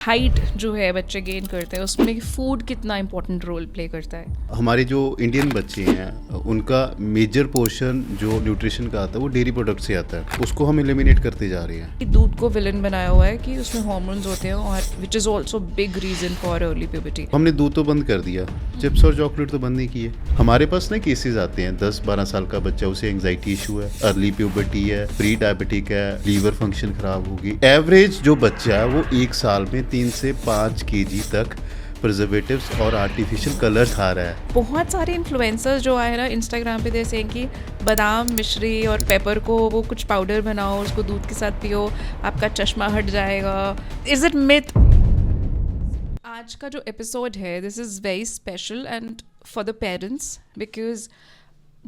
Height जो है बच्चे गेन करते हैं उसमें फूड कितना इम्पोर्टेंट रोल प्ले करता है? हमारे जो इंडियन बच्चे हैं उनका मेजर पोर्शन जो न्यूट्रिशन का आता है वो डेयरी प्रोडक्ट से आता है, उसको हम एलिमिनेट करते जा रहे हैं। कि दूध को विलन बनाया हुआ है कि उसमें हार्मोन्स होते हैं और which is also big reason for early puberty. हमने दूध तो बंद कर दिया, चिप्स और चॉकलेट तो बंद नहीं किए। हमारे पास ना केसेस आते हैं 10-12 साल का बच्चा, उसे एंजाइटी इशू है, अर्ली प्यूबर्टी है, प्री डायबिटिक है, लीवर फंक्शन खराब होगी। एवरेज जो बच्चा है वो 1 साल में 3 से 5 केजी तक प्रिजर्वेटिव्स और आर्टिफिशियल कलर खा रहा है। बहुत सारे इन्फ्लुएंसर्स जो आए ना इंस्टाग्राम पे जैसे कि बादाम मिश्री और पेपर को वो कुछ पाउडर बनाओ, उसको दूध के साथ पियो, आपका चश्मा हट जाएगा। Is it myth? आज का जो एपिसोड है this is very special and for the parents because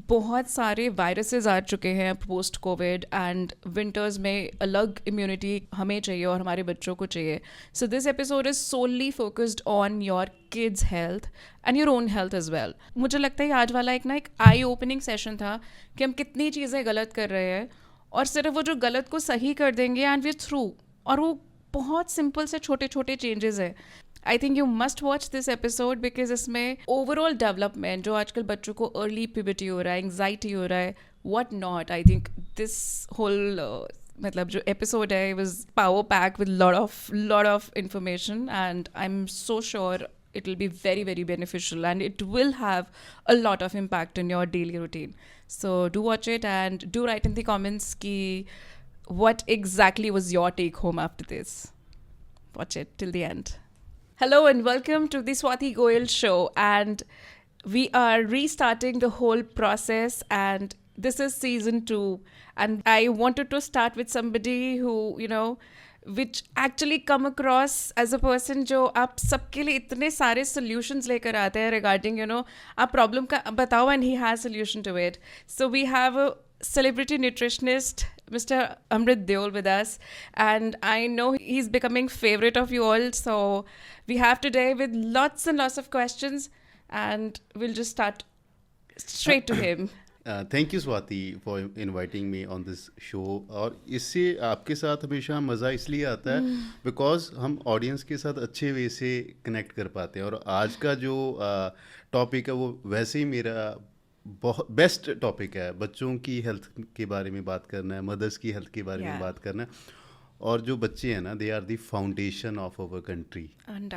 बहुत सारे वायरसेस आ चुके हैं पोस्ट कोविड एंड विंटर्स में अलग इम्यूनिटी हमें चाहिए और हमारे बच्चों को चाहिए। So this episode is solely focused on your kids health and your own health as well. मुझे लगता है आज वाला एक आई ओपनिंग सेशन था कि हम कितनी चीज़ें गलत कर रहे हैं और सिर्फ वो जो गलत को सही कर देंगे एंड वी थ्रू, और वो बहुत सिंपल से छोटे छोटे चेंजेस है। I think you must watch this episode because इसमें ओवरऑल डेवलपमेंट जो आजकल बच्चों को अर्ली प्यूबर्टी हो रहा है, एंग्जाइटी हो रहा है, what not, I think this whole मतलब जो एपिसोड है was power pack with lot of information and I am so sure it will be very very beneficial and it will have a lot of impact in your daily routine. So do watch it and do write in the comments ki what exactly was your take home after this. Watch it till the end. Hello and welcome to the Swati Goyal show, and we are restarting the whole process and this is season 2 and I wanted to start with somebody who which actually come across as a person जो आप सबके लिए इतने सारे solutions लेकर आते हैं regarding आप problem का बताओ and he has solution to it. So we have a celebrity nutritionist Mr. Amrit Deol with us, and I know he's becoming favorite of you all, so we have today with lots and lots of questions and we'll just start straight to him. Thank you Swati for inviting me on this show. और इससे आपके साथ हमेशा मज़ा इसलिए आता है because हम ऑडियंस के साथ अच्छे वे से कनेक्ट कर पाते हैं। और आज का जो टॉपिक है वो वैसे ही मेरा बहुत बेस्ट टॉपिक है। बच्चों की हेल्थ के बारे में बात करना है, मदर्स की हेल्थ के बारे में बात करना है। और जो बच्चे हैं ना, they are the foundation of our country,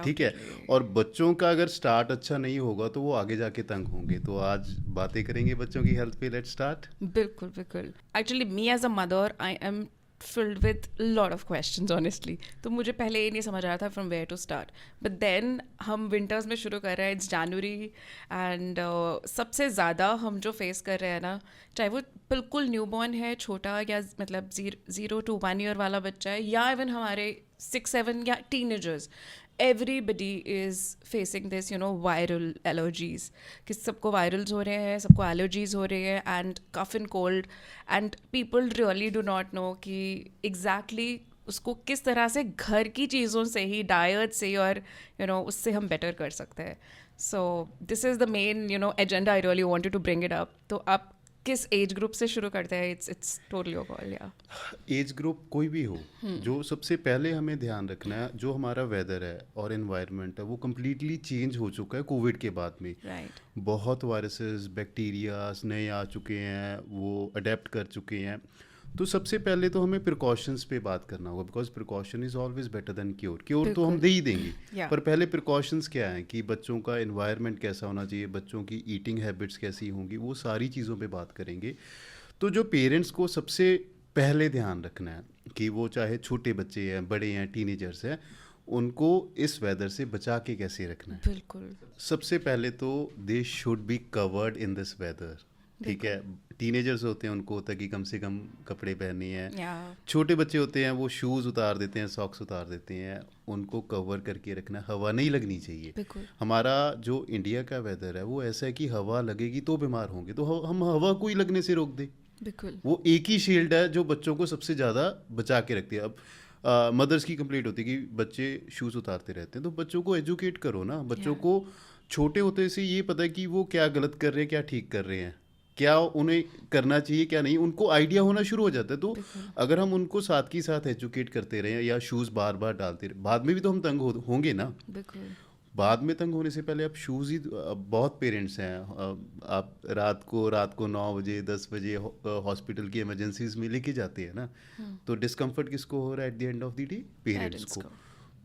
ठीक है। और बच्चों का अगर स्टार्ट अच्छा नहीं होगा तो वो आगे जाके तंग होंगे। तो आज बातें करेंगे बच्चों की हेल्थ पे। Let's start. बिल्कुल बिल्कुल। Actually me as a mother I am filled with a lot of questions honestly. तो मुझे पहले ये नहीं समझ आ रहा था from where to start, but then हम winters में शुरू कर रहे हैं, it's January and सबसे ज़्यादा हम जो फेस कर रहे हैं ना, चाहे वो बिल्कुल न्यूबॉर्न है, छोटा या मतलब 0 to 1 year वाला बच्चा है, या इवन हमारे 6-7 या teenagers, everybody is facing this viral allergies कि सबको virals हो रहे हैं, सबको allergies हो रही है and cough and cold, and people really do not know कि exactly उसको किस तरह से घर की चीज़ों से ही, डाइट से और उससे हम बेटर कर सकते हैं। So this is the main agenda I really wanted to bring it up. तो आप किस एज ग्रुप से शुरू करते हैं? It's totally your call. या एज ग्रुप कोई भी हो, जो सबसे पहले हमें ध्यान रखना है, जो हमारा वेदर है और एनवायरनमेंट है वो कम्प्लीटली चेंज हो चुका है कोविड के बाद में। राइट। बहुत वायरसेस, बैक्टीरियाज नए आ चुके हैं, वो अडेप्ट कर चुके हैं। तो सबसे पहले तो हमें प्रिकॉशंस पे बात करना होगा because precaution is always better than cure. Cure तो हम दे ही देंगे, पर पहले प्रिकॉशंस क्या हैं कि बच्चों का एनवायरनमेंट कैसा होना चाहिए, बच्चों की ईटिंग हैबिट्स कैसी होंगी, वो सारी चीज़ों पे बात करेंगे। तो जो पेरेंट्स को सबसे पहले ध्यान रखना है कि वो चाहे छोटे बच्चे हैं, बड़े हैं, टीनेजर्स हैं, उनको इस वेदर से बचा के कैसे रखना है। बिल्कुल। सबसे पहले तो they should be covered in this weather, ठीक है। टीनेजर्स होते हैं, उनको होता है कि कम से कम कपड़े पहने हैं। छोटे बच्चे होते हैं वो शूज़ उतार देते हैं, सॉक्स उतार देते हैं, उनको कवर करके रखना। हवा नहीं लगनी चाहिए। हमारा जो इंडिया का वेदर है वो ऐसा है कि हवा लगेगी तो बीमार होंगे, तो हम हवा को ही लगने से रोक दें। बिल्कुल। वो एक ही शील्ड है जो बच्चों को सबसे ज़्यादा बचा के रखती है। अब मदर्स की कंप्लेंट होती है कि बच्चे शूज़ उतारते रहते हैं, तो बच्चों को एजुकेट करो ना। बच्चों को छोटे होते से ये पता है कि वो क्या गलत कर रहे हैं, क्या ठीक कर रहे हैं। क्या उन्हें करना चाहिए क्या नहीं, उनको आइडिया होना शुरू हो जाता है। तो अगर हम उनको साथ की साथ एजुकेट करते रहे या शूज़ बार बार डालते रहे, बाद में भी तो हम तंग होंगे ना। बिल्कुल। बाद में तंग होने से पहले आप शूज़ ही, बहुत पेरेंट्स हैं, आप रात को 9 बजे 10 बजे हॉस्पिटल की इमरजेंसीज में लेके जाते हैं ना, तो डिस्कम्फर्ट किसको हो रहा है at the end of the day? Parents parents को। को।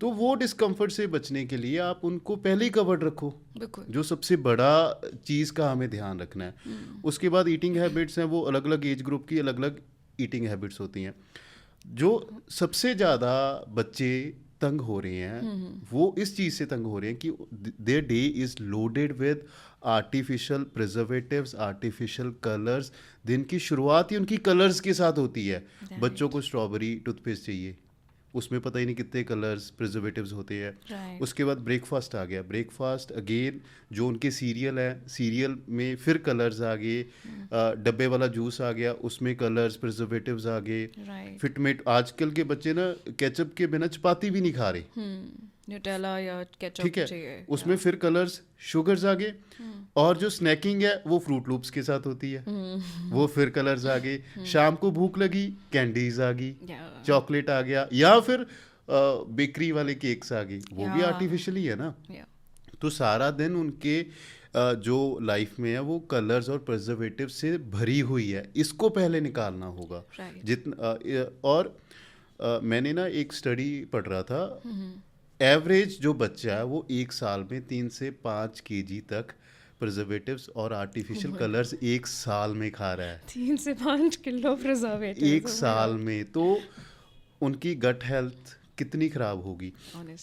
तो वो डिस्कम्फर्ट से बचने के लिए आप उनको पहले ही कवर्ड रखो, बिल्कुल। जो सबसे बड़ा चीज़ का हमें ध्यान रखना है। उसके बाद ईटिंग हैबिट्स हैं, वो अलग अलग एज ग्रुप की अलग अलग ईटिंग हैबिट्स होती हैं। जो सबसे ज़्यादा बच्चे तंग हो रहे हैं वो इस चीज़ से तंग हो रहे हैं कि their day is loaded with artificial preservatives, artificial colours. दिन की शुरुआत ही उनकी कलर्स के साथ होती है। बच्चों को स्ट्रॉबेरी टूथपेस्ट चाहिए, उसमें पता ही नहीं कितने कलर्स प्रिजर्वेटिव्स होते हैं। Right. उसके बाद ब्रेकफास्ट आ गया, ब्रेकफास्ट अगेन जो उनके सीरियल है, सीरियल में फिर कलर्स आ गए। डब्बे वाला जूस आ गया, उसमें कलर्स प्रिजर्वेटिव्स आ गए। Right. फिटमेट, आजकल के बच्चे ना केचप के बिना चपाती भी नहीं खा रहे, न्यूटेला या केचप ठीक है, चाहिए। उसमें फिर कलर्स, शुगर्स आ गए। और जो स्नैकिंग है वो फ्रूट लूप्स के साथ होती है, वो फिर कलर्स आ गए। शाम को भूख लगी, कैंडीज आ गई, Yeah. चॉकलेट आ गया, या फिर बेकरी वाले केक्स आ गए, वो भी Yeah. आर्टिफिशियल ही है ना। Yeah. तो सारा दिन उनके जो लाइफ में है वो कलर्स और प्रिजर्वेटिव से भरी हुई है, इसको पहले निकालना होगा। Right. और मैंने ना एक स्टडी पढ़ रहा था, एवरेज जो बच्चा है वो एक साल में 3 से 5 केजी तक प्रिजर्वेटिव्स और आर्टिफिशियल कलर्स एक साल में खा रहा है। 3 से 5 किलो प्रिजर्वेटिव एक साल में। तो उनकी गट हेल्थ कितनी खराब होगी।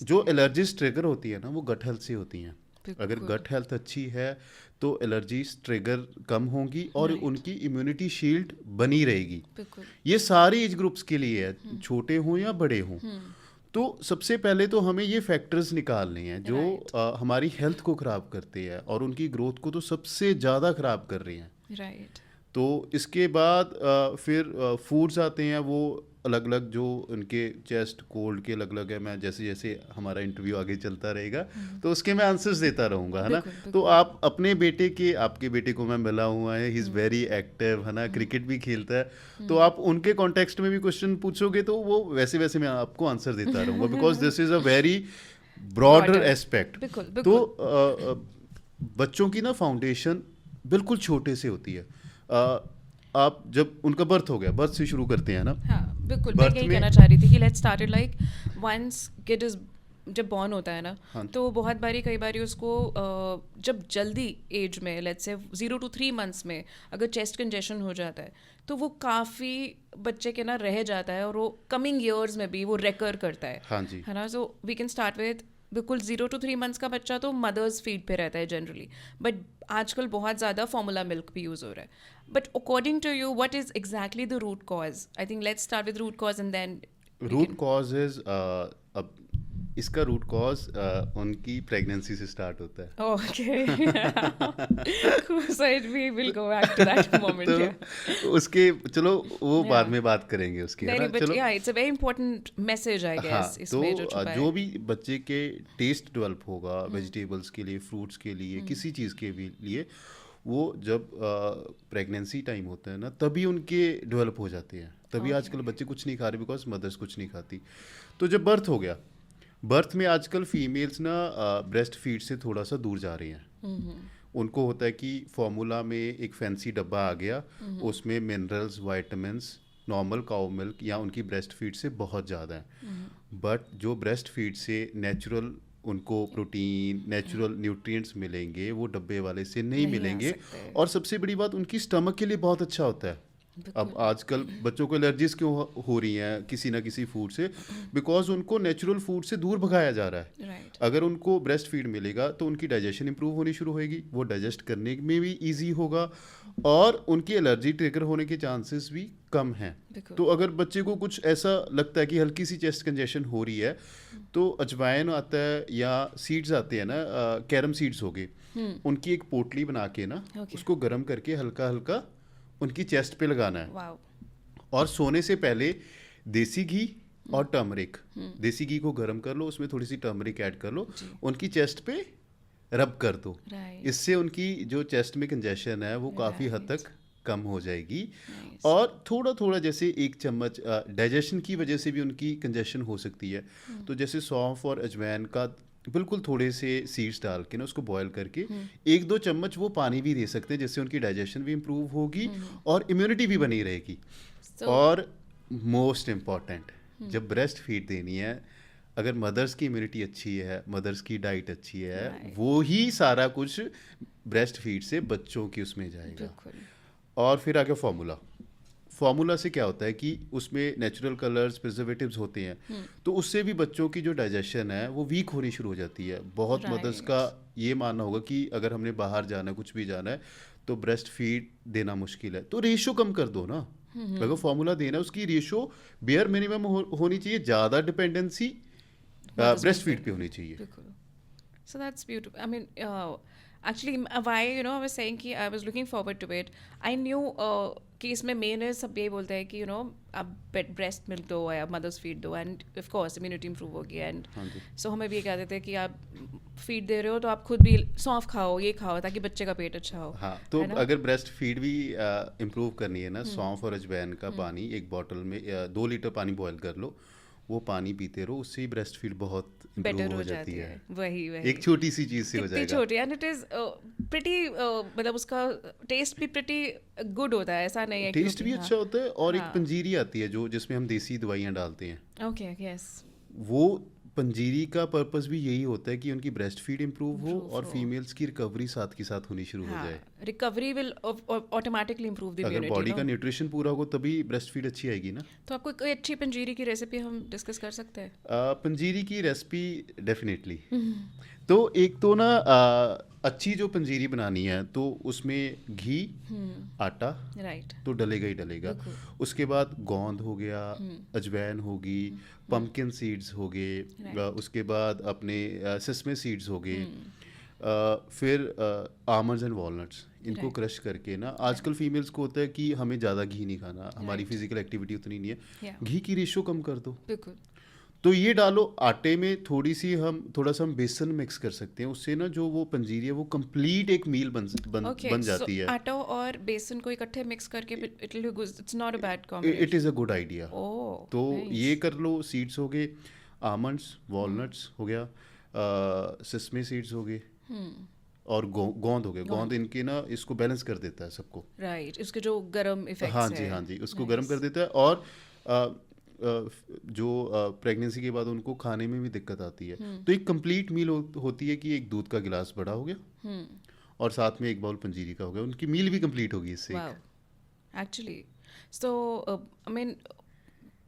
जो एलर्जीज ट्रिगर होती है ना वो गट हेल्थ से होती हैं। अगर गट हेल्थ अच्छी है तो एलर्जीज ट्रिगर कम होंगी और उनकी इम्यूनिटी शील्ड बनी रहेगी। ये सारे एज ग्रुप्स के लिए है, छोटे हों या बड़े हों। तो सबसे पहले तो हमें ये फैक्टर्स निकालने हैं जो हमारी हेल्थ को ख़राब करते हैं और उनकी ग्रोथ को तो सबसे ज़्यादा ख़राब कर रहे हैं। राइट। तो इसके बाद फिर फूड्स आते हैं, वो अलग अलग जो उनके चेस्ट कोल्ड के अलग अलग है। मैं जैसे जैसे हमारा इंटरव्यू आगे चलता रहेगा तो उसके मैं आंसर्स देता रहूँगा, है ना। तो आप अपने बेटे के, आपके बेटे को मैं मिला हुआ है, ही इज़ वेरी एक्टिव, है ना, क्रिकेट भी खेलता है। तो आप उनके कॉन्टेक्स्ट में भी क्वेश्चन पूछोगे तो वो वैसे वैसे मैं आपको आंसर देता रहूँगा, because this is a very broader aspect. तो बच्चों की ना फाउंडेशन बिल्कुल छोटे से होती है। आप जब उनका बर्थ हो गया, बर्थ से शुरू करते हैं ना। हाँ बिल्कुल, मैं यही कहना चाह रही थी कि let's start it like once kid is, जब बॉर्न होता है ना, तो बहुत बारी कई बारी उसको जब जल्दी एज में लेट्स से 0 to 3 months में अगर चेस्ट कंजेशन हो जाता है तो वो काफ़ी बच्चे के ना रह जाता है और वो कमिंग ईयर्स में भी वो रेकर करता है। हाँ जी, है ना। So we can start with बिल्कुल 0 to 3 months का बच्चा तो मदर्स फीड पे रहता है जनरली, बट आजकल बहुत ज़्यादा फॉर्मूला मिल्क भी यूज़ हो रहा है। But according to you what is exactly the root cause? I think let's start with root cause and then root cause is, अब इसका रूट कॉज उनकी प्रेगनेंसी से स्टार्ट होता है। Okay, so we will go back to that moment. तो उसके चलो वो बाद में बात करेंगे उसकी, है ना। चलो, या it's a very important message I guess इसमें जो छुपा है। जो भी बच्चे के टेस्ट डेवलप होगा वेजिटेबल्स के लिए, फ्रूट्स के लिए, किसी चीज़ के भी लिए, वो जब प्रेगनेंसी टाइम होता है ना तभी उनके डेवलप हो जाते हैं। तभी आजकल बच्चे कुछ नहीं खा रहे बिकॉज मदर्स कुछ नहीं खाती। तो जब बर्थ हो गया, बर्थ में आजकल फीमेल्स ना ब्रेस्ट फीड से थोड़ा सा दूर जा रही हैं। उनको होता है कि फॉर्मूला में एक फैंसी डब्बा आ गया, उसमें minerals, vitamins normal cow milk या उनकी ब्रेस्ट फीड से बहुत ज़्यादा है। बट जो ब्रेस्ट फीड से नेचुरल उनको प्रोटीन, नेचुरल न्यूट्रिएंट्स मिलेंगे, वो डब्बे वाले से नहीं मिलेंगे। और सबसे बड़ी बात, उनकी स्टमक के लिए बहुत अच्छा होता है। अब आजकल बच्चों को एलर्जीज क्यों हो रही हैं किसी ना किसी फूड से? बिकॉज उनको नेचुरल फूड से दूर भगाया जा रहा है। Right. अगर उनको ब्रेस्ट फीड मिलेगा तो उनकी डाइजेशन इंप्रूव होनी शुरू होएगी, वो डाइजेस्ट करने में भी इजी होगा और उनकी एलर्जी ट्रिगर होने के चांसेस भी कम हैं। तो अगर बच्चे को कुछ ऐसा लगता है कि हल्की सी चेस्ट कंजेशन हो रही है तो अजवाइन आता है या सीड्स आते हैं ना, कैरम सीड्स हो गए, उनकी एक पोटली बना के ना उसको गर्म करके हल्का हल्का उनकी चेस्ट पे लगाना है। Wow. और सोने से पहले देसी घी और टर्मरिक, देसी घी को गर्म कर लो, उसमें थोड़ी सी टर्मरिक ऐड कर लो, उनकी चेस्ट पे रब कर दो। Right. इससे उनकी जो चेस्ट में कंजेशन है वो काफ़ी हद तक कम हो जाएगी। Nice. और थोड़ा थोड़ा जैसे एक चम्मच डाइजेशन की वजह से भी उनकी कंजेशन हो सकती है, तो जैसे सौंफ और अजवाइन का बिल्कुल थोड़े से सीड्स डाल के ना उसको बॉयल करके 1-2 चम्मच वो पानी भी दे सकते हैं, जिससे उनकी डाइजेशन भी इम्प्रूव होगी और इम्यूनिटी भी बनी रहेगी। So, और मोस्ट इम्पॉर्टेंट, जब ब्रेस्ट फीड देनी है, अगर मदर्स की इम्यूनिटी अच्छी है, मदर्स की डाइट अच्छी है, Right. वो ही सारा कुछ ब्रेस्ट फीड से बच्चों की उसमें जाएगा। बिल्कुल। और फिर आगे फार्मूला से क्या होता है कि उसमें नेचुरल कलर्स प्रिजर्वेटिव्स होते हैं, तो उससे भी बच्चों की जो डाइजेशन है वो वीक होनी शुरू हो जाती है। बहुत मदर्स Right. का ये मानना होगा कि अगर हमने बाहर जाना है, कुछ भी जाना है, तो ब्रेस्ट फीड देना मुश्किल है, तो रेशो कम कर दो ना। अगर फार्मूला देना है उसकी रेशो बेयर मिनिमम होनी चाहिए, ज़्यादा डिपेंडेंसी Mothers ब्रेस्ट पे। फीड पे होनी चाहिए। बिल्कुल। So that's beautiful. I mean, actually, why I was saying कि I was looking forward to it. I knew कि इसमें मेन है, सब यही बोलते हैं कि आप ब्रेस्ट मिल्क दो या मदर्स फीड दो, end of course immunity improve होगी। एंड हाँ जी। सो हमें भी ये कहते थे कि आप फीड दे रहे हो तो आप खुद भी सौंफ खाओ, ये खाओ, ताकि बच्चे का पेट अच्छा हो। हाँ, तो है ना? अगर ब्रेस्ट फीड भी इम्प्रूव करनी है ना, सौंफ और अजवाइन का पानी एक बॉटल में 2 लीटर पानी बॉयल कर लो, वो पानी पीते रहो, उससे ही ब्रेस्ट फीड बहुत इम्प्रूव बेटर हो हो जाती जाती है। है। वही एक छोटी सी चीज़ से हो कितनी जाएगा। छोटी, एंड इट इज प्रिटी, मतलब उसका टेस्ट भी प्रिटी गुड होता है, ऐसा नहीं है कि टेस्ट भी अच्छा होता है, और एक हाँ। पंजीरी आती है जो जिसमें हम देसी दवाइयाँ डालते हैं। Okay, yes. वो पंजीरी का पर्पस भी यही होता है कि उनकी ब्रेस्ट फीड इम्प्रूव हो Improve और हो। फीमेल्स की रिकवरी साथ के साथ होनी शुरू हो हाँ, जाए। Recovery will automatically improve the अगर बॉडी का इम्यूनिटी। न्यूट्रिशन पूरा होगा तभी ब्रेस्ट फीड अच्छी आएगी ना। तो आपको कोई अच्छी पंजीरी की रेसिपी हम डिस्कस कर सकते हैं? पंजीरी की रेसिपी डेफिनेटली। तो एक तो ना अच्छी जो पंजीरी बनानी है तो उसमें घी, आटा राइट। तो डलेगा ही डलेगा। बिल्कुल। उसके बाद गोंद हो गया, अजवाइन होगी, पम्पकिन सीड्स हो गए, Right. उसके बाद अपने सिसमे सीड्स हो गए, फिर आमंड्स एंड वॉलनट्स, इनको Right. क्रश करके ना, आजकल फीमेल्स को होता है कि हमें ज़्यादा घी नहीं खाना, हमारी Right. फिजिकल एक्टिविटी उतनी नहीं है, Yeah. घी की रेशो कम कर दो। बिल्कुल। तो ये डालो आटे में, थोड़ा सा हम बेसन मिक्स कर सकते हैं, उससे ना जो वो पंजीरी है वो कंप्लीट एक मील ओके, बन सो जाती है। आटा और बेसन को इकट्ठे मिक्स करके it will be, it's not a bad it combination. Is a good idea. Oh, तो ये कर लो, सीड्स हो गए, आमंड्स, वॉलनट्स हो गया, सिसमे सीड्स हो गए, और गोंद हो गए। गोंद इनके ना इसको बैलेंस कर देता है सबको। राइट, इसके जो गरम इफेक्ट्स हाँ है। जी, हाँ जी, उसको Nice. गर्म कर देता है। और जो प्रेगनेंसी के बाद उनको खाने में भी दिक्कत आती है, तो एक कंप्लीट मील होती है कि एक दूध का गिलास बड़ा हो गया और साथ में एक बाउल पंजीरी का हो गया, उनकी मील भी कंप्लीट होगी इससे। Wow, actually. So I mean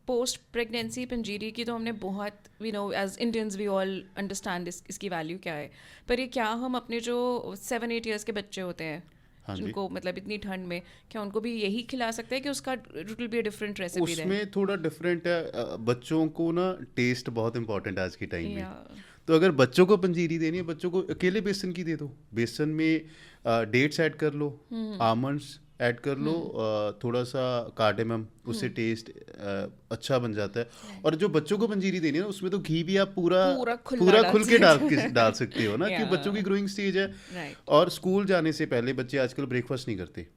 post pregnancy panjiri की तो हमने बहुत, as Indians we all understand इसकी वैल्यू क्या है, पर ये क्या हम अपने जो 7-8 ईयर्स के बच्चे होते हैं, हाँ जी। जिनको मतलब इतनी ठंड में, क्या उनको भी यही खिला सकते हैं कि उसका it will be a different recipe then? उसमें थोड़ा डिफरेंट है। बच्चों को ना टेस्ट बहुत इंपॉर्टेंट है आज के टाइम में। या तो अगर बच्चों को पंजीरी देनी है, बच्चों को अकेले बेसन की दे दो, बेसन में डेट्स ऐड कर लो, आमंड्स ऐड कर लो, थोड़ा सा कार्डेमम, उससे टेस्ट अच्छा बन जाता है। और जो बच्चों को पंजीरी देनी है ना, उसमें तो घी भी आप पूरा पूरा खुला खुल के डाल सकते हो ना, कि Yeah. बच्चों की ग्रोइंग स्टेज है। राइट। और स्कूल जाने से पहले बच्चे आजकल ब्रेकफास्ट नहीं करते,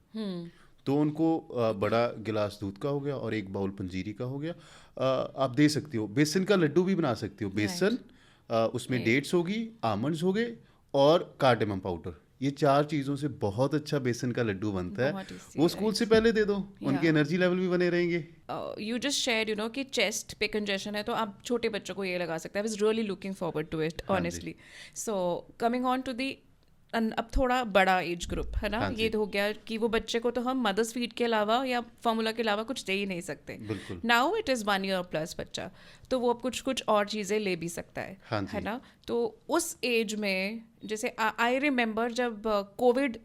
तो उनको बड़ा गिलास दूध का हो गया और एक बाउल पंजीरी का हो गया, आप दे सकते हो। बेसन का लड्डू भी बना सकते हो। बेसन, उसमें Right. डेट्स होगी, आमंड्स हो गए और कार्डेमम पाउडर, ये 4 चीज़ों से बहुत अच्छा बेसन का लड्डू बनता है। बहुत tasty, वो स्कूल से पहले दे दो, उनके Yeah. एनर्जी लेवल भी बने रहेंगे। यू जस्ट शेयर कि चेस्ट पे कंजेशन है, तो आप छोटे बच्चों को ये लगा सकते हैं। I was really looking forward to it हाँ जी। Honestly. So coming on to the, अब थोड़ा बड़ा एज ग्रुप है ना, हाँ जी। ये तो हो गया कि वो बच्चे को तो हम मदर्स फीड के अलावा या फार्मूला के अलावा कुछ दे ही नहीं सकते। बिल्कुल। Now it is 1 year plus बच्चा, तो वो अब कुछ और चीज़ें ले भी सकता है। हाँ जी। है ना? तो उस एज में, जैसे आई रिमेंबर जब कोविड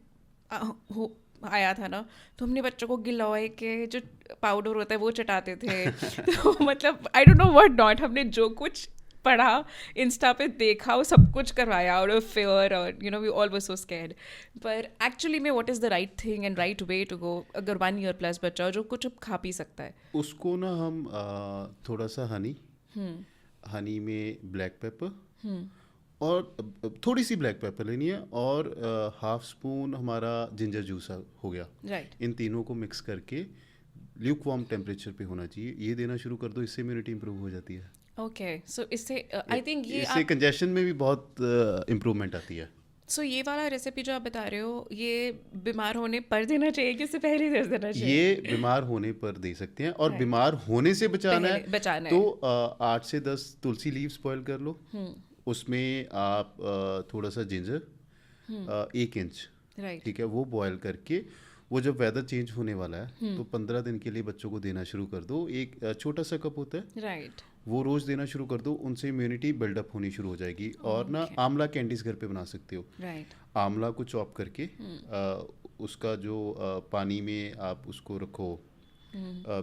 आया था ना, तो हमने बच्चों को गिलोय के जो पाउडर होता है वो चटाते थे। तो मतलब I don't know what not, हमने जो कुछ पढ़ा, इंस्टा पे देखा, वो सब कुछ करवाया आउट ऑफ फियर, और we all were so scared. पर एक्चुअली में what is the right thing and right way to go, अगर 1 ईयर प्लस बच्चा हो जो कुछ अब खा पी सकता है? उसको ना हम थोड़ा सा हनी में ब्लैक पेपर और थोड़ी सी ब्लैक पेपर लेनी है और हाफ स्पून हमारा जिंजर जूस हो गया। राइट। इन तीनों को मिक्स करके ल्यूक वार्म टेम्परेचर पे होना चाहिए, ये देना शुरू कर दो, इससे इम्यूनिटी इंप्रूव हो जाती है। ओके, सो इससे आई थिंक ये इससे कंजेशन में भी बहुत इम्प्रूवमेंट आती है। सो ये वाला रेसिपी जो आप बता रहे हो, ये बीमार होने पर देना चाहिए कि उससे पहले दे देना चाहिए? ये बीमार होने पर दे सकते हैं, और Right. बीमार होने से बचाना है बचाना तो है। 8 से 10 तुलसी लीव्स बॉयल कर लो, उसमें आप थोड़ा सा जिंजर 1 इंच, राइट। ठीक है, वो बॉयल करके, वो जब वेदर चेंज होने वाला है तो 15 दिन के लिए बच्चों को देना शुरू कर दो। एक छोटा सा कप होता है, राइट। वो रोज़ देना शुरू कर दो, उनसे इम्यूनिटी बिल्डअप होनी शुरू हो जाएगी। और ना आंवला कैंडीज घर पे बना सकते हो। राइट। आंवला को चॉप करके उसका जो पानी में आप उसको रखो,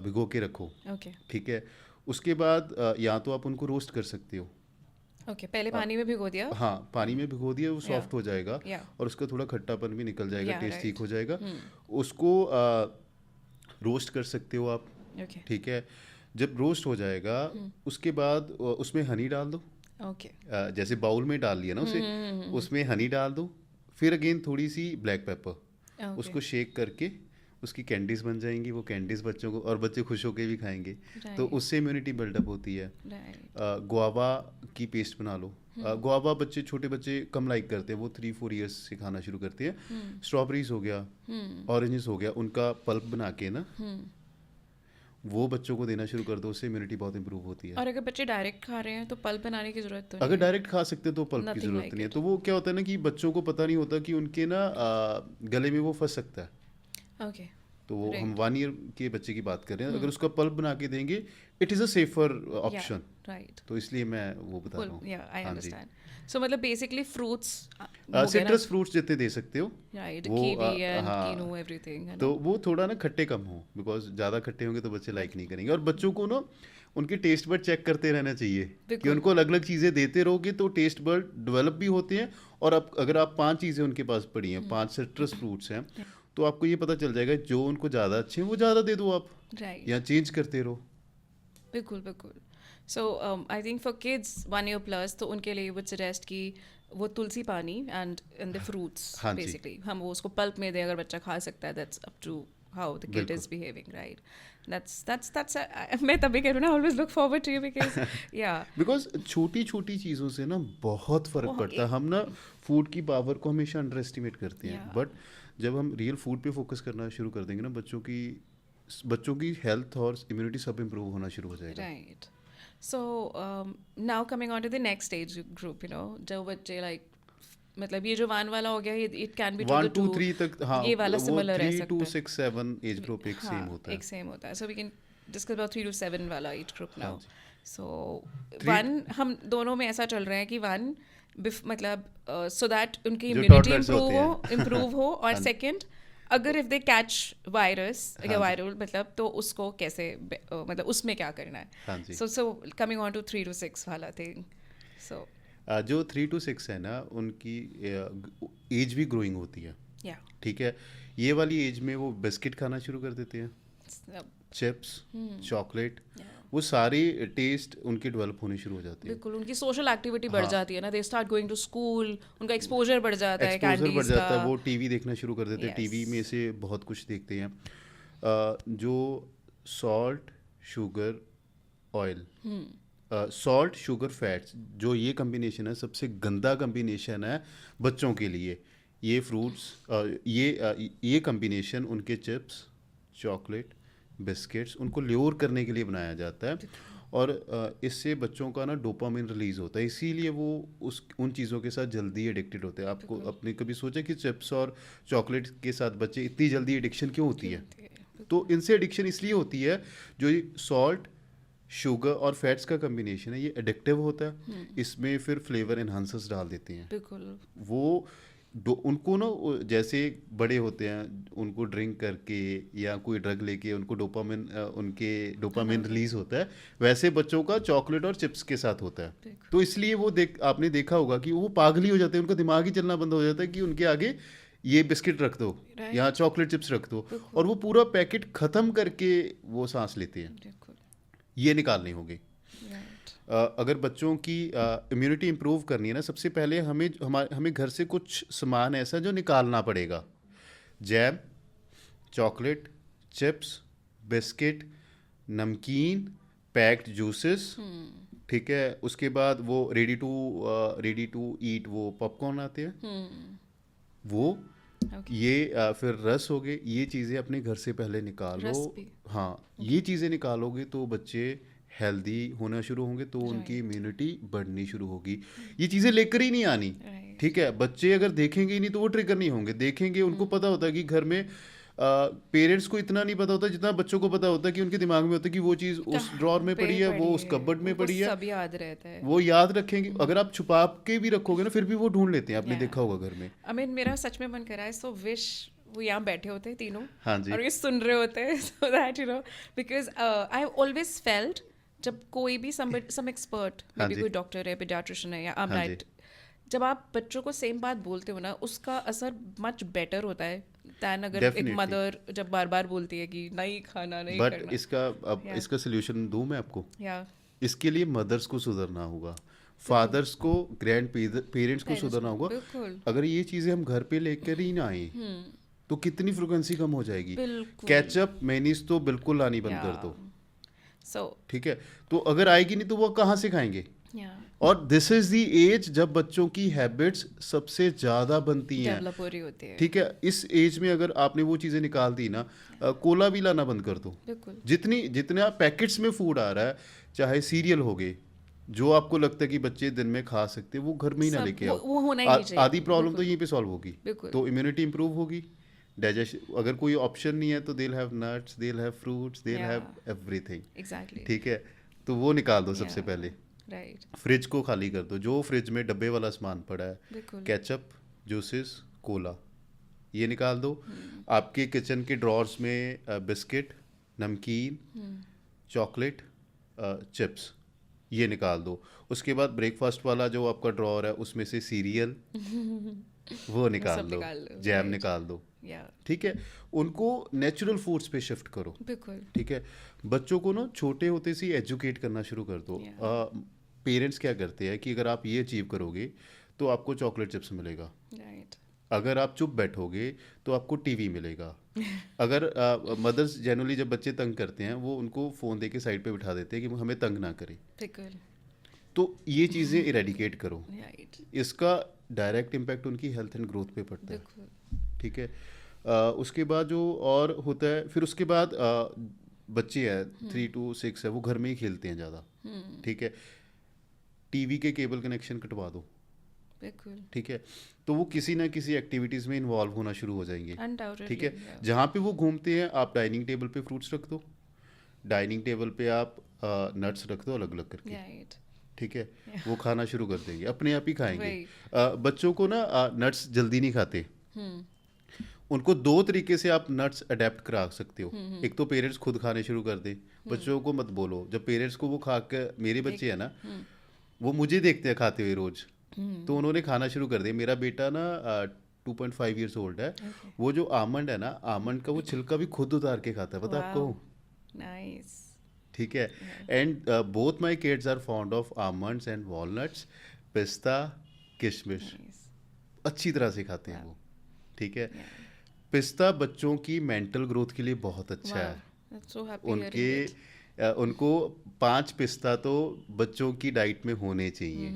भिगो के रखो, ओके। ठीक है। उसके बाद या तो आप उनको रोस्ट कर सकते हो। ओके, पहले पानी में भिगो दिया। हाँ, पानी में भिगो दिया, वो Yeah. सॉफ्ट हो जाएगा Yeah. और उसका थोड़ा खट्टापन भी निकल जाएगा, Yeah, टेस्ट ठीक right. हो जाएगा। उसको रोस्ट कर सकते हो आप, ओके। ठीक है। जब रोस्ट हो जाएगा उसके बाद उसमें हनी डाल दो। ओके। जैसे बाउल में डाल लिया ना उसे, उसमें हनी डाल दो, फिर अगेन थोड़ी सी ब्लैक पेपर, उसको शेक करके उसकी कैंडीज बन जाएंगी। वो कैंडीज बच्चों को, और बच्चे खुश होकर भी खाएंगे, तो उससे इम्यूनिटी बिल्डअप होती है। गुआवा की पेस्ट बना लो। गुआवा बच्चे, छोटे बच्चे कम लाइक करते हैं, वो 3-4 ईयर्स से खाना शुरू करते हैं। स्ट्रॉबेरीज हो गया, ऑरेंजेस हो गया, उनका पल्प बना के ना वो बच्चों को देना शुरू कर दो, उससे इम्यूनिटी बहुत इंप्रूव होती है। और अगर बच्चे डायरेक्ट खा रहे हैं तो पल्प बनाने की जरूरत तो अगर डायरेक्ट खा सकते हैं तो पल्प की Nothing जरूरत like नहीं है। it. तो वो क्या होता है ना कि बच्चों को पता नहीं होता कि उनके ना गले में वो फंस सकता है। नहीं। ओके। तो वो Right. हम 1 ईयर के बच्चे की बात कर रहे हैं, अगर उसका पल्प बना के देंगे, it is a safer option. Right. तो इसलिए मैं वो बता रहा हूँ। या आई हाँ जी। अंडरस्टैंड। सो मतलब बेसिकली फ्रूट्स सिट्रस फ्रूट्स जितने दे सकते हो, राइट, वो, कीवी एंड हाँ, किनू एवरीथिंग, है तो ना? वो थोड़ा ना खट्टे कम हो, बिकॉज ज़्यादा खट्टे होंगे तो बच्चे लाइक नहीं करेंगे। और बच्चों को ना उनके टेस्ट बर्ड चेक करते रहना चाहिए कि बिल्कुल। उनको अलग अलग चीज़ें देते रहोगे तो टेस्ट बर्ड डेवलप भी होते हैं। और अब अगर आप 5 चीज़ें उनके पास पड़ी हैं, 5 सिट्रस फ्रूट्स हैं, तो आपको ये पता चल जाएगा जो उनको ज़्यादा अच्छे हैं वो ज़्यादा दे दो आप, राइट। या चेंज करते रहो। बिल्कुल बिल्कुल। So I think for kids 1 year plus तो उनके लिए वुड सजेस्ट कि वो तुलसी पानी एंड द फ्रूट्स हाँ जी। बेसिकली हम वो उसको पल्प में दें, अगर बच्चा खा सकता है, that's up to how the kid is behaving, right? That's मैं तभी कह रही हूँ ना, always look forward to you because yeah because छोटी छोटी चीज़ों से ना बहुत फ़र्क पड़ता है। हम ना फूड की पावर को हमेशा अंडर एस्टिमेट करते हैं, Yeah. बट जब हम रियल फूड पे फोकस करना शुरू कर देंगे ना, बच्चों की हेल्थ और इम्यूनिटी सब इम्प्रूव होना शुरू हो जाएगा। Right. So now coming on to the next age group, you know, जो बच्चे like मतलब ये जो 1 वाला हो गया, it can be 1 2 3 तक, हाँ, ये वाला वो similar रह 3 सकता to है। 6 7 एज ग्रुप एक सेम हाँ, होता है। एक सेम होता है। So we can discuss about 3 to 7 वाला age group now. हाँ जी। So 3 1 हम दोनों में ऐसा चल रहा है कि 1 मतलब so that उनकी जो immunity toddlers होते improve हो, और हाँ जी। second अगर if they catch virus हाँ या जी। viral मतलब तो उसको कैसे मतलब उसमें क्या करना है। हाँ जी। So coming on to 3 to 6 वाला thing. So जो 3 to 6 है ना, उनकी एज भी ग्रोइंग होती है, yeah. ठीक है। ये वाली एज में वो बिस्किट खाना शुरू कर देते हैं, So, चिप्स, चॉकलेट, yeah. वो सारे टेस्ट उनके डेवलप होने शुरू हो जाते हैं। बिल्कुल उनकी सोशल एक्टिविटी बढ़ हाँ। जाती है ना, they start going to school, उनका एक्सपोजर बढ़ जाता है एक्सपोजर बढ़ कैंडीज जाता है, का। वो टीवी देखना शुरू कर देते हैं, Yes. टीवी में से बहुत कुछ देखते हैं। जो salt, sugar, oil, salt, sugar, fats, जो ये कम्बिनेशन है सबसे गंदा कम्बिनेशन है बच्चों के लिए। ये फ्रूट्स, ये कम्बिनेशन उनके चिप्स, चॉकलेट, बिस्किट्स, उनको ल्योर करने के लिए बनाया जाता है। और इससे बच्चों का ना डोपामिन रिलीज होता है, इसीलिए वो उन चीज़ों के साथ जल्दी एडिक्टेड होते हैं। आपको अपने कभी सोचा कि चिप्स और चॉकलेट के साथ बच्चे इतनी जल्दी एडिक्शन क्यों होती है? तो इनसे एडिक्शन इसलिए होती है, जो ये सॉल्ट, शुगर और फैट्स का कम्बिनेशन है, ये एडिक्टिव होता है। इसमें फिर फ्लेवर एनहांसर्स डाल देते हैं। बिल्कुल वो उनको ना जैसे बड़े होते हैं, उनको ड्रिंक करके या कोई ड्रग लेके उनको डोपामिन रिलीज होता है, वैसे बच्चों का चॉकलेट और चिप्स के साथ होता है। तो इसलिए वो आपने देखा होगा कि वो पागल ही हो जाते हैं, उनका दिमाग ही चलना बंद हो जाता है कि उनके आगे ये बिस्किट रख दो या चॉकलेट चिप्स रख दो, और वो पूरा पैकेट खत्म करके वो सांस लेते हैं। बिल्कुल ये निकालनी होगी। राइट। अगर बच्चों की इम्यूनिटी इम्प्रूव करनी है ना, सबसे पहले हमें घर से कुछ सामान ऐसा जो निकालना पड़ेगा। जैम, चॉकलेट, चिप्स, बिस्किट, नमकीन, पैक्ड जूसेस, ठीक है। उसके बाद वो रेडी टू ईट वो पॉपकॉर्न आते हैं, वो ये फिर रस हो गए। ये चीज़ें अपने घर से पहले निकालो। रस भी। हाँ, ये चीज़ें निकालोगे तो बच्चे हेल्दी होना शुरू होंगे, तो उनकी इम्यूनिटी बढ़नी शुरू होगी। ये चीज़ें लेकर ही नहीं आनी, Right. ठीक है। बच्चे अगर देखेंगे ही नहीं तो वो ट्रिगर नहीं होंगे। देखेंगे, उनको पता होता है कि घर में पेरेंट्स को इतना नहीं पता होता जितना बच्चों को पता होता है, कि उनके दिमाग में होता है कि वो चीज़ उस ड्रॉर में पड़ी है, वो उस कबर्ड में पड़ी है, सब याद रहता है। वो याद रखेंगे। अगर आप छुपा के भी रखोगे ना, फिर भी वो ढूंढ लेते हैं, आपने Yeah. देखा होगा घर में। आई मीन मेरा सच में मन कर रहा है, सो विश वो यहाँ बैठे होते हैं तीनों, हाँ जी। और ये सुन रहे होते हैं, so that you no, because I always felt जब कोई भी सम एक्सपर्ट, हाँ मे बी जी। कोई डॉक्टर है, पीडियाट्रिशियन है या आम हाँ जी। डाइट, जब आप बच्चों को सेम बात बोलते हो ना, उसका असर मच बेटर होता है दैन अगर एक Definitely. मदर जब बार बार बोलती है कि नहीं खाना, नहीं बट करना। Yeah. इसका सोल्यूशन दूं मैं आपको। या इसके लिए मदर्स को सुधरना होगा, फादर्स को, ग्रैंड पेरेंट्स को सुधरना होगा। बिल्कुल अगर ये चीज़ें हम घर पे लेकर ही ना आए तो कितनी फ्रिक्वेंसी कम हो जाएगी। बिल्कुल। कैचअप, मेनीज तो बिल्कुल लानी बंद कर दो, सो ठीक है। तो अगर आएगी नहीं तो वो कहाँ से खाएंगे? या और दिस इज द एज जब बच्चों की हैबिट्स सबसे ज़्यादा बनती हैं, डेवलप हो रही होती है। ठीक है। इस एज में अगर आपने वो चीज़ें निकाल दी ना, कोला भी लाना बंद कर दो। बिल्कुल जितना पैकेट्स में फूड आ रहा है, चाहे सीरियल हो गए, जो आपको लगता है कि बच्चे दिन में खा सकते हैं, वो घर में ही ना सब लेके आओ। वो होना ही नहीं चाहिए। आधी प्रॉब्लम तो यहीं पे सॉल्व होगी। बिल्कुल। तो इम्यूनिटी इंप्रूव होगी, डाइजेशन, अगर कोई ऑप्शन नहीं है तो they have nuts, they have fruits, they Yeah. Have everything, exactly. ठीक है। तो वो निकाल दो सबसे Yeah. पहले। राइट। फ्रिज को खाली कर दो, जो फ्रिज में डब्बे वाला सामान पड़ा है, बिल्कुल। केचप, जूसेस, कोला, ये निकाल दो। आपके किचन के ड्रॉर्स में बिस्किट, नमकीन, चॉकलेट, चिप्स, ये निकाल दो। उसके बाद ब्रेकफास्ट वाला जो आपका ड्रॉर है, उसमें से सीरियल वो निकाल सब लो, निकाल लो, जैम right. निकाल दो, या ठीक है। उनको नेचुरल फूड्स पे शिफ्ट करो, बिल्कुल। ठीक है। बच्चों को ना छोटे होते से एजुकेट करना शुरू कर दो। पेरेंट्स क्या करते हैं कि अगर आप ये अचीव करोगे तो आपको चॉकलेट चिप्स मिलेगा, राइट। अगर आप चुप बैठोगे तो आपको टीवी मिलेगा। अगर मदर्स जनरली जब बच्चे तंग करते हैं, वो उनको फ़ोन दे के साइड पे बिठा देते हैं कि हमें तंग ना करें। बिल्कुल। तो ये चीज़ें इरेडिकेट करो, राइट। इसका डायरेक्ट इम्पैक्ट उनकी हेल्थ एंड ग्रोथ पे पड़ता है, बिल्कुल। ठीक है। उसके बाद जो और होता है, फिर उसके बाद बच्चे हैं 3 to 6 है, वो घर में ही खेलते हैं ज़्यादा, ठीक है। टीवी के केबल कनेक्शन कटवा दो, बिल्कुल। ठीक है। तो वो किसी ना किसी एक्टिविटीज़ में इन्वॉल्व होना शुरू हो जाएंगे, Undoubtedly, ठीक है। yeah. जहाँ पे वो घूमते हैं, आप डाइनिंग टेबल पे फ्रूट्स रख दो, डाइनिंग टेबल पे आप नट्स रख दो अलग अलग करके, राइट। ठीक है। वो खाना शुरू कर देंगे, अपने आप ही खाएंगे। वही। बच्चों को ना नट्स जल्दी नहीं खाते, उनको 2 तरीके से आप नट्स अडेप्ट करा सकते हो। एक तो पेरेंट्स खुद खाने शुरू कर दे, बच्चों को मत बोलो। जब पेरेंट्स को वो खा के, मेरे बच्चे हैं ना, वो मुझे देखते हैं खाते हुए रोज, तो उन्होंने खाना शुरू कर दिया। मेरा बेटा ना 2.5 ईयर्स ओल्ड है, वो जो आमंड है ना, आमंड का वो छिलका भी खुद उतार के खाता है, पता आपको? नाइस। ठीक है। And both my kids are fond of almonds and walnuts, पिस्ता, किशमिश, अच्छी तरह से खाते हैं वो, ठीक है। पिस्ता बच्चों की मेंटल ग्रोथ के लिए बहुत अच्छा है। सो हैप्पी उनको 5 पिस्ता तो बच्चों की डाइट में होने चाहिए,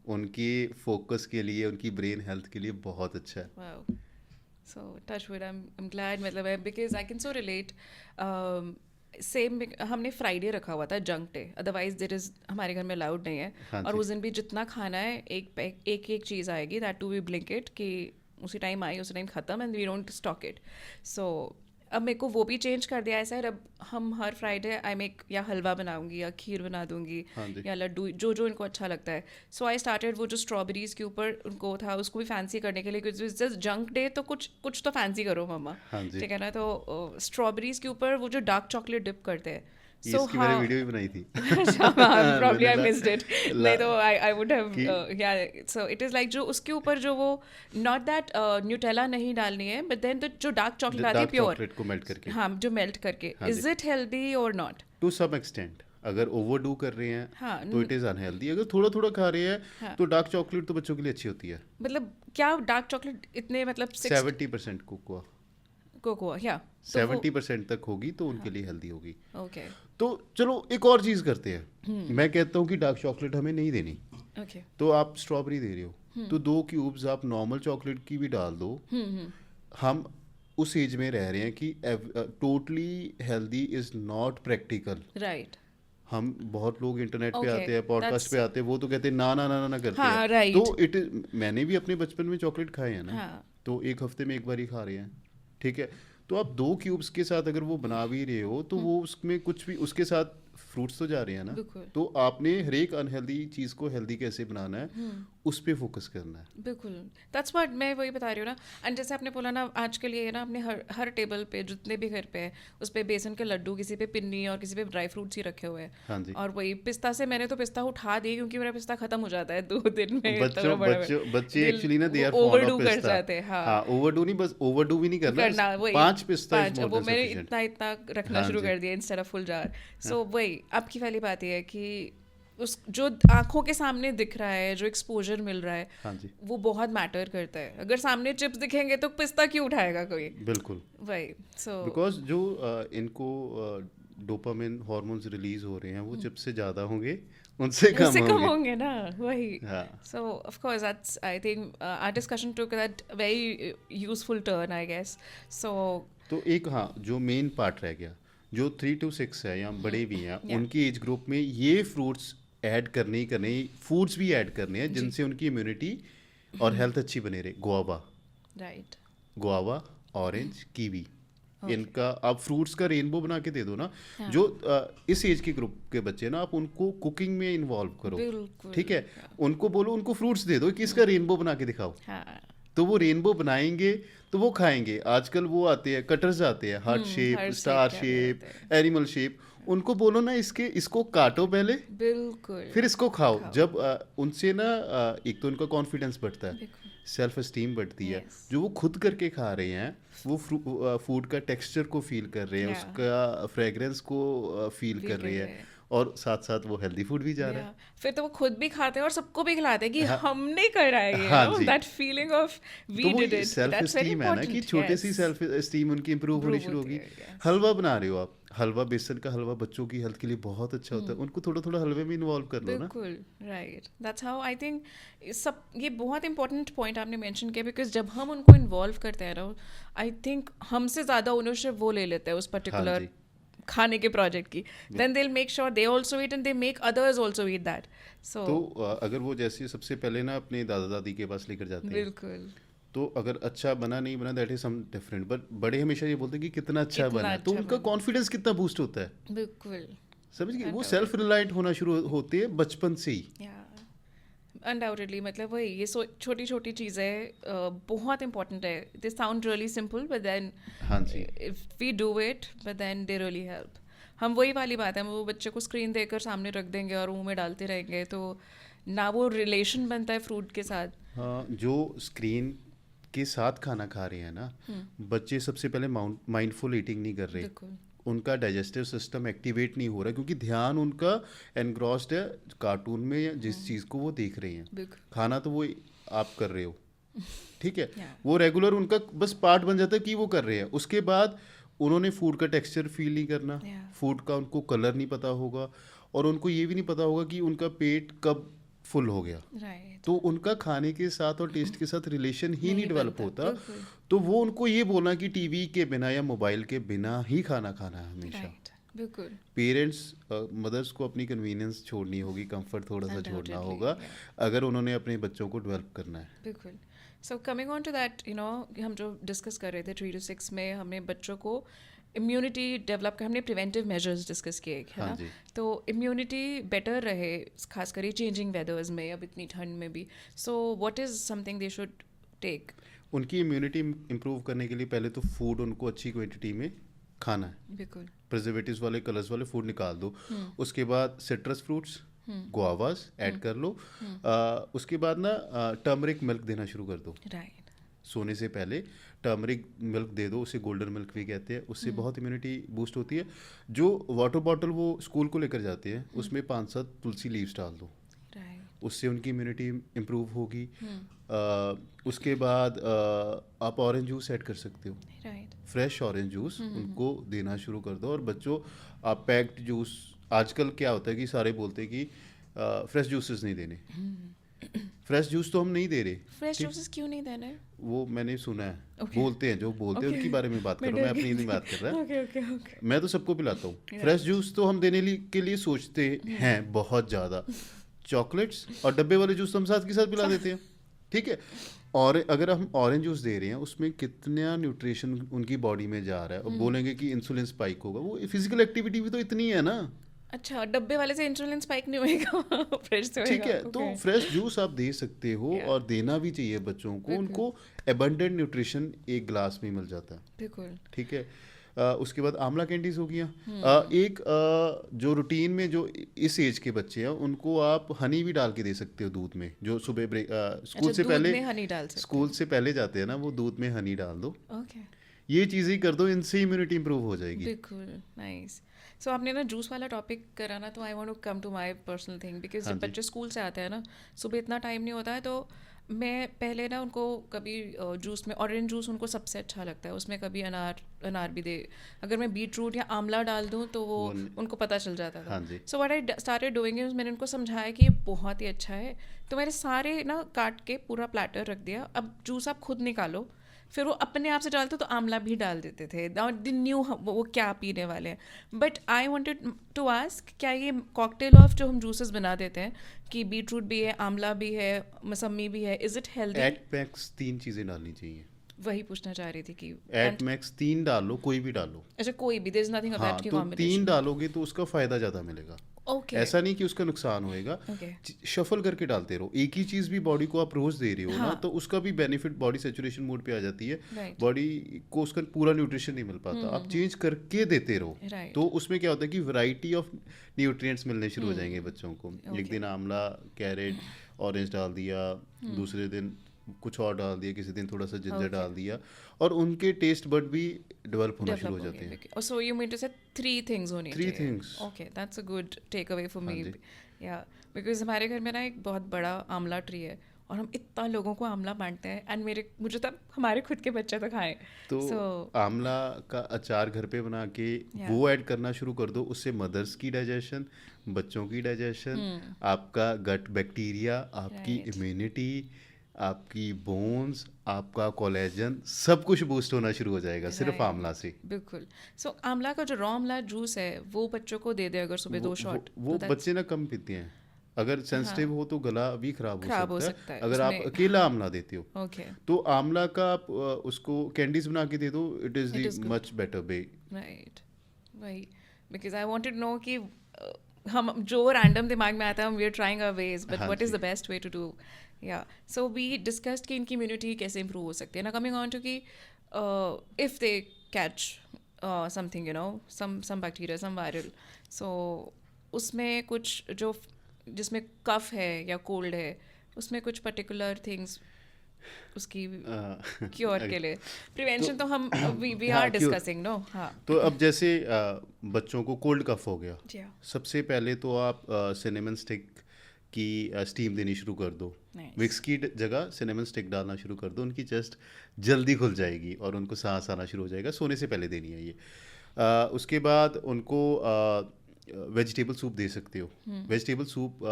उनकी फोकस के लिए, उनकी ब्रेन हेल्थ के लिए बहुत अच्छा है। Wow. So touch wood, I am glad, मतलब because I can so relate. Same हमने फ्राइडे रखा हुआ था junk day, otherwise there is हमारे घर में अलाउड नहीं है। हाँ और जी। उस दिन भी जितना खाना है, एक चीज़ आएगी, दैट टू वी ब्लिंकिट, कि उसी टाइम आई उसी टाइम ख़त्म, and we don't stock it. So अब मेरे को वो भी चेंज कर दिया है सर। अब हम हर फ्राइडे आई मेक या हलवा बनाऊंगी या खीर बना दूंगी, हाँ जी। या लड्डू, जो जो इनको अच्छा लगता है। सो आई स्टार्टेड, वो जो स्ट्रॉबेरीज के ऊपर उनको था, उसको भी फैंसी करने के लिए, क्योंकि जस्ट जंक डे, तो कुछ तो फैंसी करो मम्मा, हाँ जी। ठीक है ना। तो स्ट्रॉबेरीज के ऊपर वो जो डार्क चॉकलेट डिप करते हैं, इसकी मैंने वीडियो भी बनाई थी। probably I मैंने missed it. नहीं तो I would have कि- yeah. So it is like जो उसके ऊपर जो वो not that न्यूटेला नहीं डालनी है, but then जो डार्क चॉकलेट आती है डार्क प्योर, चॉकलेट को मेल्ट करके, हाँ, जो मेल्ट करके, हाँ is जी। it healthy or not? To some extent अगर ओवरडू कर रहे हैं हाँ, तो इट इज़ अनहेल्दी। अगर थोड़ा थोड़ा खा रहे हैं हाँ। तो डार्क चॉकलेट तो बच्चों के लिए अच्छी होती है। मतलब क्या डार्क चॉकलेट इतने मतलब 70% कोकोआ, कोकोआ या 70% तक होगी तो उनके लिए हेल्दी होगी। ओके तो चलो एक और चीज़ करते हैं। मैं कहता हूँ कि डार्क चॉकलेट हमें नहीं देनी, ओके तो आप स्ट्रॉबेरी दे रहे हो तो 2 क्यूब्स आप नॉर्मल चॉकलेट की भी डाल दो। हम उस एज में रह रहे हैं कि totally healthy is not practical. Right हम बहुत लोग इंटरनेट पे Okay, आते हैं, पॉडकास्ट that's- पे आते हैं, वो तो कहते हैं ना ना ना ना ना करते हाँ, हैं। right. तो मैंने भी अपने बचपन में चॉकलेट खाए हैं ना, हाँ। तो एक हफ्ते में एक बार ही खा रहे हैं, ठीक है। तो आप 2 क्यूब्स के साथ अगर वो बना भी रहे हो तो वो उसमें कुछ भी उसके साथ फ्रूट्स तो जा रहे हैं ना। बिल्कुल। तो आपने हर एक अनहेल्दी चीज़ को हेल्दी कैसे बनाना है उस पे फोकस करना है। बिल्कुल दैट्स व्हाट मैं वही बता रही हूँ ना। एंड जैसे आपने बोला ना आज के लिए ना अपने हर टेबल पे जितने भी घर पे है उस पे बेसन के लड्डू, किसी पे पिन्नी और किसी पे ड्राई फ्रूट्स ही रखे हुए हैं। हाँ जी। और वही पिस्ता से मैंने तो पिस्ता उठा दी क्योंकि मेरा पिस्ता खत्म हो जाता है 2 दिन में। बच्चे एक्चुअली ना they are fond overdo of कर पिस्ता। जाते हैं। हाँ हाँ, ओवरडू नहीं, बस ओवरडू भी नहीं करना। वही 5 पिस्ता इज 5 मोर वो देन मैंने सफिशिएंट। इतना इतना रखना हाँ शुरू जी। कर दिया इंस्टेड ऑफ फुल जार। सो वही आपकी वाली बात ये है कि उस जो आंखों के सामने दिख रहा है, जो एक्सपोजर मिल रहा है, हाँ जी, वो बहुत मैटर करता है। अगर सामने चिप्स दिखेंगे तो पिस्ता क्यों उठाएगा कोई? बिल्कुल। वही सो बिकॉज जो इनको डोपामिन हॉर्मोन्स रिलीज हो रहे हैं वो चिप्स से ज़्यादा होंगे, उनसे कम उससे कम होंगे। होंगे ना। वही हाँ, so of course that's I think our discussion took that very useful turn I guess so तो एक हाँ जो मेन पार्ट रह गया, जो 3 to 6 है या बड़े भी हैं, Yeah. उनकी एज ग्रुप में ये फ्रूट्स ऐड करने ही करने, फूड्स भी ऐड करने हैं जिनसे उनकी इम्यूनिटी और हेल्थ अच्छी बने रहे। right गुआवा, ऑरेंज, कीवी, इनका आप फ्रूट्स का रेनबो बना के दे दो ना। हाँ। जो इस एज के ग्रुप के बच्चे ना, आप उनको कुकिंग में इन्वॉल्व करो, बिल्कुल ठीक है। उनको बोलो, उनको फ्रूट्स दे दो कि इसका रेनबो बना के दिखाओ, हाँ तो वो रेनबो बनाएंगे तो वो खाएंगे। आजकल वो आते हैं, कटर्स आते हैं, heart shape, heart star shape क्या शेप, बोलते एनिमल शेप। उनको बोलो ना इसको काटो पहले, बिल्कुल फिर इसको खाओ। जब उनसे ना एक तो उनका कॉन्फिडेंस बढ़ता है, बिल्कुल सेल्फ एस्टीम बढ़ती है। Yes. जो वो खुद करके खा रहे हैं वो फूड का टेक्सचर को फील कर रहे हैं, Yeah. उसका फ्रेग्रेंस को फील कर रहे हैं, और साथ साथ वो हेल्दी फूड भी जा रहा है। Yeah. फिर तो वो खुद भी खाते हैं और सबको भी खिलाते हैं कि हाँ। हमने करा है ये हाँ जी। दैट फीलिंग ऑफ वी तो वो did it self that's very esteem है ना, कि इंपॉर्टेंट छोटे सी सेल्फ एस्टीम उनकी इंप्रूव होनी शुरू होगी। हलवा बना रहे हो आप, हलवा, बेसन का हलवा बच्चों की हेल्थ के लिए बहुत अच्छा होता है, उनको थोड़ा थोड़ा हलवे में इन्वॉल्व कर लो ना। बिल्कुल right that's how I think सब ये बहुत इंपॉर्टेंट पॉइंट आपने मेंशन किया बिकॉज जब हम उनको इन्वॉल्व करते हैं ना आई थिंक हमसे ज़्यादा ओनरशिप वो ले लेते हैं उस पर्टिकुलर जी। खाने के प्रोजेक्ट की। Then they will make sure they also eat and they make others also eat that. So तो अगर वो जैसे सबसे पहले ना अपने दादा दादी के पास लेकर जाते हैं, बिल्कुल तो अगर अच्छा बना नहीं बना that is some different, but बड़े हमेशा ये बोलते हैं कि कितना अच्छा कितना बना है, तो अच्छा उनका बना। कॉन्फिडेंस कितना बूस्ट होता है, बिल्कुल समझ गए। वो सेल्फ रिलायंट होना शुरू होते हैं बचपन से ही। या अनडाउटेडली मतलब वही ये छोटी छोटी चीज़ें बहुत इंपॉर्टेंट है। They sound really simple but then हाँ जी, if we do it but then they really help. हम वही वाली बात है, हम वो बच्चे को स्क्रीन देकर सामने रख देंगे और मुंह में डालते रहेंगे तो ना वो रिलेशन बनता है फ्रूट के साथ। हाँ, जो स्क्रीन के साथ खाना खा रहे हैं ना बच्चे, सबसे पहले माइंडफुल ईटिंग नहीं कर रहे, बिल्कुल उनका डाइजेस्टिव सिस्टम एक्टिवेट नहीं हो रहा, क्योंकि ध्यान उनका एनग्रॉस्ड है कार्टून में या जिस चीज़ को वो देख रहे हैं। बिल्कुल खाना तो वो आप कर रहे हो, ठीक है, Yeah. वो रेगुलर उनका बस पार्ट बन जाता है कि वो कर रहे हैं। उसके बाद उन्होंने फूड का टेक्सचर फील नहीं करना, Yeah. फूड का उनको कलर नहीं पता होगा, और उनको ये भी नहीं पता होगा कि उनका पेट कब फुल हो गया। राइट तो उनका खाने के साथ और टेस्ट के साथ रिलेशन ही नहीं डेवलप बनता, होता। बिल्कुल। तो वो उनको ये बोलना कि टीवी के बिना या मोबाइल के बिना ही खाना खाना है हमेशा। राइट बिल्कुल पेरेंट्स मदर्स को अपनी कन्वीनियंस छोड़नी होगी, कंफर्ट थोड़ा सा छोड़ना Undoubtedly, होगा, yeah. अगर उन्होंने अपने बच्चों को डेवलप करना है। बिल्कुल। So coming on to that you know हम जो डिस्कस कर रहे थे 3 to 6 में हमने बच्चों को इम्यूनिटी डेवलप कर, हमने प्रिवेंटिव मेजर्स डिस्कस किए है हाँ ना। जी। तो इम्यूनिटी बेटर रहे खासकर चेंजिंग वेदर्स में, अब इतनी ठंड में भी। So what is something they should take? उनकी इम्यूनिटी इम्प्रूव करने के लिए पहले तो फूड उनको अच्छी क्वांटिटी में खाना है। बिल्कुल प्रिजर्वेटिव्स वाले, कलर्स वाले फूड निकाल दो। उसके बाद सिट्रस फ्रूट्स, गुआवास ऐड कर लो। उसके बाद ना टर्मरिक मिल्क देना शुरू कर दो। राइट सोने से पहले टर्मरिक मिल्क दे दो, उसे गोल्डन मिल्क भी कहते हैं, उससे बहुत इम्यूनिटी बूस्ट होती है। जो वाटर बॉटल वो स्कूल को लेकर जाते हैं उसमें 5-7 तुलसी लीव्स डाल दो, राइट। उससे उनकी इम्यूनिटी इम्प्रूव होगी। उसके बाद आप ऑरेंज जूस ऐड कर सकते हो, राइट। फ्रेश ऑरेंज जूस उनको देना शुरू कर दो। और बच्चों, आप पैक्ड जूस, आजकल क्या होता है कि सारे बोलते हैं कि फ्रेश जूसेस नहीं देने। फ्रेश जूस तो हम नहीं दे रहे, फ्रेश ठीक, जूसेस क्यों नहीं देना है? वो मैंने सुना है, Okay. बोलते हैं, जो बोलते हैं Okay. उनके बारे में बात कर रहा हूँ, मैं अपनी नहीं बात कर रहा। Okay okay okay. मैं तो सबको पिलाता हूँ। फ्रेश जूस तो हम देने के लिए सोचते हैं बहुत ज़्यादा, चॉकलेट्स और डब्बे वाले जूस तो हम साथ के साथ पिला देते हैं, ठीक है। और अगर हम ऑरेंज जूस दे रहे हैं उसमें कितना न्यूट्रिशन उनकी बॉडी में जा रहा है, और बोलेंगे कि इंसुलिन स्पाइक होगा, वो फिजिकल एक्टिविटी भी तो इतनी है ना, अच्छा, डब्बे वाले से इंसुलिन स्पाइक नहीं होएगा, फ्रेश से ठीक होएगा। है। तो Okay. फ्रेश जूस आप दे सकते हो Yeah. और देना भी चाहिए बच्चों को, उनको एबंडेंट न्यूट्रिशन एक ग्लास में मिल जाता है, बिल्कुल। ठीक है। उसके बाद आंवला कैंडीज हो गया। एक जो रूटीन में जो इस एज के बच्चे हैं उनको आप हनी भी डाल के दे सकते हो दूध में, जो सुबह स्कूल अच्छा, से दूध पहले में हनी डाल सकते स्कूल से पहले जाते हैं ना, वो दूध में हनी डाल दो, ओके। ये चीज़ें कर दो, इनसे इम्यूनिटी इंप्रूव हो जाएगी। बिल्कुल, नाइस। सो आपने ना जूस वाला टॉपिक करा ना, तो I want to come to my personal thing, because हाँ जब जी। बच्चे स्कूल से आते हैं ना, सुबह इतना टाइम नहीं होता है, तो मैं पहले ना उनको कभी जूस में ऑरेंज जूस उनको सबसे अच्छा लगता है, उसमें कभी अनार भी दे, अगर मैं बीट रूट या आंवला डाल दूँ तो वो उनको पता चल जाता था। हाँ जी। So what I started doing is, मैंने उनको समझाया कि ये बहुत ही अच्छा है, तो मैंने सारे ना काट के पूरा प्लेटर रख दिया, अब जूस आप खुद निकालो, फिर वो अपने आप से डालते तो आंवला भी डाल देते थे, दे न्यू वो क्या पीने वाले हैं। But I wanted to ask, क्या ये कॉकटेल ऑफ जो हम जूसेस बना देते हैं कि बीट रूट भी है, आंवला भी है, मौसमी भी है, is it healthy? At max 3 चीज़ें डालनी चाहिए। वही पूछना चाह रही थी कि एट मैक्स 3 डालो, कोई भी डालो। अच्छा, कोई भी, देयर इज नथिंग हाँ, अबाउट की तो 3 कॉम्बिनेशन। डालोगे तो उसका फ़ायदा ज़्यादा मिलेगा, ओके ऐसा नहीं कि उसका नुकसान होएगा। ओके। शफल करके डालते रहो, एक ही चीज़ भी बॉडी को आप रोज़ दे रहे हो ना, हाँ। तो उसका भी बेनिफिट, बॉडी सेचुरेशन मोड पे आ जाती है, राइट बॉडी को उसका पूरा न्यूट्रिशन नहीं मिल पाता, आप चेंज करके देते रहो, राइट। तो उसमें क्या होता है कि वैरायटी ऑफ न्यूट्रिएंट्स मिलने शुरू हो जाएंगे बच्चों को। Okay. एक दिन आंवला, कैरेट, ऑरेंज डाल दिया, दूसरे दिन कुछ और डाल दिया, किसी दिन थोड़ा सा जिंजर Okay. डाल दिया, और उनके टेस्ट बड भी डेवलप होना शुरू हो Develop जाते हैं। okay. So you mean to say 3 things होनी 3 चाहिए? things. Okay, that's a good takeaway for me. हाँ जी। Yeah, because हमारे घर में ना एक बहुत बड़ा आंवला ट्री है, और हम इतना लोगों को आंवला बांटते हैं, एंड मुझे तब हमारे खुद के बच्चे तो खाएं। तो So- आंवला का अचार घर पे बना के Yeah. वो ऐड करना शुरू कर दो, उससे मदर्स की डाइजेशन, बच्चों की डाइजेशन, आपका गट बैक्टीरिया, आपकी Right. इम्यूनिटी, आपकी बोन्स, आपका कोलेजन, सब कुछ बूस्ट होना शुरू हो जाएगा सिर्फ Right. आंवला से। बिल्कुल। सो आंवला का जो रॉ आंवला जूस है वो बच्चों को दे दे अगर सुबह 2 शॉट, वो बच्चे ना कम पीते हैं, अगर सेंसिटिव हो तो गला भी खराब हो सकता है। अगर आप उसमें- अकेला आंवला देते हो ओके तो आंवला का आप उसको कैंडीज बना के दे दो, it is It is the good. Much better way. Right, वही, बिकॉज आई वांटेड नो कि हम जो रैंडम दिमाग में आता है, we are trying our ways, but हाँ व्हाट इज जी। The best way to do. या सो वी डिस्कस्ड कि इनकी इम्यूनिटी कैसे इंप्रूव हो सकती है ना, कमिंग ऑन टू कि if they catch something, you know, some bacteria, some viral, so उसमें कुछ जो जिसमें कफ है या कोल्ड है, उसमें कुछ पर्टिकुलर थिंग्स उसकी क्योर के लिए, प्रिवेंशन तो हम वी हाँ, आर cure. Discussing no. हाँ तो अब जैसे बच्चों को कोल्ड कफ हो गया, जी, सबसे पहले तो आप सिनेमन स्टिक की स्टीम देनी शुरू कर दो। Nice. विक्स की जगह सिनेमन स्टिक डालना शुरू कर दो, उनकी चेस्ट जल्दी खुल जाएगी और उनको सांस आना शुरू हो जाएगा। सोने से पहले देनी है ये। उसके बाद उनको वेजिटेबल सूप दे सकते हो। वेजिटेबल सूप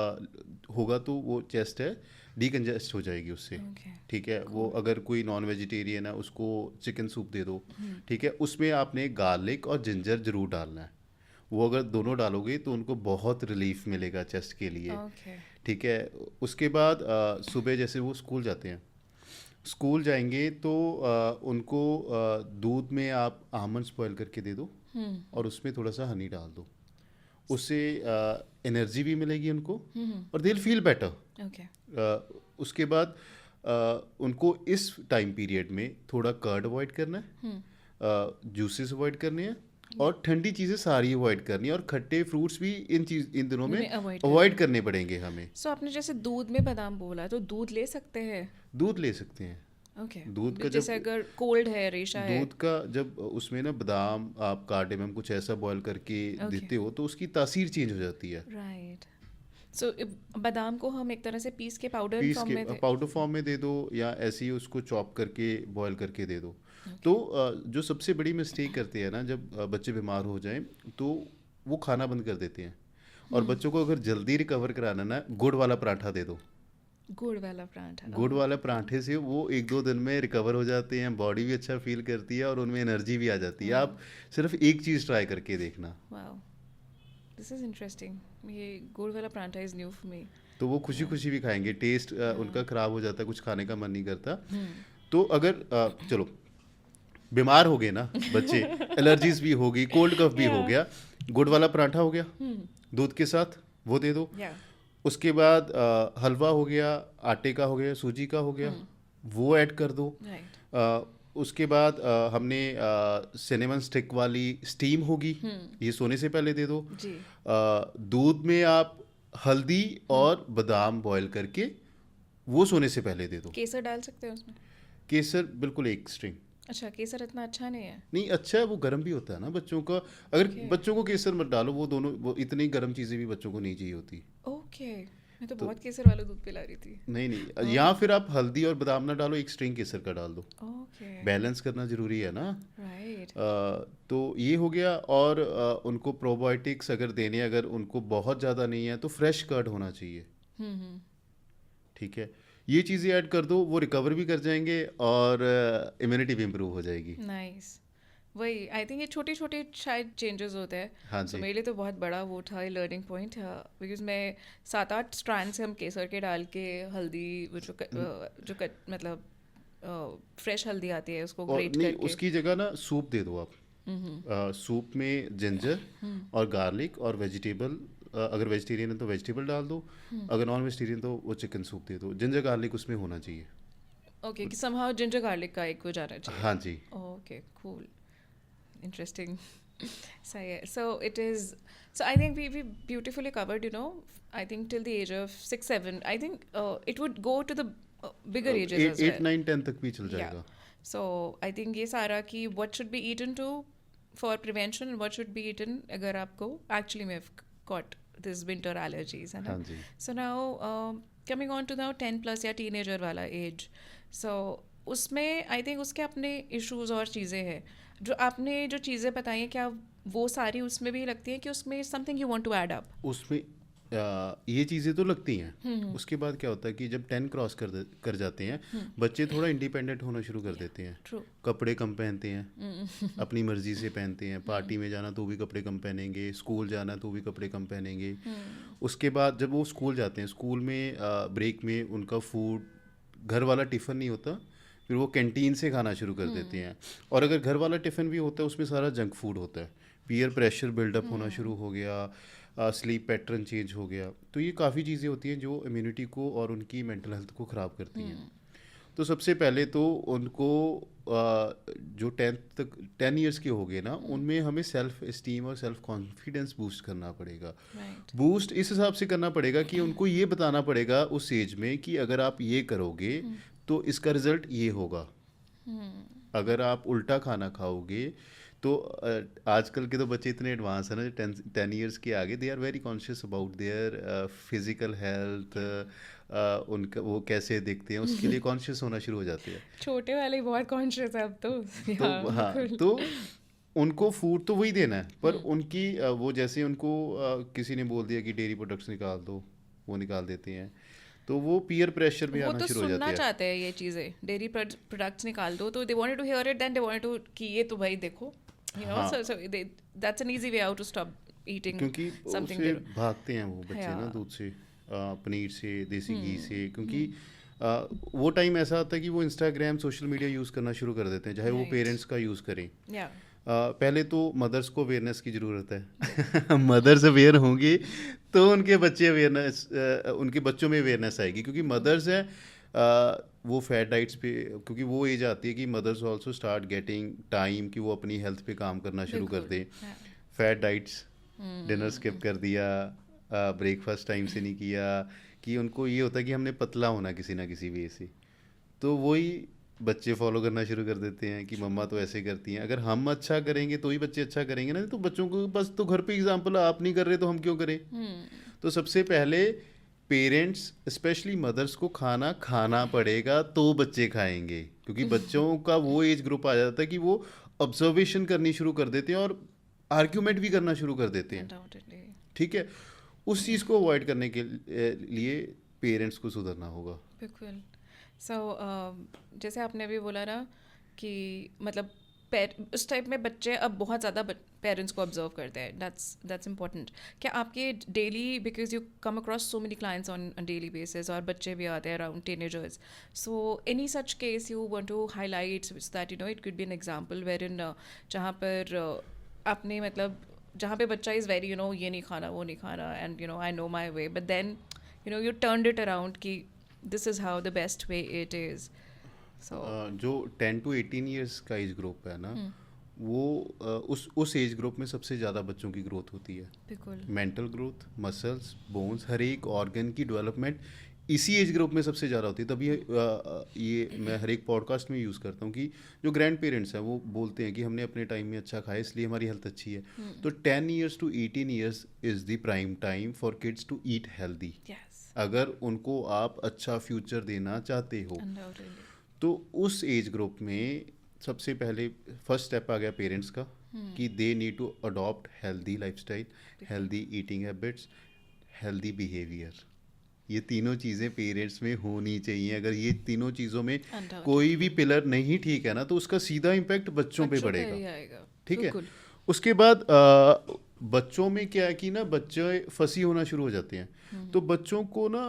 होगा तो वो चेस्ट है डिकंजेस्ट हो जाएगी उससे, Okay. ठीक है। वो अगर कोई नॉन वेजिटेरियन है उसको चिकन सूप दे दो, ठीक है। उसमें आपने गार्लिक और जिंजर ज़रूर डालना है, वो अगर दोनों डालोगे तो उनको बहुत रिलीफ मिलेगा चेस्ट के लिए, ओके ठीक है। उसके बाद सुबह जैसे वो स्कूल जाते हैं, स्कूल जाएंगे तो उनको दूध में आप आमंड्स बॉयल करके दे दो और उसमें थोड़ा सा हनी डाल दो, उससे एनर्जी भी मिलेगी उनको और they will feel better. Okay उसके बाद उनको इस टाइम पीरियड में थोड़ा कर्ड अवॉइड करना है, जूसेस अवॉइड करने हैं और ठंडी चीज़ें सारी अवॉइड करनी है, और खट्टे फ्रूट्स भी इन दिनों में avoid अवॉइड करने पड़ेंगे हमें। सो आपने जैसे दूध में बादाम बोला, तो दूध ले सकते हैं? दूध ले सकते हैं, ओके, दूध का जैसे जब अगर कोल्ड है, रेशा है। दूध का जब उसमें ना बादाम आप कार्डेमम कुछ ऐसा बॉयल करके ओके, देते हो तो उसकी तासीर चेंज हो जाती है। राइट। सो बादाम को हम एक तरह से पीस के पाउडर पीस फॉर्म के में थे। पाउडर फॉर्म में दे दो या ऐसे ही उसको चॉप करके बॉयल करके दे दो। ओके। तो जो सबसे बड़ी मिस्टेक करते हैं ना जब बच्चे बीमार हो जाएं तो वो खाना बंद कर देते हैं। और बच्चों को अगर जल्दी रिकवर कराना ना गुड़ वाला पराठा दे दो। गुड़ वाला पराठा, गुड़ वाला ओके। पराठे से वो 1-2 दिन में रिकवर हो जाते हैं, बॉडी भी अच्छा फील करती है और उनमें एनर्जी भी आ जाती है। आप सिर्फ एक चीज़ ट्राई करके देखना, वाओ, दिस इज इंटरेस्टिंग। ये गुड़ वाला paratha is new for me. तो वो खुशी या, खुशी भी खाएंगे। टेस्ट उनका ख़राब हो जाता है, कुछ खाने का मन नहीं करता। हम्म, तो अगर चलो बीमार हो गए ना बच्चे, एलर्जीज भी होगी, कोल्ड कफ भी हो या, गया, गुड़ वाला पराठा हो गया हम्म, दूध के साथ, वो दे दो। या, उसके बाद हलवा हो गया, आटे का हो गया, सूजी का हो गया, वो ऐड कर दो। राइट, उसके बाद हमने सिनेमन स्टिक वाली स्टीम होगी, ये सोने से पहले दे दो। जी, दूध में आप हल्दी और बादाम बॉयल करके वो सोने से पहले दे दो। केसर डाल सकते हैं उसमें? केसर बिल्कुल एक स्ट्रिंग अच्छा, केसर इतना अच्छा नहीं है। नहीं, अच्छा है, वो गर्म भी होता है ना बच्चों का। अगर ओके, बच्चों को केसर मत डालो, वो दोनों वो इतनी गर्म चीज़ें भी बच्चों को नहीं चाहिए होती। ओके, मैं तो तो बहुत केसर वाला दूध पिला रही थी। नहीं नहीं, या फिर आप हल्दी और बादाम ना डालो, एक स्ट्रिंग केसर का डाल दो। ओके, बैलेंस करना ज़रूरी है ना। राइट, तो ये हो गया। और उनको प्रोबायोटिक्स अगर देने, अगर उनको बहुत ज़्यादा नहीं है तो फ्रेश कर्ड होना चाहिए। हम्म, ठीक है, ये चीज़ें ऐड कर दो, वो रिकवर भी कर जाएंगे और इम्यूनिटी भी इम्प्रूव हो जाएगी। नाइस। वही, आई थिंक ये छोटे छोटे शायद चेंजेस होते हैं। हाँ सो जी। मेरे लिए तो बहुत बड़ा वो था, ये लर्निंग पॉइंट था, बिकॉज मैं 7-8 स्ट्रैंड से हम केसर के डाल के हल्दी, वो मतलब फ्रेश हल्दी आती है, उसको और ग्रेट नहीं, करके। उसकी जगह ना सूप दे दो आप। सूप में जिंजर और गार्लिक और वेजिटेबल, अगर वेजिटेरियन है तो वेजिटेबल डाल दो, अगर नॉन वेजिटेरियन तो वो चिकन सूप दे दो। जिंजर गार्लिक उसमें होना चाहिए। ओके, कि समहाउ जिंजर गार्लिक का एक वो जाना चाहिए। हाँ जी। Okay, cool, interesting. सही है। So it is, so I think we beautifully covered, you know, I think till the age of 6-7, I think it would go to the bigger ages age 8-9-10 तक भी चल Yeah. जाएगा। So I think ये सारा कि what should be eaten to for prevention and what should be eaten अगर आपको actually may have got this winter allergies, है ना? हाँ जी। So now coming on to now 10 plus या teenager वाला age. So उसमें I think उसके अपने issues और चीज़ें हैं। जो आपने जो चीज़ें बताई हैं, क्या वो सारी उसमें भी लगती हैं कि उसमें something you want to add up? उसमें ये चीज़ें तो लगती हैं। उसके बाद क्या होता है कि जब 10 क्रॉस कर जाते हैं बच्चे, थोड़ा इंडिपेंडेंट होना शुरू कर देते हैं। True. कपड़े कम पहनते हैं, अपनी मर्जी से पहनते हैं। पार्टी में जाना तो भी कपड़े कम पहनेंगे, स्कूल जाना तो भी कपड़े कम पहनेंगे। उसके बाद जब वो स्कूल जाते हैं, स्कूल में ब्रेक में उनका फूड घर वाला टिफ़िन नहीं होता, फिर वो कैंटीन से खाना शुरू कर देते हैं। और अगर घर वाला टिफ़िन भी होता है उसमें सारा जंक फूड होता है। पीयर प्रेशर बिल्डअप होना शुरू हो गया, स्लीप पैटर्न चेंज हो गया। तो ये काफ़ी चीज़ें होती हैं जो इम्यूनिटी को और उनकी मेंटल हेल्थ को ख़राब करती हैं। तो सबसे पहले तो उनको जो 10 ईयर्स के हो गए ना, उनमें हमें सेल्फ इस्टीम और सेल्फ कॉन्फिडेंस बूस्ट करना पड़ेगा। Right. बूस्ट इस हिसाब से करना पड़ेगा कि उनको ये बताना पड़ेगा उस एज में कि अगर आप ये करोगे तो इसका रिजल्ट ये होगा। अगर आप उल्टा खाना खाओगे तो आजकल के तो बच्चे इतने एडवांस हैं ना, 10 ईयर्स के आगे, they are very conscious about their physical health, उनका वो कैसे दिखते हैं उसके लिए कॉन्शियस होना शुरू हो जाते हैं। छोटे वाले बहुत कॉन्शियस है अब तो। तो हाँ, बिल्कुल। तो उनको फूड तो वही देना है, पर उनकी वो जैसे उनको किसी ने बोल दिया कि डेयरी प्रोडक्ट्स निकाल दो, वो निकाल देते हैं, तो वो पीयर प्रेशर में वो आना तो शुरू हो सुनना जाते हैं। चाहते हैं ये चीज़ें, डेयरी प्रोडक्ट्स निकाल दो, तो they wanted to hear it, then they wanted to कि ये तो भाई देखो, यू नो, हाँ। So that's an easy way out to stop eating क्योंकि समथिंग। उससे भागते हैं वो बच्चे ना, हाँ। दूध से, पनीर से, देसी घी से, क्योंकि वो टाइम ऐसा आता है कि वो इंस्टाग्राम, सोशल मीडिया यूज़ करना शुरू कर देते हैं, चाहे वो Right. पेरेंट्स का यूज़ करें। या, पहले तो मदर्स को अवेयरनेस की ज़रूरत है। मदर्स अवेयर होंगी तो उनके बच्चे अवेयरनेस, उनके बच्चों में अवेयरनेस आएगी, क्योंकि मदर्स हैं वो फैट डाइट्स पे, क्योंकि वो एज आती है कि mothers also start getting time कि वो अपनी हेल्थ पे काम करना शुरू कर दें। फैट डाइट्स, डिनर स्किप कर दिया, ब्रेकफास्ट टाइम से नहीं किया, कि उनको ये होता है कि हमने पतला होना किसी ना किसी वे से। तो वही बच्चे फॉलो करना शुरू कर देते हैं कि मम्मा तो ऐसे करती हैं। अगर हम अच्छा करेंगे तो ही बच्चे अच्छा करेंगे ना, तो बच्चों को बस तो घर पे एग्जाम्पल आप नहीं कर रहे तो हम क्यों करें। तो सबसे पहले पेरेंट्स स्पेशली मदर्स को खाना खाना पड़ेगा तो बच्चे खाएंगे, क्योंकि बच्चों का वो एज ग्रुप आ जाता है कि वो ऑब्जर्वेशन करनी शुरू कर देते हैं और आर्ग्यूमेंट भी करना शुरू कर देते हैं। अनडाउटेडली। ठीक है, उस चीज़ को अवॉइड करने के लिए पेरेंट्स को सुधरना होगा। बिल्कुल। सो जैसे आपने अभी बोला ना कि मतलब उस टाइप में बच्चे अब बहुत ज़्यादा पेरेंट्स को ऑब्जर्व करते हैं। That's important. क्या आपके daily, because you come across so many clients on daily basis, और बच्चे भी आते हैं around teenagers, so any such case you want to highlight that you know it could be an example where in जहाँ पर आपने मतलब जहाँ पे बच्चा इज़ वेरी ये नहीं खाना वो नहीं खाना and I know my way, but then you turned it around कि this is how the best way it is. So जो 10 to 18 ईयर्स का एज ग्रुप है ना, वो उस एज ग्रुप में सबसे ज़्यादा बच्चों की ग्रोथ होती है। बिल्कुल। मेंटल ग्रोथ, मसल्स, बोन्स, हर एक ऑर्गन की डेवलपमेंट इसी एज ग्रुप में सबसे ज़्यादा होती है। तभी ये मैं हर एक पॉडकास्ट में यूज़ करता हूँ कि जो ग्रैंड पेरेंट्स हैं वो बोलते हैं कि हमने अपने टाइम में अच्छा खाया इसलिए हमारी हेल्थ अच्छी है। तो 10 years to 18 years is the prime time for kids to eat healthy. Yes. अगर उनको आप अच्छा फ्यूचर देना चाहते हो Undoubtedly. तो उस एज ग्रुप में सबसे पहले फर्स्ट स्टेप आ गया पेरेंट्स का कि they need to adopt healthy lifestyle, healthy eating habits, healthy behaviour. ये तीनों चीज़ें पेरेंट्स में होनी चाहिए। अगर ये तीनों चीज़ों में Undoubtedly. कोई भी पिलर नहीं ठीक है ना, तो उसका सीधा इम्पैक्ट बच्चों पे बच्चों पे पड़ेगा। ही आएगा। ठीक है, बिल्कुल। उसके बाद बच्चों में क्या है कि ना बच्चे फंसी होना शुरू हो जाते हैं। तो बच्चों को ना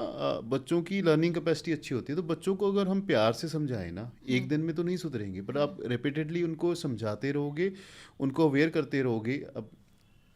बच्चों की लर्निंग कैपेसिटी अच्छी होती है, तो बच्चों को अगर हम प्यार से समझाएं ना, एक दिन में तो नहीं सुधरेंगे, पर आप रिपीटेडली उनको समझाते रहोगे, उनको अवेयर करते रहोगे। अब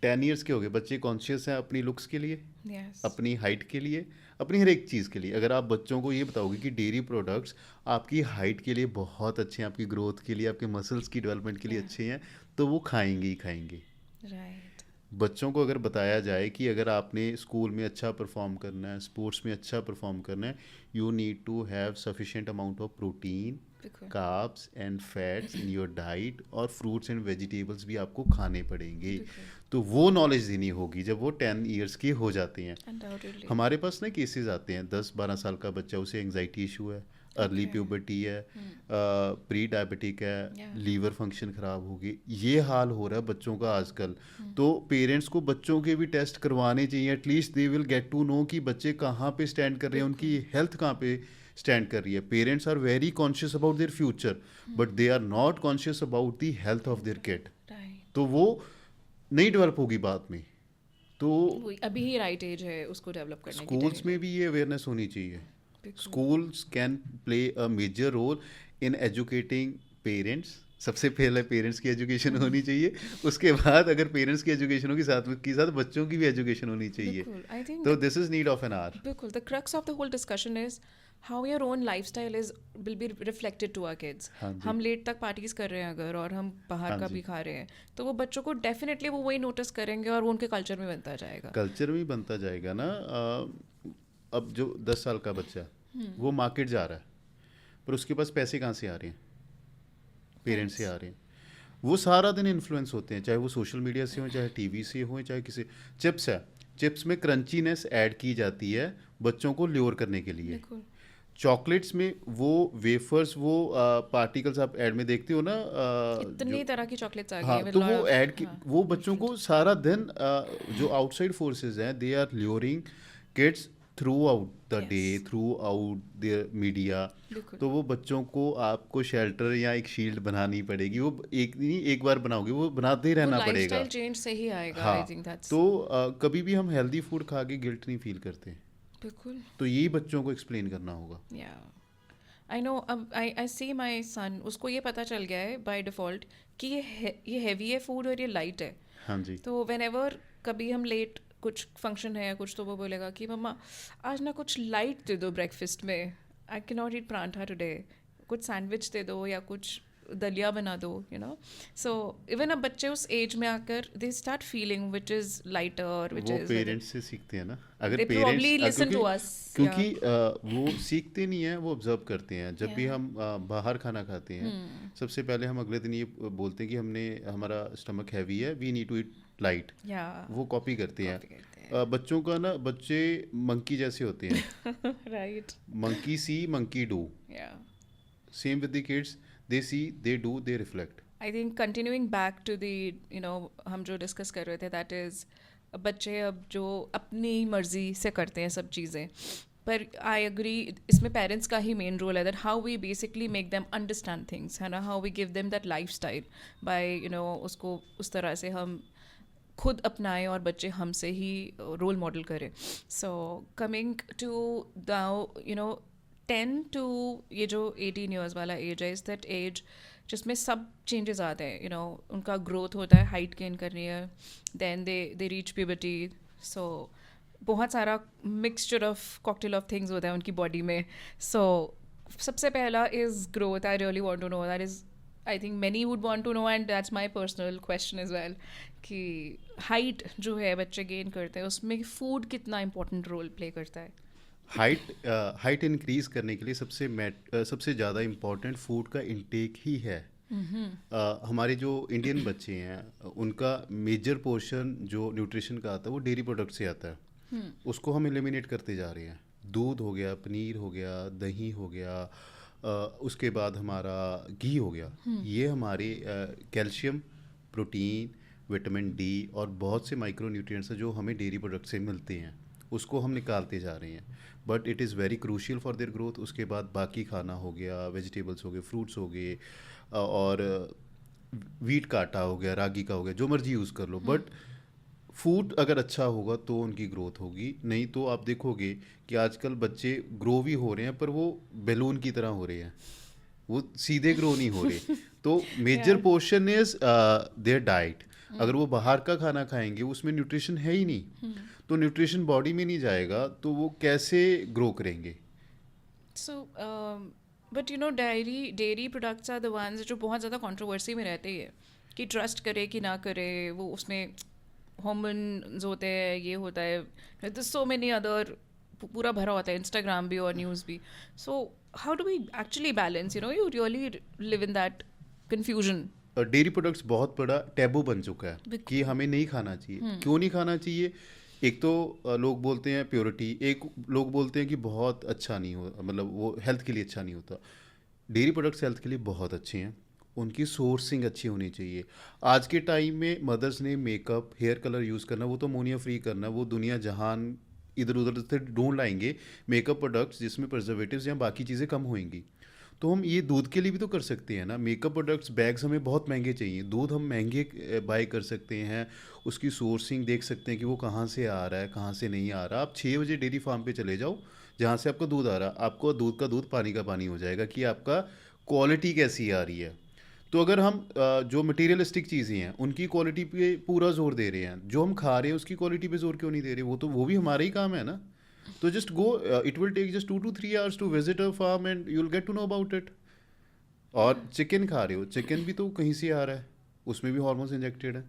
10 ईयर्स के हो गए, बच्चे कॉन्शियस हैं अपनी लुक्स के लिए, Yes. अपनी हाइट के लिए, अपनी हर एक चीज़ के लिए। अगर आप बच्चों को ये बताओगे कि डेयरी प्रोडक्ट्स आपकी हाइट के लिए बहुत अच्छे हैं, आपकी ग्रोथ के लिए, आपके मसल्स की डेवलपमेंट के लिए अच्छे हैं, तो वो खाएंगे ही खाएंगे। Right. बच्चों को अगर बताया जाए कि अगर आपने स्कूल में अच्छा परफॉर्म करना है, स्पोर्ट्स में अच्छा परफॉर्म करना है, you need to have sufficient amount of protein, बिल्कुल। Carbs and fats in your diet, और फ्रूट्स एंड वेजिटेबल्स भी आपको खाने पड़ेंगे। तो वो नॉलेज देनी होगी जब वो 10 ईयर्स के हो जाते हैं। Undoubtedly. हमारे पास ना केसेस आते हैं, 10-12 साल का बच्चा, उसे एंजाइटी इशू है, अर्ली प्यूबर्टी है, प्री डायबिटिक है, Yeah. लीवर फंक्शन ख़राब होगी, ये हाल हो रहा है बच्चों का आजकल। तो पेरेंट्स को बच्चों के भी टेस्ट करवाने चाहिए, at least they will get to know कि बच्चे कहाँ पे स्टैंड कर रहे हैं, उनकी हेल्थ कहाँ पे स्टैंड कर रही है। Parents are very conscious about their future, but they are not conscious about the health of their kid. Right. तो वो नहीं डेवलप होगी बाद में। तो वही, अभी ही राइट एज है उसको डेवलप करने की। स्कूल्स में भी ये अवेयरनेस होनी चाहिए। बिल्कुल। Schools can play a major role in educating parents. सबसे पहले पेरेंट्स की एजुकेशन होनी चाहिए, उसके बाद अगर पेरेंट्स की एजुकेशन होगी साथ बच्चों की भी एजुकेशन होनी चाहिए। बिल्कुल। I think तो this is need of an hour. बिल्कुल the crux of the whole discussion is how your own lifestyle is will be reflected to our kids. हाँ जी। हम लेट तक पार्टीज कर रहे हैं अगर, और हम बाहर हाँ का जी। भी खा रहे हैं, तो वो बच्चों को डेफिनेटली वो वही नोटिस करेंगे और वो उनके कल्चर में बनता जाएगा। कल्चर भी बनता जाएगा ना। अब जो 10 साल का बच्चा वो मार्केट जा रहा है, पर उसके पास पैसे कहाँ से आ रहे हैं? पेरेंट्स से आ रहे हैं। वो सारा दिन इन्फ्लुएंस होते हैं, चाहे वो सोशल मीडिया से हो, चाहे टीवी से हो, चाहे किसी। चिप्स है, चिप्स में क्रंचीनेस ऐड की जाती है बच्चों को ल्योर करने के लिए। बिल्कुल। चॉकलेट्स में वो वेफर्स, वो पार्टिकल्स आप ऐड में देखते हो ना, इतनी तरह की चॉकलेट्स आ गई हाँ, हैं with तो lot वो of- ऐड की हाँ, वो बच्चों को सारा दिन जो आउटसाइड फोर्सेस हैं, they are luring kids throughout the day, Yes. Throughout the media. बिल्कुल। तो वो बच्चों को आपको शेल्टर या एक शील्ड बनानी पड़ेगी। वो एक नहीं, एक बार बनाओगे, वो बनाते ही रहना पड़ेगा। लाइफस्टाइल चेंज से ही आएगा। हाँ, आई थिंक दैट्स तो कभी भी हम हेल्दी फूड खा के गिल्ट नहीं फील करते, बिल्कुल। तो यही बच्चों को एक्सप्लेन करना होगा। या आई नो, अब आई सी माई सन, उसको ये पता चल गया है बाय डिफ़ॉल्ट कि ये हैवी है फूड और ये लाइट है। हाँ जी। तो वेन एवर कभी हम लेट कुछ फंक्शन है या कुछ, तो वो बोलेगा कि मम्मा आज ना कुछ लाइट दे दो ब्रेकफास्ट में, I can not eat paratha today, कुछ सैंडविच दे दो या कुछ दलिया बना दो, यू नो. सो इवन अब बच्चे उस एज में आकर they start feeling which is lighter, which वो इज़ पेरेंट्स से सीखते हैं ना, अगर they पेरेंट्स probably listen क्योंकि to us. क्योंकि वो सीखते नहीं है, वो ऑब्जर्व करते हैं. जब भी Yeah. हम बाहर खाना खाते हैं, सबसे पहले हम अगले दिन ये बोलते हैं कि हमने हमारा स्टमक हैवी है, we need to eat light. Yeah. वो कॉपी करते हैं. Copy करते हैं. बच्चों का ना, बच्चे मंकी जैसे होते हैं. Right. Monkey see monkey do. Yeah. Same with the kids, they see, they do, they reflect. I think continuing back to the, you know, हम जो डिस्कस कर रहे थे, that is बच्चे अब जो अपनी मर्जी से करते हैं सब चीज़ें. पर आई एग्री, इसमें पेरेंट्स का ही मेन रोल है, that how we basically make them understand things, है ना, how we give them that lifestyle by, you know, उसको उस तरह से हम खुद अपनाएं और बच्चे हमसे ही रोल मॉडल करें. So coming to the, you know, 10 to ये जो 18 ईयर्स वाला एज है, इज़ दैट एज जिसमें सब चेंजेस आते हैं, यू नो, उनका ग्रोथ होता है, हाइट गेन करनी है, then they reach puberty. So बहुत सारा mixture of cocktail of things होता है उनकी बॉडी में. सो सबसे पहला is growth. I really want to know, that is, I think many would want to know, and that's my personal question as well, कि height जो है बच्चे गेन करते हैं, उसमें फूड कितना इंपॉर्टेंट रोल प्ले करता है. हाइट इंक्रीज करने के लिए सबसे ज़्यादा इम्पोर्टेंट फूड का इंटेक ही है. हमारे जो इंडियन बच्चे हैं, उनका मेजर पोर्शन जो न्यूट्रिशन का आता है वो डेयरी प्रोडक्ट से आता है. उसको हम एलिमिनेट करते जा रहे हैं. दूध हो गया, पनीर हो गया, दही हो गया, उसके बाद हमारा घी हो गया. ये हमारे कैल्शियम, प्रोटीन, विटामिन डी और बहुत से माइक्रो न्यूट्रिएंट्स हैं जो हमें डेयरी प्रोडक्ट से मिलते हैं, उसको हम निकालते जा रहे हैं. But it is very crucial for their growth. उसके बाद बाकी खाना हो गया, वेजिटेबल्स हो गए, फ्रूट्स हो गए, और वीट का आटा हो गया, रागी का हो गया, जो मर्जी यूज़ कर लो. बट फूड अगर अच्छा होगा तो उनकी ग्रोथ होगी. नहीं तो आप देखोगे कि आजकल बच्चे ग्रो भी हो रहे हैं पर वो बैलून की तरह हो रहे हैं, वो सीधे ग्रो नहीं हो रहे. तो major portion is their diet. अगर वो बाहर का खाना खाएंगे, उसमें न्यूट्रिशन है ही नहीं, तो न्यूट्रिशन बॉडी में नहीं जाएगा, तो वो कैसे ग्रो करेंगे. So but you know, dairy products are the ones जो बहुत ज़्यादा कंट्रोवर्सी में रहते हैं, कि ट्रस्ट करे कि ना करे. वो उसमें हॉर्मोन्स होते हैं, ये होता है, सो मेनी अदर, पूरा भरा होता है इंस्टाग्राम भी और न्यूज़ भी. So how do we actually balance, you know, you really live in that confusion. Dairy products बहुत बड़ा टैबू बन चुका है कि हमें नहीं खाना चाहिए. क्यों नहीं खाना चाहिए? एक तो लोग बोलते हैं प्योरिटी, एक लोग बोलते हैं कि बहुत अच्छा नहीं हो, मतलब वो हेल्थ के लिए अच्छा नहीं होता. डेयरी प्रोडक्ट्स हेल्थ के लिए बहुत अच्छे हैं, उनकी सोर्सिंग अच्छी होनी चाहिए. आज के टाइम में मदर्स ने मेकअप, हेयर कलर यूज़ करना, वो तो अमोनिया फ्री करना, वो दुनिया जहान इधर उधर से ढूंढ लाएंगे मेकअप प्रोडक्ट्स जिसमें प्रिजर्वेटिव्स या बाकी चीज़ें कम होएंगी. तो हम ये दूध के लिए भी तो कर सकते हैं ना. मेकअप प्रोडक्ट्स बैग्स हमें बहुत महंगे चाहिए, दूध हम महंगे बाय कर सकते हैं. उसकी सोर्सिंग देख सकते हैं कि वो कहाँ से आ रहा है, कहाँ से नहीं आ रहा. आप 6 बजे डेयरी फार्म पे चले जाओ, जहाँ से आपका दूध आ रहा, आपको दूध का दूध, पानी का पानी हो जाएगा कि आपका क्वालिटी कैसी आ रही है. तो अगर हम जो मटेरियलिस्टिक चीज़ें हैं उनकी क्वालिटी पे पूरा जोर दे रहे हैं, जो हम खा रहे हैं उसकी क्वालिटी पे जोर क्यों नहीं दे रहे? वो भी हमारा ही काम है ना. तो just go, it will take just 2 to 3 hours to visit a farm and you'll get to know about it. और चिकन खा रहे हो, चिकन भी तो कहीं से आ रहा है, उसमें भी हार्मोन्स इंजेक्टेड है.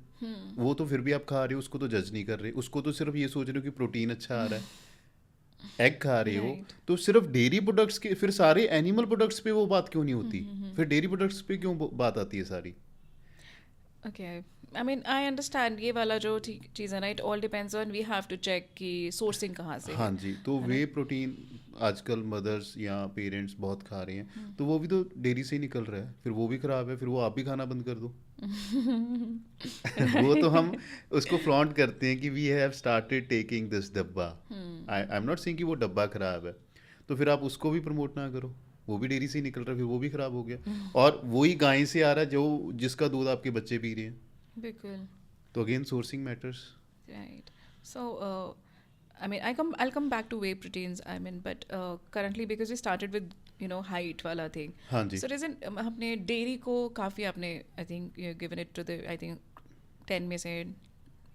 वो तो फिर भी आप खा रहे हो, उसको तो जज नहीं कर रहे, उसको तो सिर्फ ये सोच रहे हो कि प्रोटीन अच्छा आ रहा है. एग खा रहे हो, तो सिर्फ डेयरी प्रोडक्ट्स के, फिर सारे एनिमल प्रोडक्ट्स पे वो बात क्यों नहीं होती? फिर डेयरी प्रोडक्ट्स पे क्यों बात आती है सारी? Okay, I mean I understand. ये वाला जो चीज़ है ना, it all depends on, we have to check कि सोर्सिंग कहाँ से. हाँ जी. तो वे प्रोटीन आजकल मदर्स या पेरेंट्स बहुत खा रहे हैं, तो वो भी तो डेयरी से ही निकल रहा है, फिर वो भी खराब है, फिर वो आप भी खाना बंद कर दो. वो तो हम उसको फ्लॉन्ट करते हैं कि we have started taking this dabba. I am not saying कि वो डब्बा खराब है, तो फिर आप उसको भी प्रमोट ना करो. वो भी डेयरी से ही निकल रहा है, फिर वो भी खराब हो गया, और वही गाय से आ रहा है जो जिसका दूध आपके बच्चे पी रहे हैं. बिल्कुल. तो again sourcing matters. Right. So, I mean, I'll come back to whey proteins. I mean, but currently because we started with, you know, height वाला thing. हाँ जी. So reason अपने dairy को काफी आपने, I think you given it to the, I think 10 में से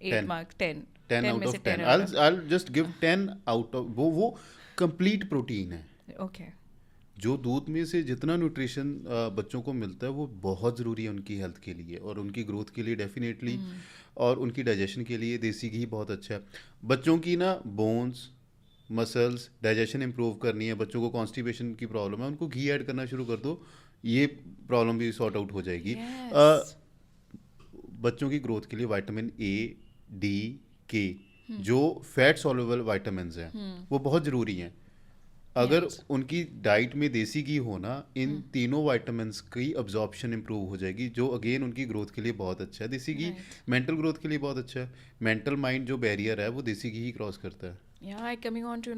8 10. mark, 10. 10 में out से of 10. 10 I'll just give 10 out of, वो कंप्लीट प्रोटीन है. Okay. जो दूध में से जितना न्यूट्रिशन बच्चों को मिलता है वो बहुत ज़रूरी है उनकी हेल्थ के लिए और उनकी ग्रोथ के लिए डेफिनेटली, और उनकी डाइजेशन के लिए देसी घी बहुत अच्छा है। बच्चों की ना बोन्स, मसल्स, डाइजेशन इम्प्रूव करनी है, बच्चों को कॉन्स्टिपेशन की प्रॉब्लम है, उनको घी ऐड करना शुरू कर दो, ये प्रॉब्लम भी सॉर्ट आउट हो जाएगी। Yes. बच्चों की ग्रोथ के लिए विटामिन ए, डी, के, जो फैट सॉल्युबल विटामिन्स हैं वो बहुत ज़रूरी हैं। अगर Yes. उनकी डाइट में देसी घी होना, इन तीनों विटामिन्स की अब्जॉर्प्शन इंप्रूव हो जाएगी, जो अगेन उनकी ग्रोथ के लिए बहुत अच्छा है। देसी घी Right. मेंटल ग्रोथ के लिए बहुत अच्छा है। मेंटल माइंड जो बैरियर है वो देसी घी ही क्रॉस करता है। Yeah, coming on to,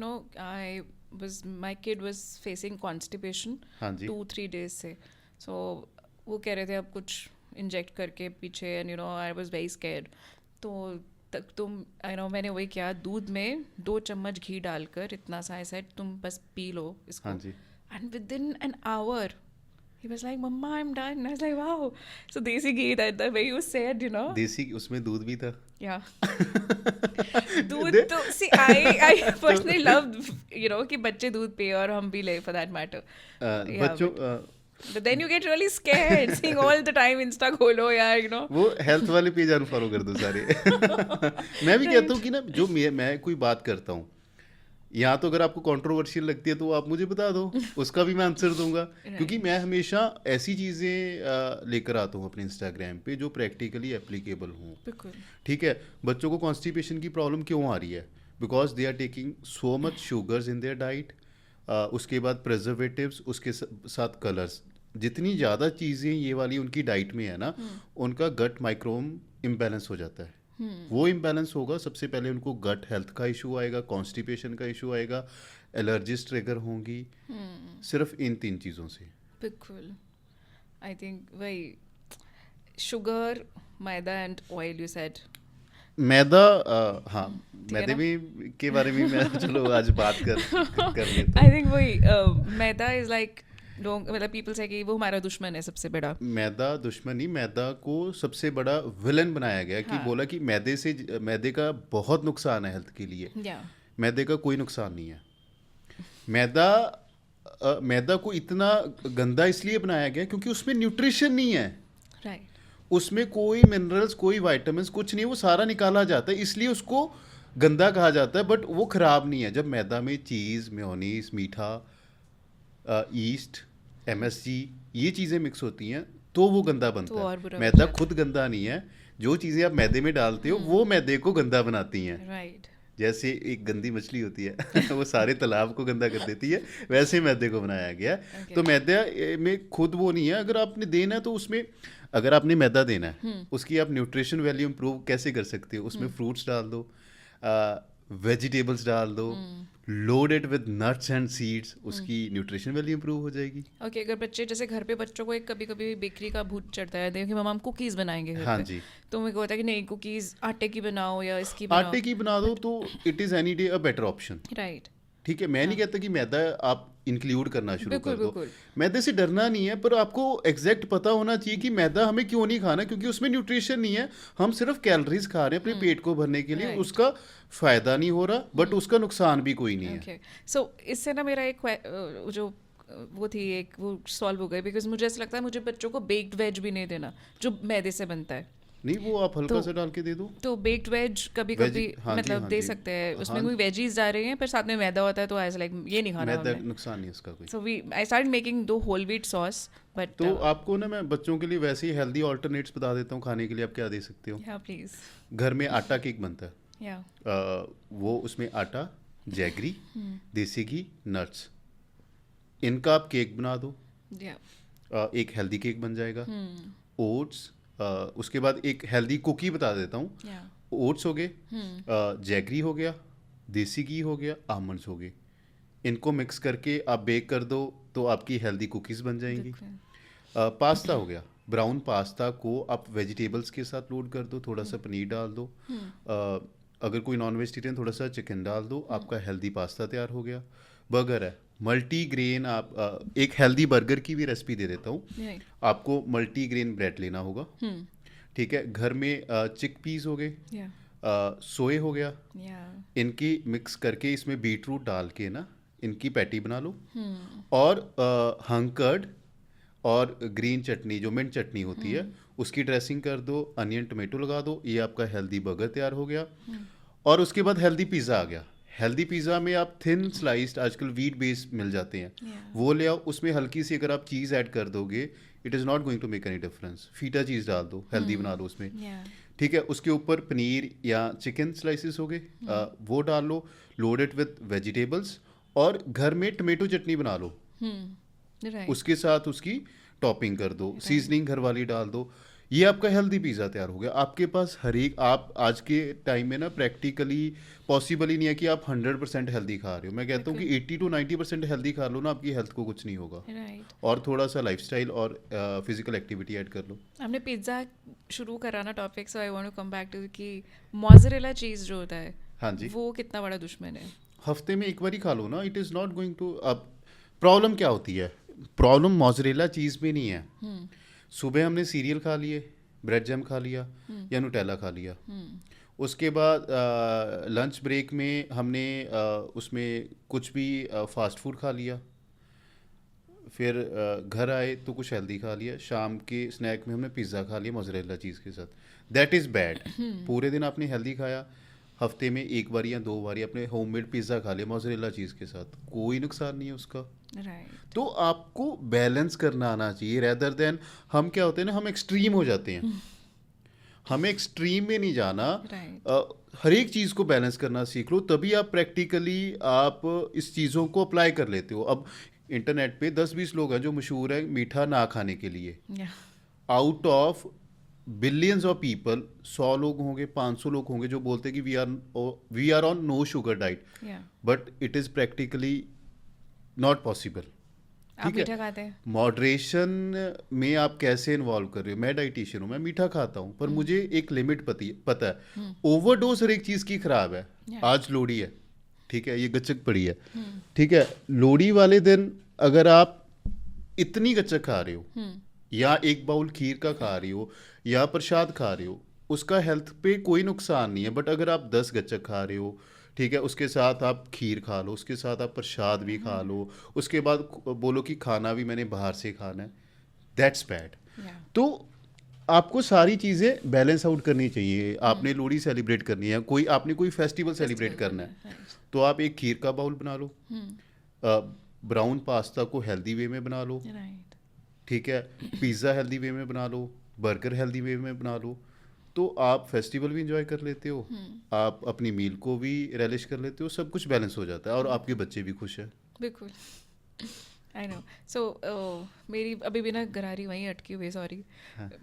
my kid was facing constipation हाँ जी। 2-3 days से. So वो कह रहे थे अब कुछ इंजेक्ट करके पीछे, and I was very scared. तो तक मैंने वही किया, दूध में 2 चम्मच घी डालकर इतना सा ऐसा तुम बस पी लो इसको. हाँ जी। And within an hour, he was like, Mama, I'm done. I was like, wow. So desi ghee, the way you said, देसी उसमें दूध भी था। Yeah. दूध तो see I personally love कि बच्चे दूध पिए और हम भी ले for that matter. Yeah, बच्चों but then you get really scared seeing all the time Insta खोलो यार. वो हेल्थ वाले पेज अनफॉलो कर दो सारे। मैं भी कहता हूँ कि ना जो मैं कोई बात करता हूँ, यहाँ तो अगर आपको कंट्रोवर्शियल लगती है तो आप मुझे बता दो, उसका भी मैं आंसर दूंगा। क्योंकि मैं हमेशा ऐसी चीज़ें लेकर आता हूँ अपने इंस्टाग्राम पे जो प्रैक्टिकली एप्लीकेबल हों। बिल्कुल. ठीक है, बच्चों को कॉन्स्टिपेशन की प्रॉब्लम क्यों आ रही है? Because they are taking so much sugars in their diet, उसके बाद प्रिजर्वेटिव्स, उसके साथ कलर्स, जितनी ज़्यादा चीज़ें ये वाली उनकी डाइट में है ना, उनका गट माइक्रोम इम्बैलेंस हो जाता है। वो इम्बैलेंस होगा, सबसे पहले उनको गट हेल्थ का इशू आएगा, कॉन्स्टिपेशन का इशू आएगा, एलर्जीज ट्रिगर होंगी, सिर्फ इन 3 चीज़ों से। बिल्कुल. आई थिंक वही sugar, maida and oil you said. मैदा, हाँ, मैदे में के बारे में मैं चलो आज बात कर लेते आई हैं। थिंक वही मैदा इज लाइक लोग, मतलब पीपल से कि वो हमारा दुश्मन है सबसे बड़ा. मैदा दुश्मन नहीं, मैदा को सबसे बड़ा विलन बनाया गया कि हाँ. बोला कि मैदे का बहुत नुकसान है हेल्थ के लिए। या मैदे का कोई नुकसान नहीं है। मैदा को इतना गंदा इसलिए बनाया गया क्योंकि उसमें न्यूट्रिशन नहीं है, राइट. उसमें कोई मिनरल्स, कोई विटामिन्स, कुछ नहीं, वो सारा निकाला जाता है, इसलिए उसको गंदा कहा जाता है। बट वो खराब नहीं है। जब मैदा में चीज़, मेयोनीज, मीठा, ईस्ट, एमएसजी, ये चीज़ें मिक्स होती हैं तो वो गंदा तो बनता और है। बुरा मैदा बन जाता खुद गंदा नहीं है, जो चीज़ें आप मैदे में डालते हो वो मैदे को गंदा बनाती हैं। है. राइट. जैसे एक गंदी मछली होती है वो सारे तालाब को गंदा कर देती है, वैसे मैदे को बनाया गया। Okay. तो मैदे में खुद वो नहीं है। अगर आपने देना है तो उसमें, अगर आपने मैदा देना है उसकी आप न्यूट्रिशन वैल्यू इम्प्रूव कैसे कर सकते हो? उसमें फ्रूट्स डाल दो, वेजिटेबल्स डाल दो, loaded with nuts and seeds, उसकी न्यूट्रिशन वैल्यू इम्प्रूव हो जाएगी। ओके. अगर बच्चे जैसे घर पे बच्चों को एक कभी कभी बेकरी का भूत चढ़ता है, देखिए मम्मा हम कुकीज़ बनाएंगे घर हाँ पे. जी। तो मेरे को होता है कि नहीं, कुकीज़ आटे की बनाओ या इसकी बनाओ. आटे की बना दो तो it is any day a better option. Right. ठीक है, मैं नहीं कहता कि मैदा आप इंक्लूड करना शुरू बिल्कुल, कर दो। बिल्कुल. मैदे से डरना नहीं है, पर आपको एग्जैक्ट पता होना चाहिए कि मैदा हमें क्यों नहीं खाना, क्योंकि उसमें न्यूट्रिशन नहीं है। हम सिर्फ कैलोरीज खा रहे हैं अपने पेट को भरने के लिए, Right. उसका फायदा नहीं हो रहा, बट उसका नुकसान भी कोई नहीं है। ओके. सो इससे ना मेरा एक वो थी एक वो सॉल्व हो गई, बिकॉज मुझे ऐसा लगता है मुझे बच्चों को बेक्ड वेज भी नहीं देना जो मैदे से बनता है. नहीं, वो आप हल्का तो- सा डाल के दे दो। तो बेक्ड वेज कभी Veg- कभी हाँ जी, मतलब हाँ दे जी. सकते हैं, उसमें हाँ. कोई वेजीज जा रही हैं पर साथ में मैदा होता है, तो ऐसा लाइक ये नहीं खाना मैदा हमने. नुकसान नहीं उसका कोई। So I started making दो होल व्हीट सॉस, बट तो आपको ना मैं बच्चों के लिए वैसे ही हेल्दी ऑल्टरनेट्स बता देता हूँ खाने के लिए। आप क्या दे सकते हो? या प्लीज. घर में आटा केक बनता है, या वो उसमें आटा, जैगरी, देसी घी, नट्स, इनका आप केक बना दो, या एक हेल्दी केक बन जाएगा। ओट्स, उसके बाद एक हेल्दी कुकी बता देता हूँ। या ओट्स हो गए, जैगरी हो गया, देसी घी हो गया, आमंड्स हो गए, इनको मिक्स करके आप बेक कर दो तो आपकी हेल्दी कुकीज़ बन जाएंगी। पास्ता हो गया, ब्राउन पास्ता को आप वेजिटेबल्स के साथ लोड कर दो, थोड़ा सा पनीर डाल दो, अगर कोई नॉन वेजिटेरियन थोड़ा सा चिकन डाल दो, आपका हेल्दी पास्ता तैयार हो गया। बर्गर है, मल्टी ग्रेन, आप एक हेल्दी बर्गर की भी रेसिपी दे देता हूँ। राइट. आपको मल्टी ग्रेन ब्रेड लेना होगा, ठीक है। घर में चिक पीस हो गए, या सोए हो गया, या इनकी मिक्स करके इसमें बीट रूट डाल के ना इनकी पैटी बना लो और हंग कर्ड और ग्रीन चटनी जो मिंट चटनी होती है उसकी ड्रेसिंग कर दो, अनियन टोमेटो लगा दो, ये आपका हेल्दी बर्गर तैयार हो गया। और उसके बाद हेल्दी पिज़्ज़ा आ गया। हेल्दी पिज़्ज़ा में आप थिन स्लाइस्ड आजकल व्हीट बेस मिल जाते हैं, वो ले आओ, उसमें हल्की सी अगर आप चीज़ ऐड कर दोगे it is not going to make any difference. Feta cheese डाल दो, हेल्दी बना लो उसमें, ठीक है। उसके ऊपर पनीर या चिकन स्लाइसिस हो गए, वो डाल लो, लोड इट विथ वेजिटेबल्स, और घर में टमेटो चटनी बना लो, राइट उसके साथ उसकी टॉपिंग कर दो, सीजनिंग घर वाली डाल दो, ये आपका हेल्दी पिज़्ज़ा तैयार हो गया। आपके पास हर एक, आप आज के टाइम में ना प्रैक्टिकली पॉसिबल ही नहीं है कि आप 100% हेल्दी खा रहे हो। मैं कहता हूँ कि 80 to 90% हेल्दी खा लो ना, आपकी हेल्थ को कुछ नहीं होगा। राइट। और थोड़ा सा लाइफस्टाइल और फिजिकल एक्टिविटी ऐड कर लो। हमने पिज्ज़ा शुरू करा ना topic, so I want to come back to कि मोज़रेला चीज़ जो होता है हाँ जी, वो कितना बड़ा दुश्मन है। हफ्ते में एक बार ही खा लो ना, it is not going to. अब प्रॉब्लम क्या होती है, प्रॉब्लम मोज़रेला चीज़ में नहीं है। सुबह हमने सीरियल खा लिए, ब्रेड जैम खा लिया या नुटेला खा लिया, उसके बाद लंच ब्रेक में हमने उसमें कुछ भी फास्ट फूड खा लिया, फिर घर आए तो कुछ हेल्दी खा लिया, शाम के स्नैक में हमने पिज़्ज़ा खा लिया मोज़रेला चीज़ के साथ। That is bad. पूरे दिन आपने हेल्दी खाया, हफ्ते में एक बार या दो बार अपने होममेड पिज़्ज़ा खा लिया मोज़रेला चीज़ के साथ, कोई नुकसान नहीं है उसका। राइट तो आपको बैलेंस करना आना चाहिए, रेदर देन हम क्या होते हैं ना, हम एक्सट्रीम हो जाते हैं। हमें एक्सट्रीम में नहीं जाना, राइट हर एक चीज़ को बैलेंस करना सीख लो, तभी आप प्रैक्टिकली आप इस चीज़ों को अप्लाई कर लेते हो। अब इंटरनेट पे 10-20 लोग हैं जो मशहूर है मीठा ना खाने के लिए। Out of billions of people 100 लोग होंगे, 500 लोग होंगे जो बोलते हैं कि we are on no sugar diet, but it is practically not possible. आप ठीक है, मीठा खाते हैं? मॉडरेशन में आप कैसे इन्वॉल्व कर रहे हो। मैं डाइटिशियन हूँ, मैं मीठा खाता हूँ, पर मुझे एक लिमिट पता है। ओवरडोज हर एक चीज़ की खराब है। आज लोहड़ी है, ठीक है, ये गच्चक पड़ी है, ठीक है, लोहड़ी वाले दिन अगर आप इतनी गच्चक खा रहे हो या एक बाउल खीर का खा रही हो या प्रसाद खा रहे हो, उसका हेल्थ पे कोई नुकसान नहीं है। बट अगर आप 10 गच्चक खा रहे हो, ठीक है, उसके साथ आप खीर खा लो, उसके साथ आप प्रसाद भी खा लो, उसके बाद बोलो कि खाना भी मैंने बाहर से खाना है, दैट्स बैड। तो आपको सारी चीज़ें बैलेंस आउट करनी चाहिए। आपने लोहड़ी सेलिब्रेट करनी है, कोई आपने कोई फेस्टिवल सेलिब्रेट करना है, तो आप एक खीर का बाउल बना लो, ब्राउन पास्ता को हेल्दी वे में बना लो, राइट ठीक है, पिज़्ज़ा हेल्दी वे में बना लो, बर्गर हेल्दी वे में बना लो, तो आप फेस्टिवल भी इंजॉय कर लेते हो, आप अपनी मील को भी रेलिश कर लेते हो, सब कुछ बैलेंस हो जाता है और आपके बच्चे भी खुश हैं। बिल्कुल। I know. सो मेरी अभी भी ना गरारी वहीं अटकी हुई, सॉरी।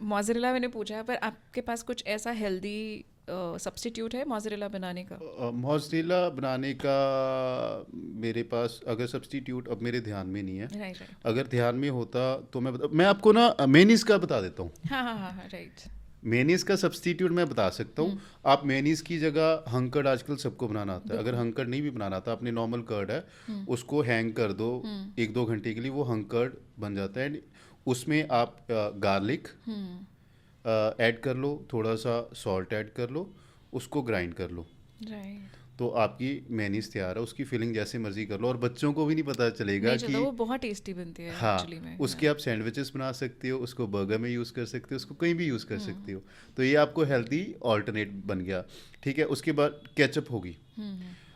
मोज़रेला मैंने पूछा है, पर आपके पास कुछ ऐसा हेल्दी सब्स्टिट्यूट है मोज़रेला बनाने का? मोज़रेला बनाने का मेरे पास अगर सब्स्टिट्यूट अब मेरे ध्यान में नहीं है, राइट राइट। अगर ध्यान में होता तो मैं आपको ना मेनीज का बता देता हूँ। हाँ हाँ हाँ हाँ, राइट। मेनीज का सब्स्टिट्यूट मैं बता सकता हूँ। आप मेनीज की जगह हंकर्ड आजकल सबको बनाना आता है, अगर हंकर्ड नहीं भी बनाना आता, अपने नॉर्मल कर्ड है उसको हैंग कर दो 1-2 घंटे के लिए, वो हंकर्ड बन जाता है। उसमें आप गार्लिक ऐड कर लो, थोड़ा सा सॉल्ट ऐड कर लो, उसको ग्राइंड कर लो, राइट। तो आपकी मेनीज तैयार है। उसकी फिलिंग जैसे मर्जी कर लो और बच्चों को भी नहीं पता चलेगा नहीं कि चलता, वो बहुत टेस्टी बनती है हाँ, एक्चुअली में। उसके आप सैंडविचेस बना सकते हो, उसको बर्गर में यूज़ कर सकते हो, उसको कहीं भी यूज़ कर सकते हो। तो ये आपको हेल्दी ऑल्टरनेट बन गया, ठीक है। उसके बाद केचप होगी,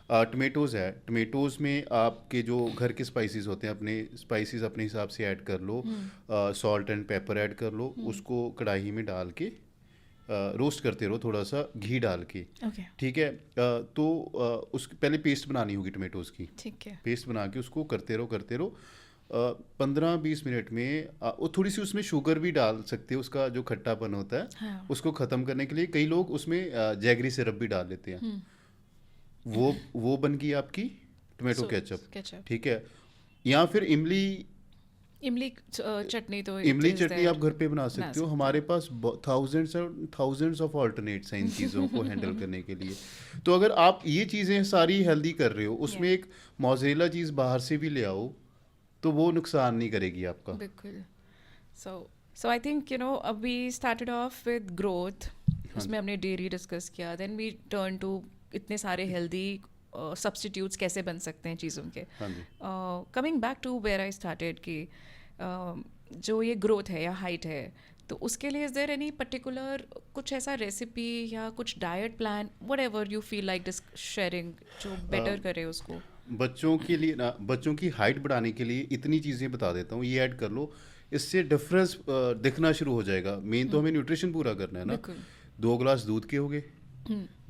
टमेटोज़ है, टमेटोज़ में आपके जो घर के स्पाइसेस होते हैं, अपने स्पाइसेस अपने हिसाब से ऐड कर लो, सॉल्ट एंड पेपर ऐड कर लो, उसको कढ़ाई में डाल के रोस्ट करते रहो, थोड़ा सा घी डाल के, ओके ठीक है। तो उस पहले पेस्ट बनानी होगी टमेटोज़ की, ठीक है। पेस्ट बना के उसको करते रहो 15-20 मिनट में वो थोड़ी सी उसमें शुगर भी डाल सकते हो, उसका जो खट्टापन होता है हाँ उसको ख़त्म करने के लिए कई लोग उसमें जैगरी सिरप भी डाल लेते हैं। वो बन गई आपकी टोमेटो केचप, केचप। ठीक है। या फिर इमली चटनी तो इमली is चटनी there। आप घर पे बना सकते हो। हमारे पास थाउजेंड्स ऑफ ऑल्टरनेट्स हैं इन चीज़ों को हैंडल करने के लिए। तो अगर आप ये चीज़ें सारी हेल्दी कर रहे हो, उसमें एक मोज़रेला चीज़ बाहर से भी ले आओ, तो वो नुकसान नहीं करेगी आपका। बिल्कुल। सो आई थिंक अब we started off with growth, उसमें हमने डेयरी डिस्कस किया, देन वी टर्न टू इतने सारे हेल्दी सब्स्टिट्यूट्स कैसे बन सकते हैं चीज़ों के. हाँ जी. Coming back to where I started कि जो ये ग्रोथ है या हाइट है, तो उसके लिए इज देयर एनी पर्टिकुलर कुछ ऐसा रेसिपी या कुछ diet plan what ever you feel like sharing जो बेटर करे उसको. बच्चों के लिए ना, बच्चों की हाइट बढ़ाने के लिए इतनी चीज़ें बता देता हूँ, ये ऐड कर लो, इससे डिफरेंस दिखना शुरू हो जाएगा. मेन तो हमें न्यूट्रिशन पूरा करना है ना. बिल्कुल. 2 गिलास दूध के हो गए,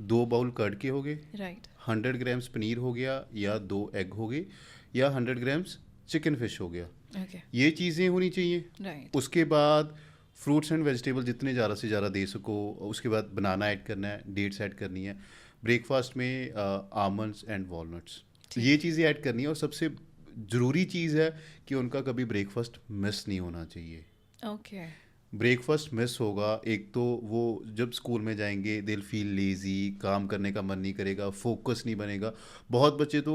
2 बाउल कर्ड के हो गए, राइट. 100 ग्राम्स पनीर हो गया, या 2 एग हो गए, या 100 ग्राम्स चिकन फिश हो गया. ओके. ये चीज़ें होनी चाहिए. राइट. उसके बाद फ्रूट्स एंड वेजिटेबल जितने ज़्यादा से ज़्यादा दे सको. उसके बाद बनाना ऐड करना है, डेट्स ऐड करनी है. ब्रेकफास्ट में आमंड्स एंड वॉलनट्स, ये चीज़ें ऐड करनी है. और सबसे ज़रूरी चीज़ है कि उनका कभी ब्रेकफास्ट मिस नहीं होना चाहिए. ओके. ब्रेकफास्ट मिस होगा, एक तो वो जब स्कूल में जाएंगे दे फील लेज़ी, काम करने का मन नहीं करेगा, फोकस नहीं बनेगा. बहुत बच्चे तो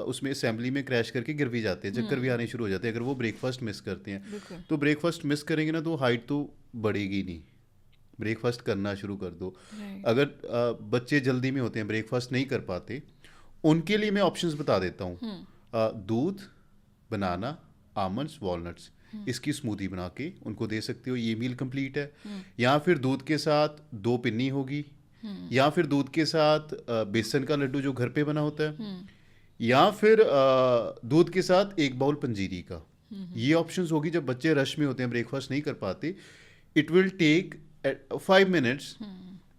उसमें असेंबली में क्रैश करके गिर भी जाते हैं, चक्कर भी आने शुरू हो जाते हैं अगर वो ब्रेकफास्ट मिस करते हैं. बिल्कुल. तो ब्रेकफास्ट मिस करेंगे ना तो हाइट तो बढ़ेगी नहीं. ब्रेकफास्ट करना शुरू कर दो. राइट. अगर बच्चे जल्दी में होते हैं, ब्रेकफास्ट नहीं कर पाते, उनके लिए मैं ऑप्शंस बता देता हूँ. दूध, बनाना, आमंड्स, वॉलनट्स, इसकी स्मूदी बना के उनको दे सकते हो. ये मील कंप्लीट है. या फिर दूध के साथ 2 पिन्नी होगी, या फिर दूध के साथ बेसन का लड्डू जो घर पे बना होता है, या फिर दूध के साथ 1 बाउल पंजीरी का. ये ऑप्शंस होगी. जब बच्चे रश में होते हैं, ब्रेकफास्ट नहीं कर पाते, it will take 5 minutes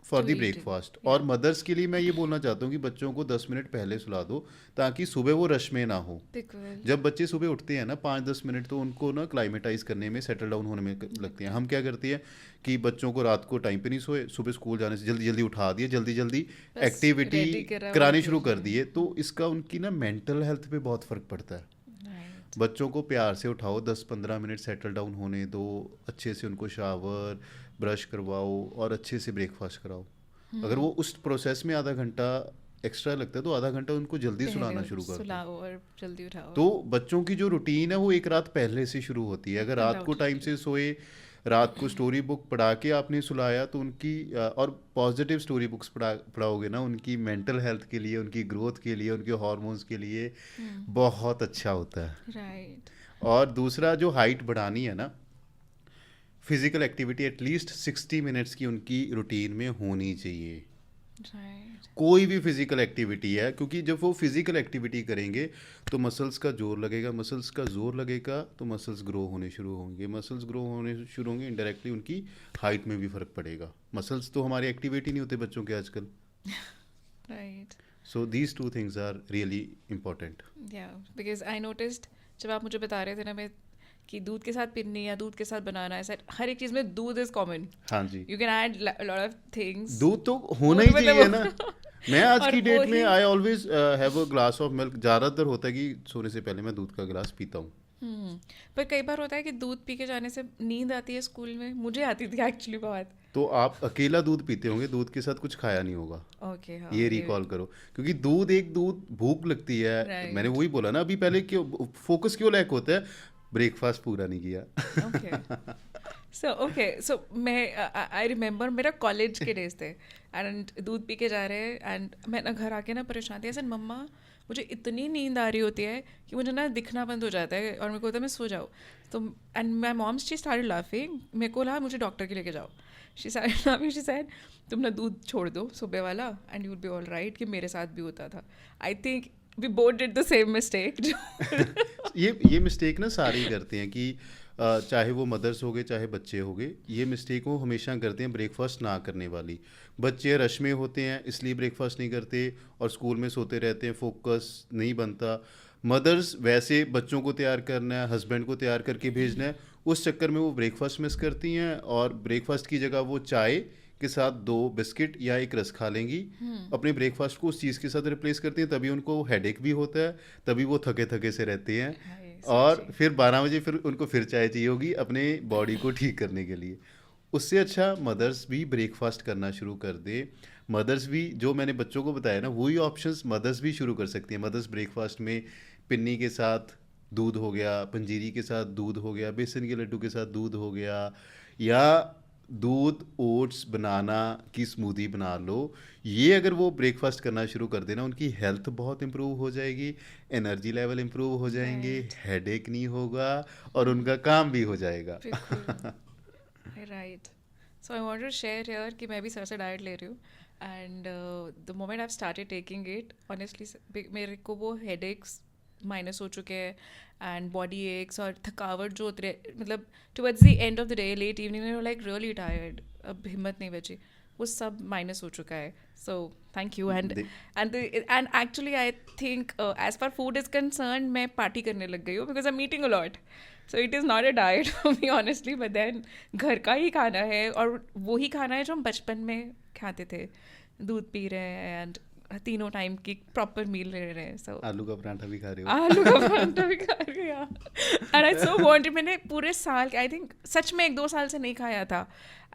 for To the eat it. Breakfast. और मदर्स के लिए मैं ये बोलना चाहता हूँ कि बच्चों को 10 मिनट पहले सुला दो, ताकि सुबह वो रश में ना हो. बिल्कुल. जब बच्चे सुबह उठते हैं ना 5-10 मिनट, तो उनको ना क्लाइमेटाइज करने में, सेटल डाउन होने में लगते हैं. हम क्या करते हैं कि बच्चों को रात को टाइम पे नहीं सोए, सुबह स्कूल जाने से जल्दी जल्दी उठा दिए, जल्दी जल्दी बस एक्टिविटी ready करा करानी हुआ शुरू कर भेज दिए. तो इसका उनकी ना मेंटल हेल्थ पे बहुत फ़र्क पड़ता है. राइट. बच्चों को प्यार से उठाओ, 10-15 मिनट सेटल डाउन होने दो, अच्छे से उनको शावर, ब्रश करवाओ और अच्छे से ब्रेकफास्ट कराओ. अगर वो उस प्रोसेस में आधा घंटा एक्स्ट्रा लगता है, तो आधा घंटा उनको जल्दी सुलाना शुरू कर दो. सुलाओ और जल्दी उठाओ. तो बच्चों की जो रूटीन है वो एक रात पहले से शुरू होती है. अगर रात को टाइम से सोए, रात को स्टोरी बुक पढ़ा के आपने सुलाया, तो उनकी और पॉजिटिव स्टोरी बुक्स पढ़ाओगे ना, उनकी मेंटल हेल्थ के लिए, उनकी ग्रोथ के लिए, उनके हार्मोन्स के लिए बहुत अच्छा होता है. राइट. और दूसरा, जो हाइट बढ़ानी है ना, फिजिकल एक्टिविटी एटलीस्ट 60 मिनट्स की उनकी रूटीन में होनी चाहिए. राइट. कोई भी फिजिकल एक्टिविटी है, क्योंकि जब वो फिजिकल एक्टिविटी करेंगे तो मसल्स का जोर लगेगा. मसल्स का जोर लगेगा तो मसल्स ग्रो होने शुरू होंगे. मसल्स ग्रो होने शुरू होंगे, इनडायरेक्टली उनकी हाइट में भी फ़र्क पड़ेगा. मसल्स तो हमारे एक्टिवेट ही नहीं होते बच्चों के आजकल. Right. So these 2 things are really important. Yeah because I noticed जब आप मुझे बता रहे थे ना, मैं कि दूध के साथ पिन्नी या दूध के साथ बनाना, ऐसा हर एक चीज़ में दूध इज कॉमन. हाँ जी. You can add lot of things. दूध तो होना ही चाहिए ना. मैं आज और की डेट में वही- I always have a glass of milk. ज़्यादातर होता है कि सोने से पहले मैं दूध का गिलास पीता हूँ. पर कई बार होता है कि दूध पी के जाने से नींद आती है स्कूल में. मुझे आती थी एक्चुअली बहुत. तो आप अकेला दूध पीते होंगे, दूध के साथ कुछ खाया नहीं होगा. ओके. हाँ. ये रिकॉल करो, क्योंकि दूध भूख लगती है. Right. मैंने वही बोला ना अभी पहले, क्यों फोकस क्यों लैक होता है, ब्रेकफास्ट पूरा नहीं किया. सो मैं आई रिमेंबर मेरा कॉलेज के डेज थे एंड दूध पी के जा रहे हैं एंड मैं ना घर आके ना परेशान थी. ऐसे मम्मा मुझे इतनी नींद आ रही होती है कि मुझे ना दिखना बंद हो जाता है और मेरे को होता है मैं सो जाऊँ. तो and my moms she started laughing. मेरे को लगा मुझे डॉक्टर के लेके जाओ. She started laughing. She said तुम ना दूध छोड़ दो सुबह वाला and you will be all right. कि मेरे साथ भी होता था. I think we both did the same mistake. ये मिस्टेक ना सारे ही करते हैं कि चाहे वो मदर्स हो गए चाहे बच्चे हो गए, ये मिस्टेक वो हमेशा करते हैं ब्रेकफास्ट ना करने वाली. बच्चे रश में होते हैं इसलिए ब्रेकफास्ट नहीं करते और स्कूल में सोते रहते हैं, फोकस नहीं बनता. मदर्स वैसे बच्चों को तैयार करना है, हस्बैंड को तैयार करके भेजना है, उस चक्कर में वो ब्रेकफास्ट मिस करती हैं और ब्रेकफास्ट की जगह वो चाय के साथ 2 बिस्किट या 1 रस खा लेंगी. अपने ब्रेकफास्ट को उस चीज़ के साथ रिप्लेस करती हैं. तभी उनको हेडेक भी होता है, तभी वो थके थके से रहते हैं. और फिर 12 बजे फिर उनको फिर चाय चाहिए होगी अपने बॉडी को ठीक करने के लिए. उससे अच्छा मदर्स भी ब्रेकफास्ट करना शुरू कर दे. मदर्स भी, जो मैंने बच्चों को बताया ना, वही ऑप्शंस मदर्स भी शुरू कर सकती हैं. मदर्स ब्रेकफास्ट में पिन्नी के साथ दूध हो गया, पंजीरी के साथ दूध हो गया, बेसन के लड्डू के साथ दूध हो गया, या दूध, ओट्स, बनाना की स्मूदी बना लो। ये अगर वो ब्रेकफास्ट करना शुरू कर देना, उनकी हेल्थ बहुत इम्प्रूव हो जाएगी, एनर्जी लेवल इम्प्रूव हो जाएंगे, राइट। हेडेक नहीं होगा और उनका काम भी हो जाएगा। बिल्कुल। Right. So I want to share here कि मैं भी सर से डाइट ले रही हूँ and the moment I started taking it honestly मेरे को वो हेडेक्स माइनस हो चुके हैं एंड बॉडी एक्स और थकावट जो उतरे मतलब towards the end of the day late evening में लाइक रियली टायर्ड, अब हिम्मत नहीं बची, वो सब माइनस हो चुका है। सो थैंक यू एंड दे- and actually I think as far food is concern मैं पार्टी करने लग गई हूँ because I am eating a lot. So it is not a diet for me honestly, but then घर का ही खाना है और वही खाना है जो हम बचपन में खाते थे, दूध पी रहे हैं एंड तीनों टाइम की प्रॉपर मील ले रहे हैं। सो आलू का पराठा भी खा रहे हो? आलू का पराठा भी खा रही हूँ एंड आई सो वांटेड, मैंने पूरे साल आई थिंक सच में 1-2 साल से नहीं खाया था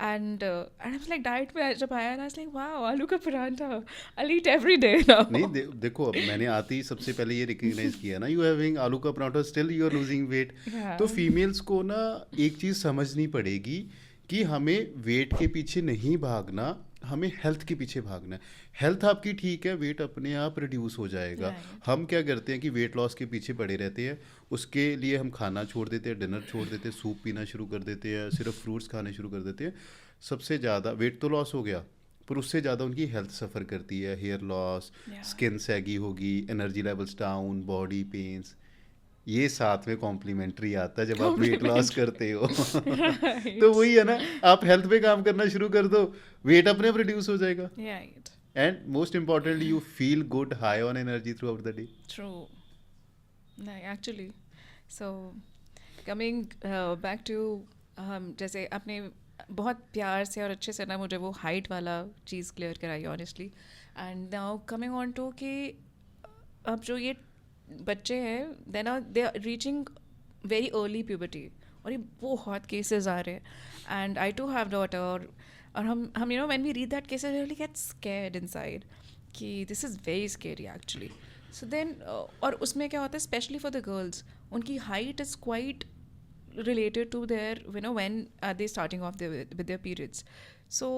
and I was like diet में जब आया ना आई वाज लाइक वाओ आलू का पराठा आई ईट एवरी डे नहीं नाउ। देखो, अब मैंने आते ही सबसे पहले ये रिकग्नाइज किया ना, यू हैविंग आलू का paratha, still you are losing weight. तो फीमेल्स को ना एक चीज़ समझनी पड़ेगी कि हमें वेट के पीछे नहीं भागना, हमें हेल्थ के पीछे भागना है। हेल्थ आपकी ठीक है, वेट अपने आप रिड्यूस हो जाएगा। Right. हम क्या करते हैं कि वेट लॉस के पीछे पड़े रहते हैं, उसके लिए हम खाना छोड़ देते हैं, डिनर छोड़ देते हैं, सूप पीना शुरू कर देते हैं, सिर्फ फ्रूट्स खाने शुरू कर देते हैं। सबसे ज़्यादा वेट तो लॉस हो गया, पर उससे ज़्यादा उनकी हेल्थ सफ़र करती है, hair loss, Yeah. Skin saggy होगी, energy levels down, body pains. ये साथ में कॉम्प्लीमेंट्री आता है जब आप वेट लॉस करते हो। तो वही है ना, आप हेल्थ पे काम करना शुरू कर दो, वेट अपने आप रिड्यूस हो जाएगा Right. And most importantly you feel good, high on energy through out the day. True. No, actually. So, coming back to जैसे आपने बहुत प्यार से और अच्छे से ना मुझे वो हाइट वाला चीज़ क्लियर कराई honestly and now coming on to कि अब जो ये बच्चे हैं then they are reaching very early puberty और ये बहुत केसेस आ रहे हैं and I too have daughter और हम you know when we read that cases really get scared inside कि this is very scary actually. So then और उसमें क्या होता है स्पेशली फॉर द गर्ल्स, उनकी height is quite related to their you know when are they starting off with their periods. So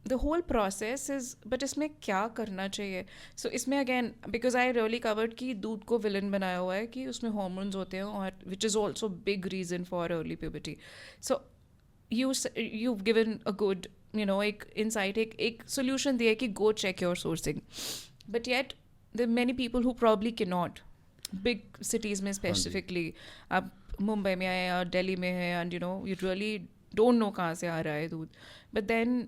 the whole process is but इसमें क्या करना चाहिए? So इसमें again because I really covered कि दूध को villain बनाया हुआ है कि उसमें hormones होते हैं और which is also big reason for early puberty. So you've given a good you know एक insight एक solution दिया है कि go check your sourcing, but yet there are many people who probably cannot big cities में specifically आप मुंबई में है या दिल्ली में है and you know you really don't know कहाँ से आ रहा है दूध, but then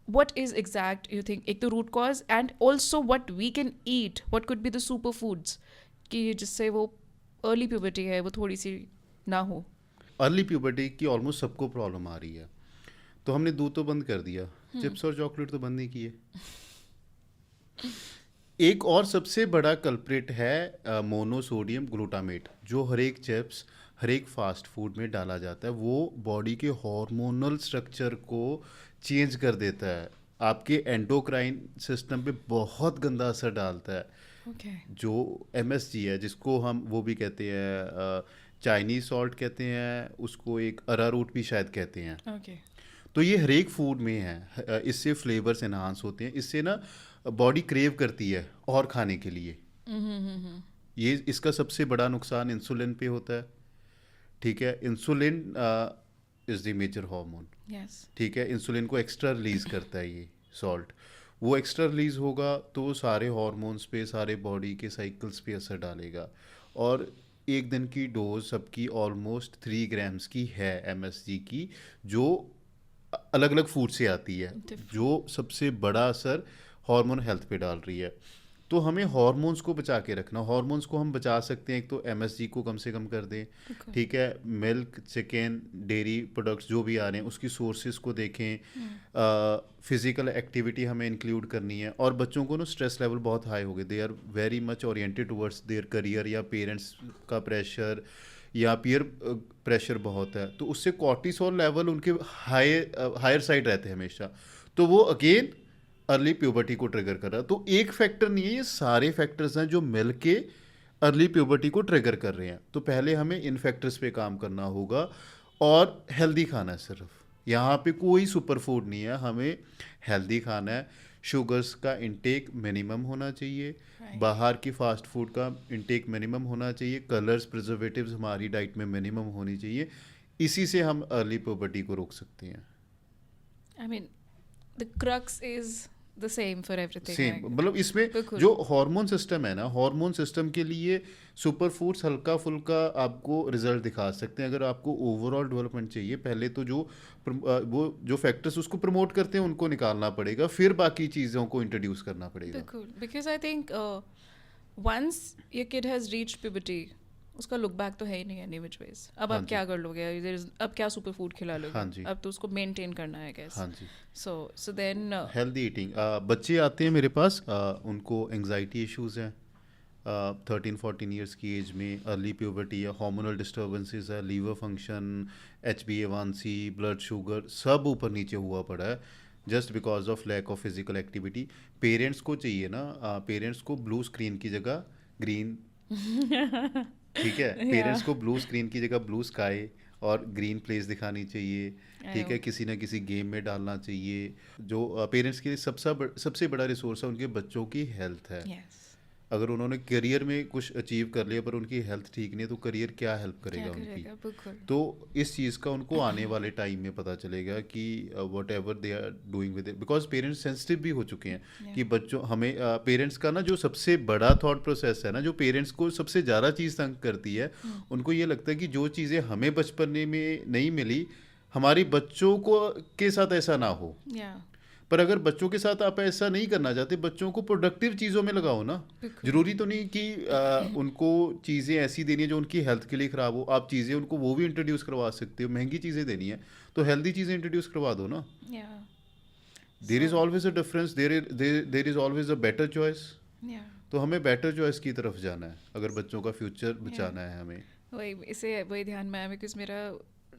what is exact you think एक तो root cause and also what we can eat, what could be the super foods कि जिससे वो अर्ली प्यूबर्टी है वो थोड़ी सी ना हो। अर्ली प्यूबर्टी की ऑलमोस्ट सबको प्रॉब्लम आ रही है, तो हमने दूध तो बंद कर दिया, चिप्स और चॉकलेट तो बंद नहीं किए। एक और सबसे बड़ा कल्प्रिट है मोनोसोडियम ग्लूटामेट, जो हर एक चिप्स हर एक फास्ट फूड में डाला जाता है। वो बॉडी के हार्मोनल स्ट्रक्चर को चेंज कर देता है, आपके एंडोक्राइन सिस्टम पे बहुत गंदा असर डालता है। ओके जो MSG है, जिसको हम वो भी कहते हैं चाइनीज सॉल्ट कहते हैं, उसको एक अरारूट भी शायद कहते हैं। ओके तो ये हर एक फूड में है, इससे फ्लेवर्स एनहांस होते हैं, इससे ना बॉडी क्रेव करती है और खाने के लिए। ये इसका सबसे बड़ा नुकसान इंसुलिन पे होता है। ठीक है, insulin is the major hormone. Yes ठीक है, इंसुलिन को एक्स्ट्रा रिलीज करता है ये सॉल्ट। वो एक्स्ट्रा रिलीज होगा तो वो सारे हार्मोन्स पे, सारे बॉडी के साइकिल्स पे असर डालेगा। और एक दिन की डोज सबकी ऑलमोस्ट 3 ग्राम्स की है MSG की, जो अलग अलग फूड से आती है, जो सबसे बड़ा असर हार्मोन हेल्थ पे डाल रही है। तो हमें हार्मोन्स को बचा के रखना। हार्मोन्स को हम बचा सकते हैं, एक तो MSG को कम से कम कर दें। ठीक है, मिल्क, चिकन, डेयरी प्रोडक्ट्स जो भी आ रहे हैं उसकी सोर्सेज को देखें। फिजिकल एक्टिविटी हमें इंक्लूड करनी है। और बच्चों को ना स्ट्रेस लेवल बहुत हाई हो गए, they are very much oriented towards their career, या पेरेंट्स का प्रेशर या पीयर प्रेशर बहुत है, तो उससे कॉर्टिसोल लेवल उनके हायर साइड रहते हैं हमेशा। तो वो अगेन अर्ली प्यूबर्टी को ट्रिगर कर रहा है। तो एक फैक्टर नहीं है, ये सारे फैक्टर्स हैं जो मिल के अर्ली प्यूबर्टी को ट्रिगर कर रहे हैं। तो पहले हमें इन फैक्टर्स पे काम करना होगा और हेल्दी खाना है सिर्फ। यहाँ पे कोई सुपर फूड नहीं है, हमें हेल्दी खाना है, शुगर्स का इंटेक मिनिमम होना चाहिए, बाहर की फास्ट फूड का इंटेक मिनिमम होना चाहिए, कलर्स प्रिजर्वेटिव्स हमारी डाइट में मिनिमम होनी चाहिए। इसी से हम अर्ली पुबर्टी को रोक सकते हैं। I mean, the crux is the same for everything. Same मतलब इसमें बिल्कुल। जो हार्मोन सिस्टम है ना, हार्मोन सिस्टम के लिए सुपर फूड्स हल्का फुल्का आपको रिजल्ट दिखा सकते हैं। अगर आपको ओवरऑल डेवलपमेंट चाहिए, पहले तो वो जो फैक्टर्स उसको प्रमोट करते हैं उनको निकालना पड़ेगा, फिर बाकी चीज़ों को इंट्रोड्यूस करना पड़ेगा। बिल्कुल, because I think once your kid has reached puberty, उसका लुक बैक तो है ही नहीं एनी व्हिच वेज। अब हाँ आप जी। क्या कर लोगे, अब क्या सुपर फूड खिला हाँ लोगे, जी। अब तो उसको मेंटेन करना है गैस। हाँ जी। So then healthy eating. बच्चे आते हैं मेरे पास, उनको एंग्जाइटी इश्यूज हैं 13-14 ईयर्स की एज में, अर्ली प्यूबर्टी है, हार्मोनल डिस्टर्बेंसेस है, liver function, HbA1c, blood sugar सब ऊपर नीचे हुआ पड़ा है, just because of lack of physical activity. Parents को चाहिए ना, पेरेंट्स को ब्लू स्क्रीन की जगह ग्रीन, ठीक है, पेरेंट्स को ब्लू स्क्रीन की जगह ब्लू स्काई और ग्रीन प्लेस दिखानी चाहिए, ठीक है, किसी ना किसी गेम में डालना चाहिए। जो पेरेंट्स के लिए सबसे बड़ा रिसोर्स है उनके बच्चों की हेल्थ है। यस, अगर उन्होंने करियर में कुछ अचीव कर लिया पर उनकी हेल्थ ठीक नहीं है तो करियर क्या हेल्प क्या करेगा करेगा, उनकी। बिल्कुल। तो इस चीज़ का उनको आने वाले टाइम में पता चलेगा कि whatever they are doing with it, because parents sensitive भी हो चुके हैं कि बच्चों हमें पेरेंट्स का ना जो सबसे बड़ा थॉट प्रोसेस है ना, जो पेरेंट्स को सबसे ज़्यादा चीज़ तंग करती है, उनको ये लगता है कि जो चीज़ें हमें बचपन में नहीं मिली हमारी बच्चों को के साथ ऐसा ना हो। या पर अगर बच्चों के साथ आप ऐसा नहीं करना चाहते, बच्चों को प्रोडक्टिव चीज़ों में लगाओ ना। जरूरी तो नहीं कि उनको चीज़ें ऐसी देनी है जो उनकी हेल्थ के लिए ख़राब हो, आप चीज़ें उनको वो भी इंट्रोड्यूस करवा सकते हो। महंगी चीज़ें देनी है तो हेल्दी चीज़ें इंट्रोड्यूस करवा दो ना। Yeah there is always a difference, there is always a better choice. या तो हमें बेटर चॉइस की तरफ जाना है अगर बच्चों का फ्यूचर बचाना है हमें। वही ध्यान में आया, बिकॉज मेरा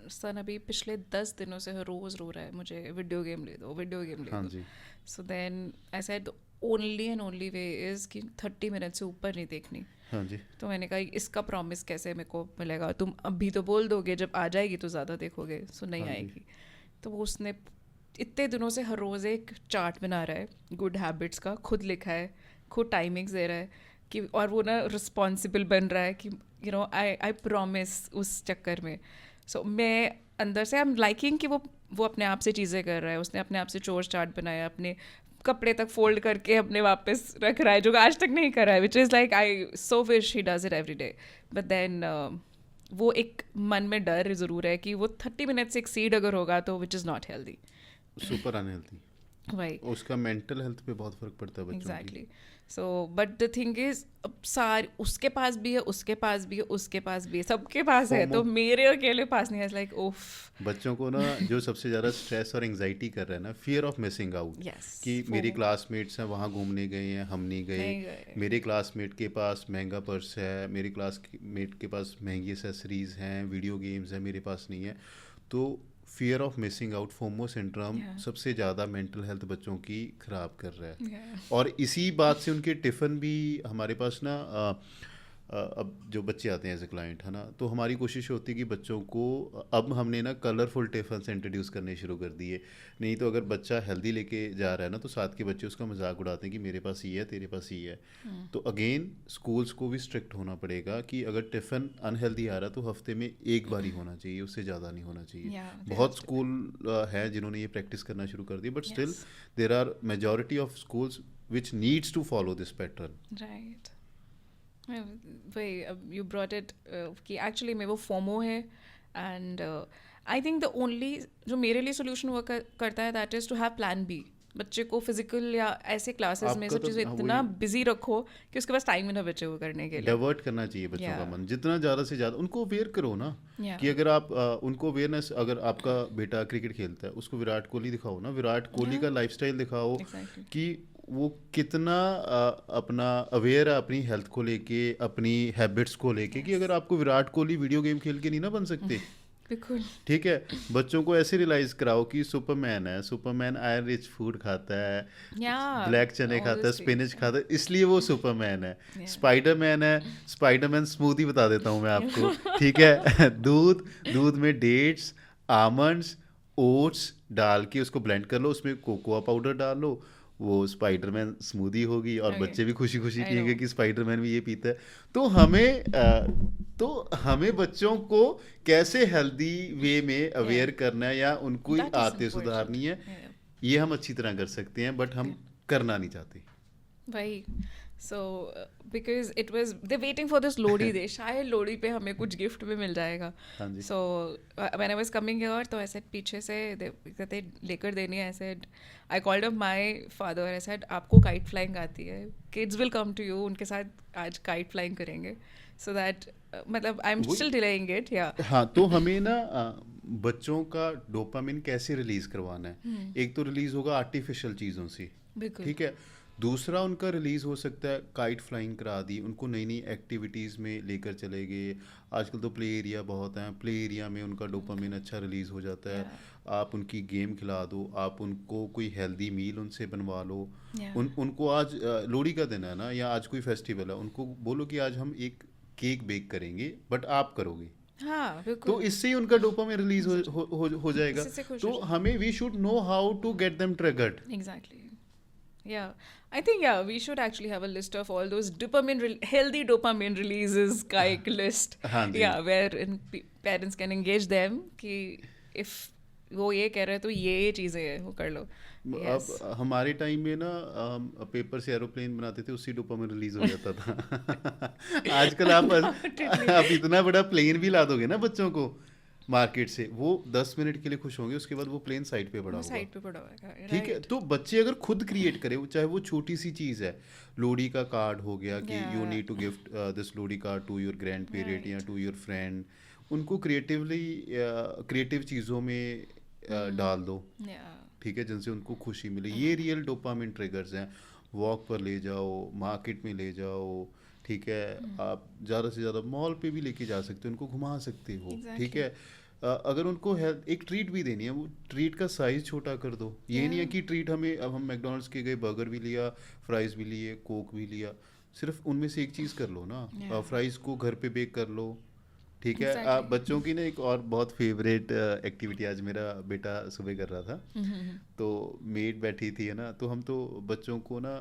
सन अभी पिछले 10 दिनों से हर रोज़ रो रहा है, मुझे वीडियो गेम ले दो, वीडियो गेम ले हाँ दो। जी। So then I said only and only way is कि 30 मिनट से ऊपर नहीं देखनी। हाँ जी। तो मैंने कहा इसका प्रॉमिस कैसे मेरे को मिलेगा, तुम अभी तो बोल दोगे, जब आ जाएगी तो ज़्यादा देखोगे, सो नहीं हाँ जी। आएगी। तो वो उसने इतने दिनों से हर रोज़ एक चार्ट बना रहा है गुड हैबिट्स का, खुद लिखा है, खुद टाइमिंग्स दे रहा है कि, और वो ना रिस्पॉन्सिबल बन रहा है कि यू नो आई प्रॉमिस उस चक्कर में। सो मैं अंदर से आई एम लाइकिंग कि वो अपने आप से चीज़ें कर रहा है, उसने अपने आप से चोर चार्ट बनाया, अपने कपड़े तक फोल्ड करके अपने वापस रख रहा है, जो आज तक नहीं कर रहा है, which is like I so wish he does it every day. But then वो एक मन में डर ज़रूर है कि वो 30 मिनट से एक्सीड अगर होगा तो which is not healthy. Super unhealthy, वही उसका मेंटल हेल्थ पे बहुत फर्क पड़ता है बच्चों की। Exactly. So but the thing is अब सारी उसके पास भी है, उसके पास भी है, उसके पास भी है, सबके पास है, तो मेरे अकेले पास नहीं है। लाइक ओफ। बच्चों को ना जो सबसे ज़्यादा स्ट्रेस और एंजाइटी कर रहा है ना, fear of missing out, yes, कि मेरे क्लासमेट्स हैं वहाँ घूमने गए हैं, हम नहीं गए, मेरे क्लासमेट के पास महंगा पर्स है, मेरे क्लासमेट के पास महंगी एसेसरीज हैं, वीडियो गेम्स हैं, मेरे पास नहीं है। तो fear of missing out, FOMO syndrome सबसे ज़्यादा मेंटल हेल्थ बच्चों की ख़राब कर रहा है। और इसी बात से उनके टिफ़िन भी हमारे पास ना अब जो बच्चे आते हैं एज ए क्लाइंट है ना, तो हमारी कोशिश होती है कि बच्चों को अब हमने ना कलरफुल टिफ़िन इंट्रोड्यूस करने शुरू कर दिए। नहीं तो अगर बच्चा हेल्दी लेके जा रहा है ना तो साथ के बच्चे उसका मजाक उड़ाते हैं कि मेरे पास ये है, तेरे पास ये है। तो अगेन स्कूल्स को भी स्ट्रिक्ट होना पड़ेगा कि अगर टिफ़िन अनहेल्दी आ रहा है तो हफ्ते में एक बार ही होना चाहिए, उससे ज़्यादा नहीं होना चाहिए। बहुत स्कूल हैं जिन्होंने ये प्रैक्टिस करना शुरू कर दी, but still there are majority of schools which needs to follow this pattern. Right. वही अब यू ब्रॉट इट कि एक्चुअली में वो फोमो है, and I think the only जो मेरे लिए सोल्यूशन हुआ करता है that is to have plan B. बच्चे को फिजिकल या ऐसे क्लासेस में सब चीज़ें इतना बिजी रखो कि उसके पास टाइम ही ना बचे वो करने के लिए। डाइवर्ट करना चाहिए बच्चों का मन, जितना ज़्यादा से ज़्यादा उनको अवेयर करो ना, कि अगर आप उनको अवेयरनेस, अगर आपका बेटा क्रिकेट खेलता है उसको विराट कोहली दिखाओ ना, विराट कोहली का लाइफस्टाइल दिखाओ कि वो कितना अपना अवेयर है अपनी हेल्थ को लेके, अपनी हैबिट्स को लेके, कि अगर आपको विराट कोहली वीडियो गेम खेल के नहीं ना बन सकते, ठीक है, बच्चों को ऐसे रियलाइज कराओ कि सुपरमैन है, सुपरमैन आयरन रिच फूड खाता है, ब्लैक चने खाता है, स्पिनच खाता है, इसलिए वो सुपरमैन है। स्पाइडरमैन है, स्पाइडरमैन स्मूदी बता देता हूँ मैं आपको, ठीक है, दूध में डेट्स, आमंड्स, ओट्स डाल के उसको ब्लेंड कर लो, उसमें कोकोआ पाउडर डाल लो, वो स्पाइडरमैन स्मूदी होगी और Okay, बच्चे भी खुशी खुशी I पियेंगे know. कि स्पाइडरमैन भी ये पीता है। तो हमें बच्चों को कैसे हेल्दी वे में Yeah, अवेयर करना है या उनको that is आदतें important. सुधारनी है, Yeah. ये हम अच्छी तरह कर सकते हैं, बट हम Yeah. करना नहीं चाहते। वही so because it was they waiting for this Lodi day, शायद लोडी पे हमें कुछ गिफ्ट भी मिल जाएगा। हाँ जी। So when I was coming here तो ऐसे पीछे से कहते लेकर देनी है, ऐसे I called up my father, I said आपको काइट फ्लाइंग आती है, kids will come to you, उनके साथ आज काइट फ्लाइंग करेंगे, सो दैट मतलब आई एम वही। Still delaying it. या हाँ, तो हमें ना बच्चों का डोपामिन कैसे रिलीज करवाना है। एक तो रिलीज होगा आर्टिफिशियल चीज़ों से, बिल्कुल। ठीक है। दूसरा उनका रिलीज हो सकता है काइट फ्लाइंग करा दी, उनको नई नई एक्टिविटीज़ में लेकर चले गए। आजकल तो प्ले एरिया बहुत हैं, प्ले एरिया में उनका डोपामिन अच्छा रिलीज हो जाता है। आप उनकी गेम खिला दो, आप उनको कोई हेल्दी मील उनसे बनवा लो। Yeah. उनको आज लोहड़ी का दिन है ना, या आज कोई फेस्टिवल है, उनको बोलो कि आज हम एक केक बेक करेंगे, बट आप करोगे, हाँ तो बिल्कुल। इससे ही उनका डोपामिन रिलीज हो जाएगा। इससे खुश हो तो जाएंगे। हमें we should know how to get them triggered. Exactly. Yeah, I think we should actually have a list of all those healthy dopamine releases kaik list. हाँ जी। Yeah, where parents can engage them कि if वो ये कह रहे हैं तो ये चीज़ें हैं, वो कर लो। Yes. अब हमारे टाइम में ना पेपर से एरोप्लेन बनाते थे, उससे डोपामिन रिलीज हो जाता था। आजकल आप इतना बड़ा प्लेन भी ला दोगे ना बच्चों को मार्केट से, वो 10 मिनट के लिए खुश होंगे, उसके बाद वो प्लेन साइड पे पड़ा वो होगा। साइड पे पड़ा होगा, ठीक है, right? तो बच्चे अगर खुद क्रिएट करें, चाहे वो छोटी सी चीज़ है, लोहड़ी का कार्ड हो गया कि you Yeah. Need to gift this Lohri card to your grandparent या Right. टू योर फ्रेंड, उनको क्रिएटिव चीज़ों में डाल दो, Yeah. ठीक है, जिनसे उनको खुशी मिले। ये रियल डोपामिन ट्रिगर्स हैं। वॉक पर ले जाओ, मार्केट में ले जाओ, ठीक है, आप ज़्यादा से ज़्यादा मॉल पे भी लेके जा सकते हो, उनको घुमा सकते हो, ठीक Exactly. है। अगर उनको एक ट्रीट भी देनी है, वो ट्रीट का साइज़ छोटा कर दो। ये नहीं है Yeah. कि ट्रीट हमें, अब हम मैकडोनल्ड्स के गए, बर्गर भी लिया, फ्राइज़ भी लिए, कोक भी लिया, सिर्फ उनमें से एक चीज़ कर लो ना। Yeah. फ्राइज़ को घर पे बेक कर लो, ठीक है। Exactly. बच्चों की ना एक और बहुत फेवरेट एक्टिविटी आज मेरा बेटा सुबह कर रहा था। तो मेड बैठी थी, है ना, तो हम तो बच्चों को ना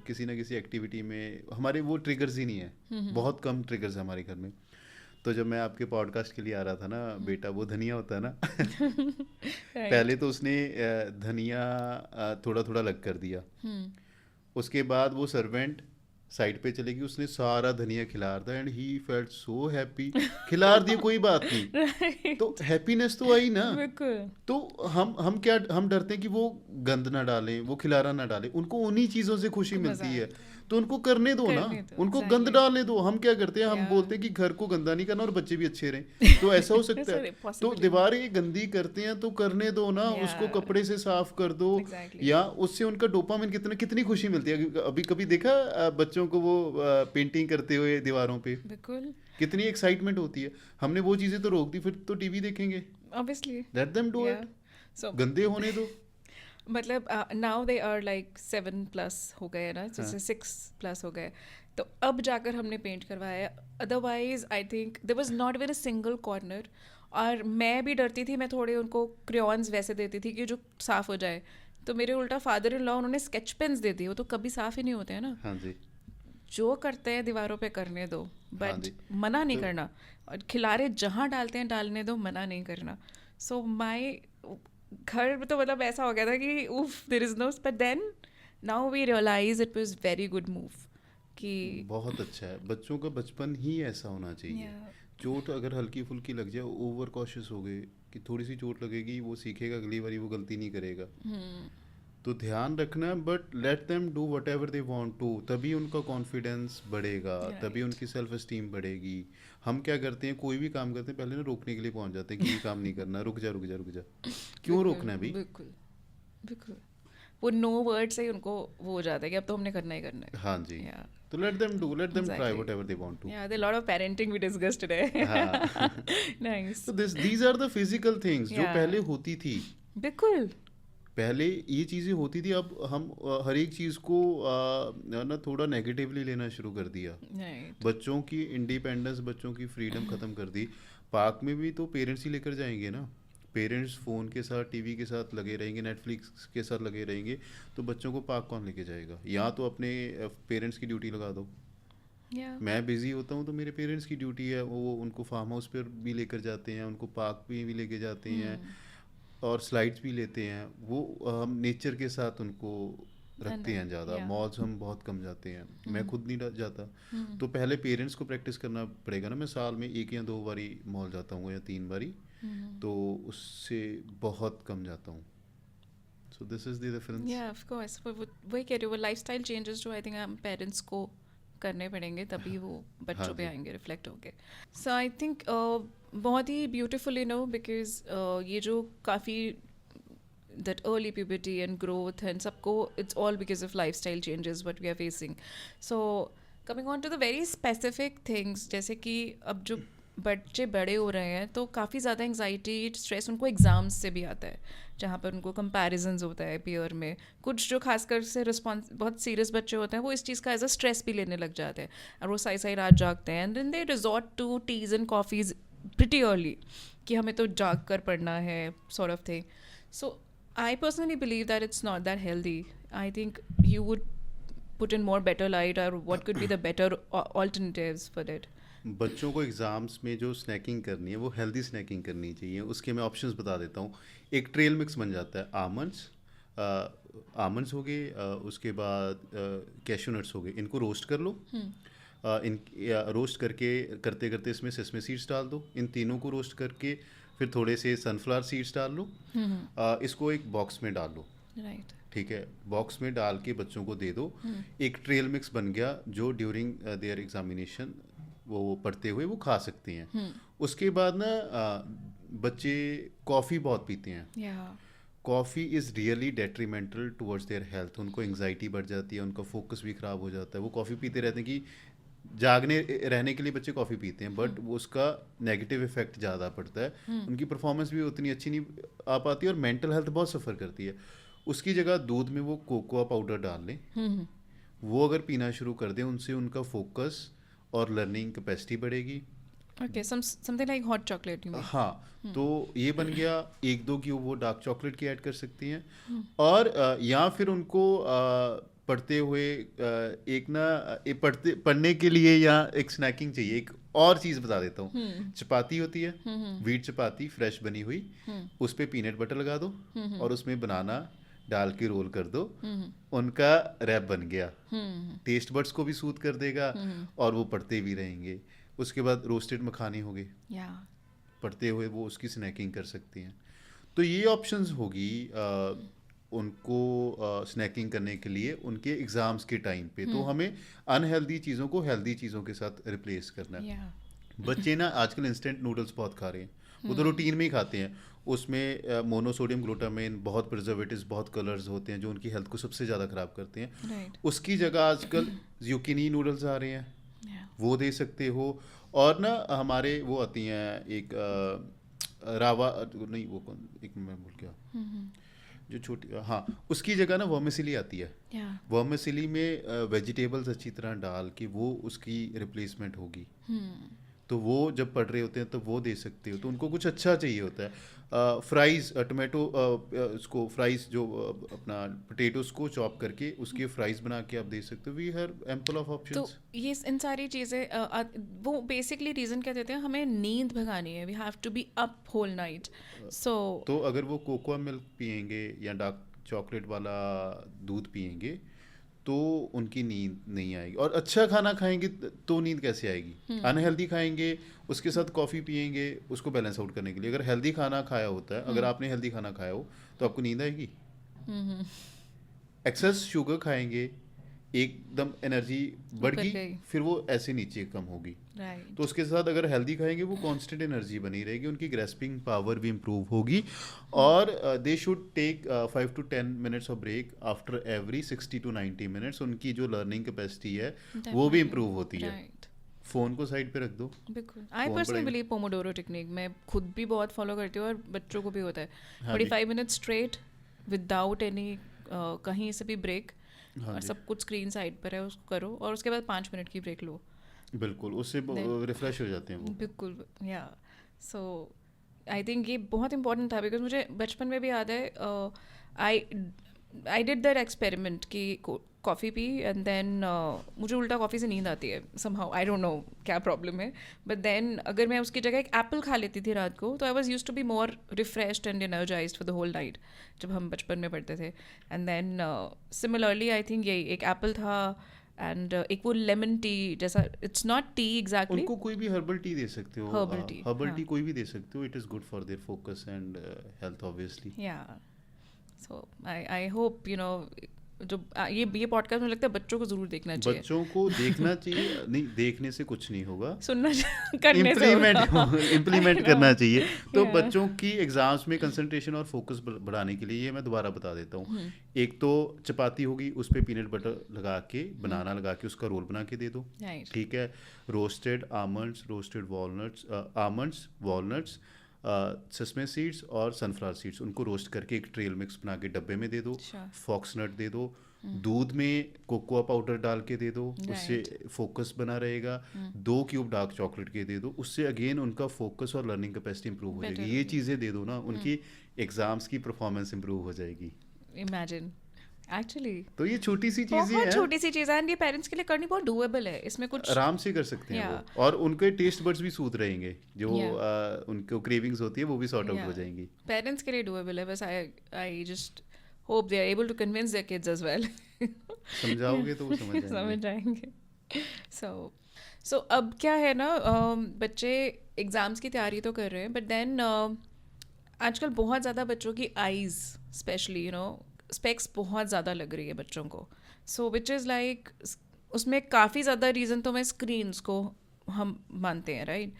किसी ना किसी एक्टिविटी में, हमारे वो ट्रिगर्स ही नहीं है, बहुत कम ट्रिगर्स है हमारे घर में। तो जब मैं आपके पॉडकास्ट के लिए आ रहा था ना, बेटा वो धनिया होता है ना, Right. पहले तो उसने धनिया थोड़ा थोड़ा अलग कर दिया, उसके बाद वो सर्वेंट साइड पे चलेगी, उसने सारा धनिया खिला रहा था and he felt so happy. खिला दिया, कोई बात नहीं, Right. तो हैप्पीनेस तो आई ना। बिल्कुल। तो हम डरते हैं कि वो गंद ना डालें, वो खिलारा ना डालें, उनको उन्हीं चीज़ों से खुशी मजा मिलती है, आता है। तो उनको करने दो ना, करने दो, उनको exactly. गंद डालने दो। हम क्या करते हैं, हम Yeah. बोलते हैं कि घर को गंदा नहीं करना और बच्चे भी अच्छे रहें, तो ऐसा हो सकता Sorry, है। तो possibly. दीवारें गंदी करते हैं तो करने दो ना, Yeah. उसको कपड़े से साफ कर दो, Exactly. या उससे उनका डोपामिन कितनी खुशी मिलती है। अभी कभी देखा बच्चों को वो पेंटिंग करते हुए दीवारों पे, बिल्कुल। कितनी एक्साइटमेंट होती है। हमने वो चीज़ें तो रोक दी, फिर तो टीवी देखेंगे, Obviously. Late them do Yeah. It, So गंदे होने दो। मतलब नाउ दे आर लाइक 7+ हो गए ना, जैसे 6+ हो गए, तो अब जाकर हमने पेंट करवाया। Otherwise I think there was not even a single corner. और मैं भी डरती थी, मैं थोड़े उनको क्रेयॉन्स वैसे देती थी कि जो साफ़ हो जाए, तो मेरे उल्टा फादर इन लॉ उन्होंने स्केच पेन्स दे दिए, वो तो कभी साफ़ ही नहीं होते हैं ना। हाँ जी। जो करते हैं दीवारों पे करने दो, हाँ बट जी। मना नहीं तो- करना, और खिलारे जहाँ डालते हैं डालने दो, मना नहीं करना। सो माई घर में तो मतलब ऐसा हो गया था कि उफ, there is no, but then now we realise it was very good move कि बहुत अच्छा है, बच्चों का बचपन ही ऐसा होना चाहिए। Yeah. चोट अगर हल्की फुल्की लग जाए, ओवर कॉशियस हो गए कि थोड़ी सी चोट लगेगी, वो सीखेगा, अगली बारी वो गलती नहीं करेगा। तो ध्यान रखना, but let them do whatever they want to, तभी उनका कॉन्फिडेंस बढ़ेगा, तभी उनकी सेल्फ एस्टीम बढ़ेगी। हम क्या करते हैं, कोई भी काम करते हैं पहले ना रोकने के लिए पहुंच जाते हैं कि ये काम नहीं करना, रुक जा रुक जा रुक जा। क्यों रोकना है भाई? बिल्कुल बिल्कुल, वो नो वर्ड से ही उनको वो हो जाता है कि अब तो हमने करना ही करना है। हाँ जी। Yeah. तो let them try Exactly. Whatever they want to. Yeah, there are a lot of parenting we discussed today. हाँ। Nice. तो these are the physical things जो Yeah. पहले होती थी। बिल्कुल। पहले ये चीज़ें होती थी, अब हम हर एक चीज़ को ना थोड़ा नेगेटिवली लेना शुरू कर दिया। Right. बच्चों की इंडिपेंडेंस, बच्चों की फ्रीडम ख़त्म कर दी। पार्क में भी तो पेरेंट्स ही लेकर जाएंगे ना, पेरेंट्स फ़ोन के साथ टीवी के साथ लगे रहेंगे, नेटफ्लिक्स के साथ लगे रहेंगे, तो बच्चों को पार्क कौन लेके जाएगा? या तो अपने पेरेंट्स की ड्यूटी लगा दो। या मैं बिज़ी होता हूँ तो मेरे पेरेंट्स की ड्यूटी है, वो उनको फार्म हाउस पर भी लेकर जाते हैं, उनको पार्क भी लेके जाते हैं और स्लाइड्स भी लेते हैं। वो हम नेचर के साथ उनको रखते हैं ज़्यादा। या मॉल्स हम बहुत कम जाते हैं, मैं खुद नहीं जाता। तो पहले पेरेंट्स को प्रैक्टिस करना पड़ेगा ना। मैं साल में 1 या 2 बारी मॉल जाता हूँ या 3 बारी, तो उससे बहुत कम जाता हूँ। सो दिस इज़ द डिफरेंस। या ऑफ कोर्स वही कह रही हूँ, वो लाइफस्टाइल चेंजेस जो आई थिंक हम पेरेंट्स को करने पड़ेंगे, तभी वो हाँ बच्चों पे जी। आएंगे, रिफ्लेक्ट होंगे। सो आई थिंक बहुत ही ब्यूटीफुल बिकॉज ये जो काफ़ी that early puberty and growth and सबको it's all because of lifestyle changes what we are facing. So coming on to the very specific things, जैसे कि अब जो बच्चे बड़े हो रहे हैं तो काफ़ी ज़्यादा एंग्जाइटी स्ट्रेस उनको एग्ज़ाम्स से भी आता है, जहाँ पर उनको कंपैरिजन्स होता है पीयर में। कुछ जो खासकर से रिस्पॉन्स बहुत सीरियस बच्चे होते हैं वो इस चीज़ का एज अ स्ट्रेस भी लेने लग जाते हैं और वो सही सही रात जागते हैं and then they resort to teas and coffees pretty early कि हमें तो जाग कर पढ़ना है sort of thing. So I personally believe that it's not that healthy. I think you would put in more better light, or what could be the better alternatives for it. बच्चों को exams में जो snaking करनी है वो healthy snaking करनी चाहिए। उसके मैं ऑप्शंस बता देता हूँ। एक ट्रेल मिक्स बन जाता है। आमंड्स हो गए, उसके बाद कैशू नट्स हो गए। इनको रोस्ट कर लो। इन रोस्ट करके करते करते इसमें सेसमे सीड्स डाल दो। इन तीनों को रोस्ट करके फिर थोड़े से सनफ्लावर सीड्स डाल लो। इसको एक बॉक्स में डाल लो। Right. ठीक है, बॉक्स में डाल के बच्चों को दे दो। एक ट्रेल मिक्स बन गया जो ड्यूरिंग देयर एग्जामिनेशन वो पढ़ते हुए वो खा सकते हैं। उसके बाद ना बच्चे कॉफ़ी बहुत पीते हैं। Yeah. Coffee is really detrimental towards their health. उनको एंग्जाइटी बढ़ जाती है, उनका फोकस भी ख़राब हो जाता है। वो कॉफ़ी पीते रहते हैं कि जागने रहने के लिए बच्चे कॉफ़ी पीते हैं, बट वो उसका नेगेटिव इफेक्ट ज़्यादा पड़ता है। उनकी परफॉर्मेंस भी उतनी अच्छी नहीं आ पाती और मेंटल हेल्थ बहुत सफ़र करती है। उसकी जगह दूध में वो कोकोआ पाउडर डाल लें, वो अगर पीना शुरू कर दें, उनसे उनका फोकस और लर्निंग कैपेसिटी बढ़ेगी। Okay. Something like hot chocolate, you mean? हाँ, तो ये बन गया। 1-2 क्यूब वो डार्क चॉकलेट की ऐड कर सकती हैं। और या फिर उनको पढ़ते हुए एक ना पढ़ने के लिए या एक स्नैकिंग चाहिए। एक और चीज़ बता देता हूँ। चपाती होती है, व्हीट चपाती फ्रेश बनी हुई, उस पर पीनट बटर लगा दो और उसमें बनाना डाल के रोल कर दो। उनका रैप बन गया। टेस्ट बड्स को भी सूद कर देगा और वो पढ़ते भी रहेंगे। उसके बाद रोस्टेड मखाने हो गए, Yeah. पढ़ते हुए वो उसकी स्नैकिंग कर सकती हैं। तो ये ऑप्शंस होगी उनको स्नैकिंग करने के लिए उनके एग्ज़ाम्स के टाइम पे। तो हमें अनहेल्दी चीज़ों को हेल्दी चीज़ों के साथ रिप्लेस करना है। Yeah. बच्चे ना आजकल इंस्टेंट नूडल्स बहुत खा रहे हैं, वो तो रूटीन में ही खाते हैं। उसमें मोनोसोडियम ग्लूटामेन, बहुत प्रिजर्वेटिव्स, बहुत कलर्स होते हैं जो उनकी हेल्थ को सबसे ज़्यादा ख़राब करते हैं। Right. उसकी जगह आजकल ज़ुकीनी नूडल्स आ रहे हैं, Yeah. वो दे सकते हो। और ना हमारे वो आती हैं एक रावा नहीं, वो कौन, एक मैं भूल गया, जो छोटी, हाँ, उसकी जगह ना वर्मिसिली आती है। Yeah. वर्मिसिली में वेजिटेबल्स अच्छी तरह डाल के वो उसकी रिप्लेसमेंट होगी। तो वो जब पढ़ रहे होते हैं तो वो दे सकते हो। तो उनको कुछ अच्छा चाहिए होता है। फ्राइज़, टोमेटो, उसको फ्राइज़ जो अपना पोटैटोज़ को चॉप करके उसके फ्राइज़ बना के आप दे सकते हो। वी हैव एम्पल ऑफ तो ऑप्शंस। ये इन सारी चीज़ें वो बेसिकली रीज़न क्या देते हैं, हमें नींद भगानी है, we have to be up whole night. So तो अगर वो कोकोआ मिल्क पियेंगे या डार्क चॉकलेट वाला दूध पियेंगे तो उनकी नींद नहीं आएगी। और अच्छा खाना खाएंगे तो नींद कैसे आएगी? अनहेल्दी खाएंगे, उसके साथ कॉफ़ी पियेंगे उसको बैलेंस आउट करने के लिए। अगर हेल्दी खाना खाया होता है, अगर आपने हेल्दी खाना खाया हो तो आपको नींद आएगी। एक्सेस शुगर खाएंगे, एकदम एनर्जी बढ़ बढ़ गई, गई। फिर वो ऐसे नीचे कम होगी। राइट. तो उसके साथ अगर हेल्दी खाएंगे वो कांस्टेंट एनर्जी बनी रहेगी, उनकी ग्रेस्पिंग पावर भी इम्प्रूव होगी। और they should take 5 to 10 minutes of break after every 60 to 90 minutes. उनकी जो लर्निंग कैपेसिटी है वो भी इम्प्रूव होती है। राइट. फ़ोन को साइड पे रख दो। बिल्कुल. आई फोन पर्सनली पढ़ेंगे। बिलीव पोमोडोरो टेक्निक, मैं खुद भी बहुत फॉलो करती हूँ और बच्चों को भी होता है। हाँ जी। 45 मिनट्स स्ट्रेट विदाउट एनी कहीं से भी ब्रेक, हाँ और जी, सब कुछ स्क्रीन साइड पर है उसको करो, और उसके बाद 5 मिनट की ब्रेक लो. बिल्कुल, उससे Then- रिफ्रेश हो जाते हैं वो। बिल्कुल. या सो आई थिंक ये बहुत इंपॉर्टेंट था बिकॉज मुझे बचपन में भी याद है आई आई डिड दैट एक्सपेरिमेंट कि कॉफ़ी पी एंड देन मुझे उल्टा कॉफ़ी से नींद आती है समहाउ आई डोंट नो क्या प्रॉब्लम है बट देन अगर मैं उसकी जगह एक एप्पल खा लेती थी रात को तो I was used to be more refreshed and energised for the whole night जब हम बचपन में पढ़ते थे and then similarly I think यही एक एप्पल था एंड एक वो लेमन टी जैसा इट्स नॉट टी एग्जैक्टली उनको कोई भी हर्बल टी दे सकते हो, Herbal tea, हर्बल हाँ. टी कोई भी दे सकते हो, it is good for their focus and health obviously. Yeah. So I hope you know जो ये पॉडकास्ट मुझे लगता है बच्चों को जरूर देखना चाहिए बच्चों को देखना चाहिए, नहीं देखने से कुछ नहीं होगा, सुनना करने से इम्प्लीमेंट I know. करना चाहिए। तो Yeah. बच्चों की एग्जाम्स में कंसंट्रेशन और फोकस बढ़ाने के लिए ये मैं दोबारा बता देता हूँ। एक तो चपाती होगी, उस पर पीनट बटर लगा के, बनाना लगा के उसका रोल बना के दे दो, Right. ठीक है। Roasted almonds, roasted walnuts, almonds, walnuts, sesame seeds और सनफ्लावर सीड्स, उनको रोस्ट करके एक ट्रेल मिक्स बना के डब्बे में दे दो। Sure. फॉक्सनट दे दो, दूध में कोकोआ पाउडर डाल के दे दो, उससे फोकस बना रहेगा। 2 क्यूब डार्क चॉकलेट के दे दो, उससे अगेन उनका फोकस और लर्निंग कैपेसिटी इंप्रूव हो जाएगी। ये चीज़ें दे दो ना, उनकी एग्जाम्स की परफॉर्मेंस इंप्रूव हो जाएगी। Imagine. Actually. तो ये छोटी सी चीज़ें बहुत हैं, छोटी सी चीज़ है एंड ये पेरेंट्स के लिए करनी बहुत डूएबल है इसमें कुछ आराम से कर सकते हैं Yeah. वो, और उनके टेस्ट बड्स भी सूद रहेंगे, जो Yeah. उनको क्रेविंग्स होती है वो भी सॉर्ट आउट Yeah. हो जाएंगी। पेरेंट्स के लिए डूएबल है बस I just hope they are able to convince their kids as well समझाओगे तो वो समझ जाएंगे। समझ जाएंगे सो अब क्या है ना बच्चे एग्ज़ाम्स की तैयारी तो कर रहे हैं बट देन आजकल बहुत ज़्यादा बच्चों की आईज़ स्पेशली स्पेक्स बहुत ज़्यादा लग रही है बच्चों को सो विच इज़ लाइक उसमें काफ़ी ज़्यादा रीज़न तो मैं स्क्रीन्स को हम मानते हैं राइट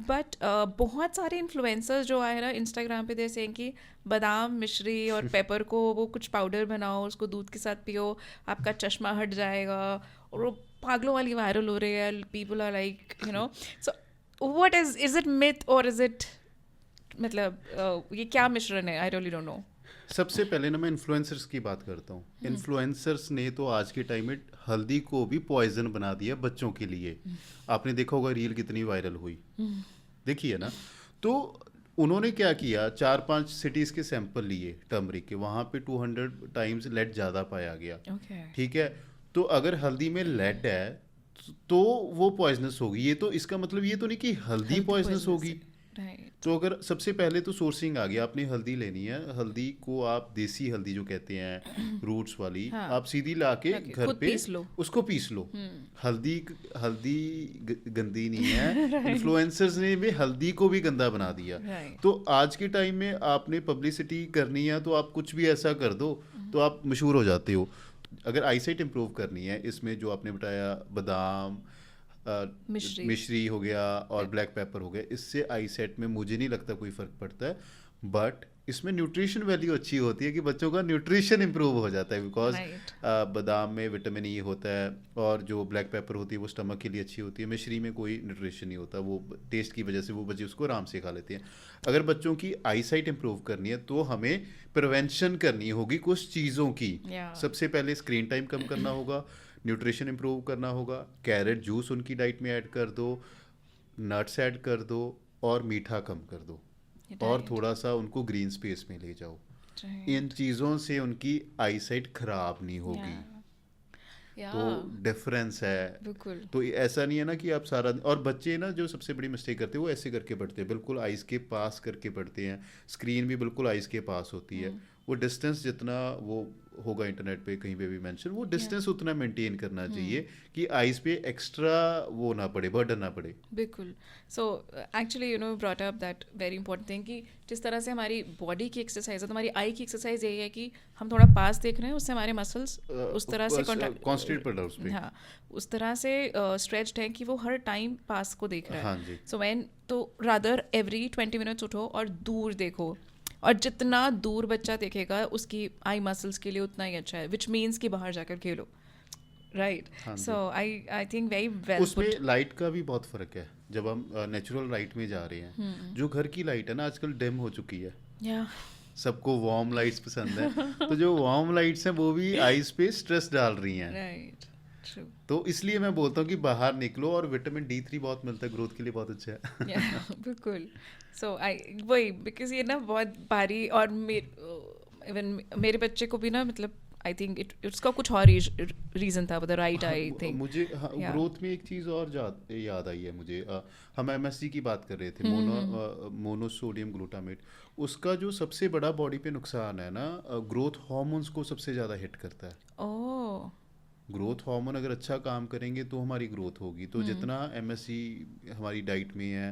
बट बहुत सारे इन्फ्लुएंसर्स जो आए ना इंस्टाग्राम पे जैसे कि बादाम मिश्री और पेपर को वो कुछ पाउडर बनाओ उसको दूध के साथ पियो आपका चश्मा हट जाएगा और वो पागलों वाली वायरल हो रही है people are like so what is it myth और इज इट मतलब ये क्या मिश्रण है आई रियली डोंट नो सबसे पहले ना मैं इन्फ्लुएंसर्स की बात करता हूँ। इन्फ्लुएंसर्स ने तो आज के टाइम में हल्दी को भी पॉइजन बना दिया बच्चों के लिए। आपने देखा होगा रील कितनी वायरल हुई, देखिए ना। तो उन्होंने क्या किया, 4-5 सिटीज़ के सैंपल लिए टर्मरिक के, वहाँ पे 200 टाइम्स लेड ज़्यादा पाया गया, ठीक है। तो अगर हल्दी में लेड है तो वो पॉइजनस होगी, ये तो इसका मतलब ये तो नहीं कि हल्दी पॉइजनस होगी। तो अगर सबसे पहले तो सोर्सिंग आ गया, आपने हल्दी लेनी है, हल्दी को आप देसी हल्दी जो कहते हैं रूट्स वाली, हाँ. आप सीधी लाके घर पे उसको पीस लो। हल्दी गंदी नहीं है, इन्फ्लुएंसर्स ने भी हल्दी को भी गंदा बना दिया। तो आज के टाइम में आपने पब्लिसिटी करनी है तो आप कुछ भी ऐसा कर दो तो आप मशहूर हो जाते हो। अगर आईसाइट इंप्रूव करनी है, इसमें जो आपने बताया बादाम मिश्री हो गया और ब्लैक पेपर हो गया, इससे आई सेट में मुझे नहीं लगता कोई फ़र्क पड़ता है। बट इसमें न्यूट्रिशन वैल्यू अच्छी होती है कि बच्चों का न्यूट्रिशन इंप्रूव हो जाता है, बिकॉज बादाम में विटामिन ई होता है और जो ब्लैक पेपर होती है वो स्टमक के लिए अच्छी होती है। मिश्री में कोई न्यूट्रिशन नहीं होता, वो टेस्ट की वजह से वो बच्चे उसको आराम से खा लेते हैं। अगर बच्चों की आई साइट इंप्रूव करनी है तो हमें प्रिवेंशन करनी होगी कुछ चीज़ों की। सबसे पहले स्क्रीन टाइम कम करना होगा, न्यूट्रिशन इंप्रूव करना होगा, कैरेट जूस उनकी डाइट में ऐड कर दो, नट्स ऐड कर दो और मीठा कम कर दो और थोड़ा सा उनको ग्रीन स्पेस में ले जाओ। इन चीज़ों से उनकी आईसाइट खराब नहीं होगी। तो डिफरेंस है। तो ऐसा नहीं है ना कि आप सारा, और बच्चे ना जो सबसे बड़ी मिस्टेक करते हैं वो ऐसे करके पढ़ते हैं, बिल्कुल आइज़ के पास करके पढ़ते हैं, स्क्रीन भी बिल्कुल आइज़ के पास होती है। वो डिस्टेंस जितना वो होगा इंटरनेट पे कहीं पे भी मेंशन, वो डिस्टेंस उतना मेंटेन करना चाहिए कि आइज़ पे एक्स्ट्रा वो ना पड़े, बर्डन ना पड़े। बिल्कुल। So actually brought up that very important thing कि जिस तरह से हमारी बॉडी की एक्सरसाइज है तो हमारी आई की एक्सरसाइज यही है कि हम थोड़ा पास देख रहे हैं, उससे हमारे मसल्स उस तरह से कॉन्सेंट्रेट पड़ रहा है उस पे, हाँ उस तरह से स्ट्रेच्ड है कि वो हर टाइम पास को देख रहा है। सो व्हेन तो रादर एवरी 20 मिनट्स उठो और दूर देखो, और जितना दूर बच्चा देखेगा उसकी आई मसल्स के लिए उतना ही अच्छा है, विच मीन्स कि बाहर जाकर खेलो, right. So I think very well. उसमें लाइट का भी बहुत फ़र्क है। जब हम नेचुरल लाइट में जा रहे हैं, जो घर की लाइट है ना आजकल डिम हो चुकी है, सबको वार्म लाइट्स पसंद है, तो जो वार्म लाइट्स हैं वो भी आईज पे स्ट्रेस डाल रही हैं, राइट। True. तो इसलिए मैं बोलता हूँ कि बाहर निकलो, और विटामिन D3 बहुत मिलता है, ग्रोथ के लिए बहुत अच्छा है। Yeah, बिल्कुल. So वही because ये ना बहुत भारी, और इवन मेरे बच्चे को भी ना, मतलब आई थिंक उसका कुछ और रीजन था, द राइट हाँ, आई थिंक. मुझे हाँ, या. ग्रोथ में एक चीज़ और याद आई है मुझे। हम MSG की बात कर रहे थे, मोनोसोडियम ग्लूटामेट। उसका जो सबसे बड़ा बॉडी पे नुकसान है ना, ग्रोथ हार्मोन्स को सबसे ज़्यादा हिट करता है। ओह. ग्रोथ हार्मोन अगर अच्छा काम करेंगे तो हमारी ग्रोथ होगी। तो जितना MSG हमारी डाइट में है,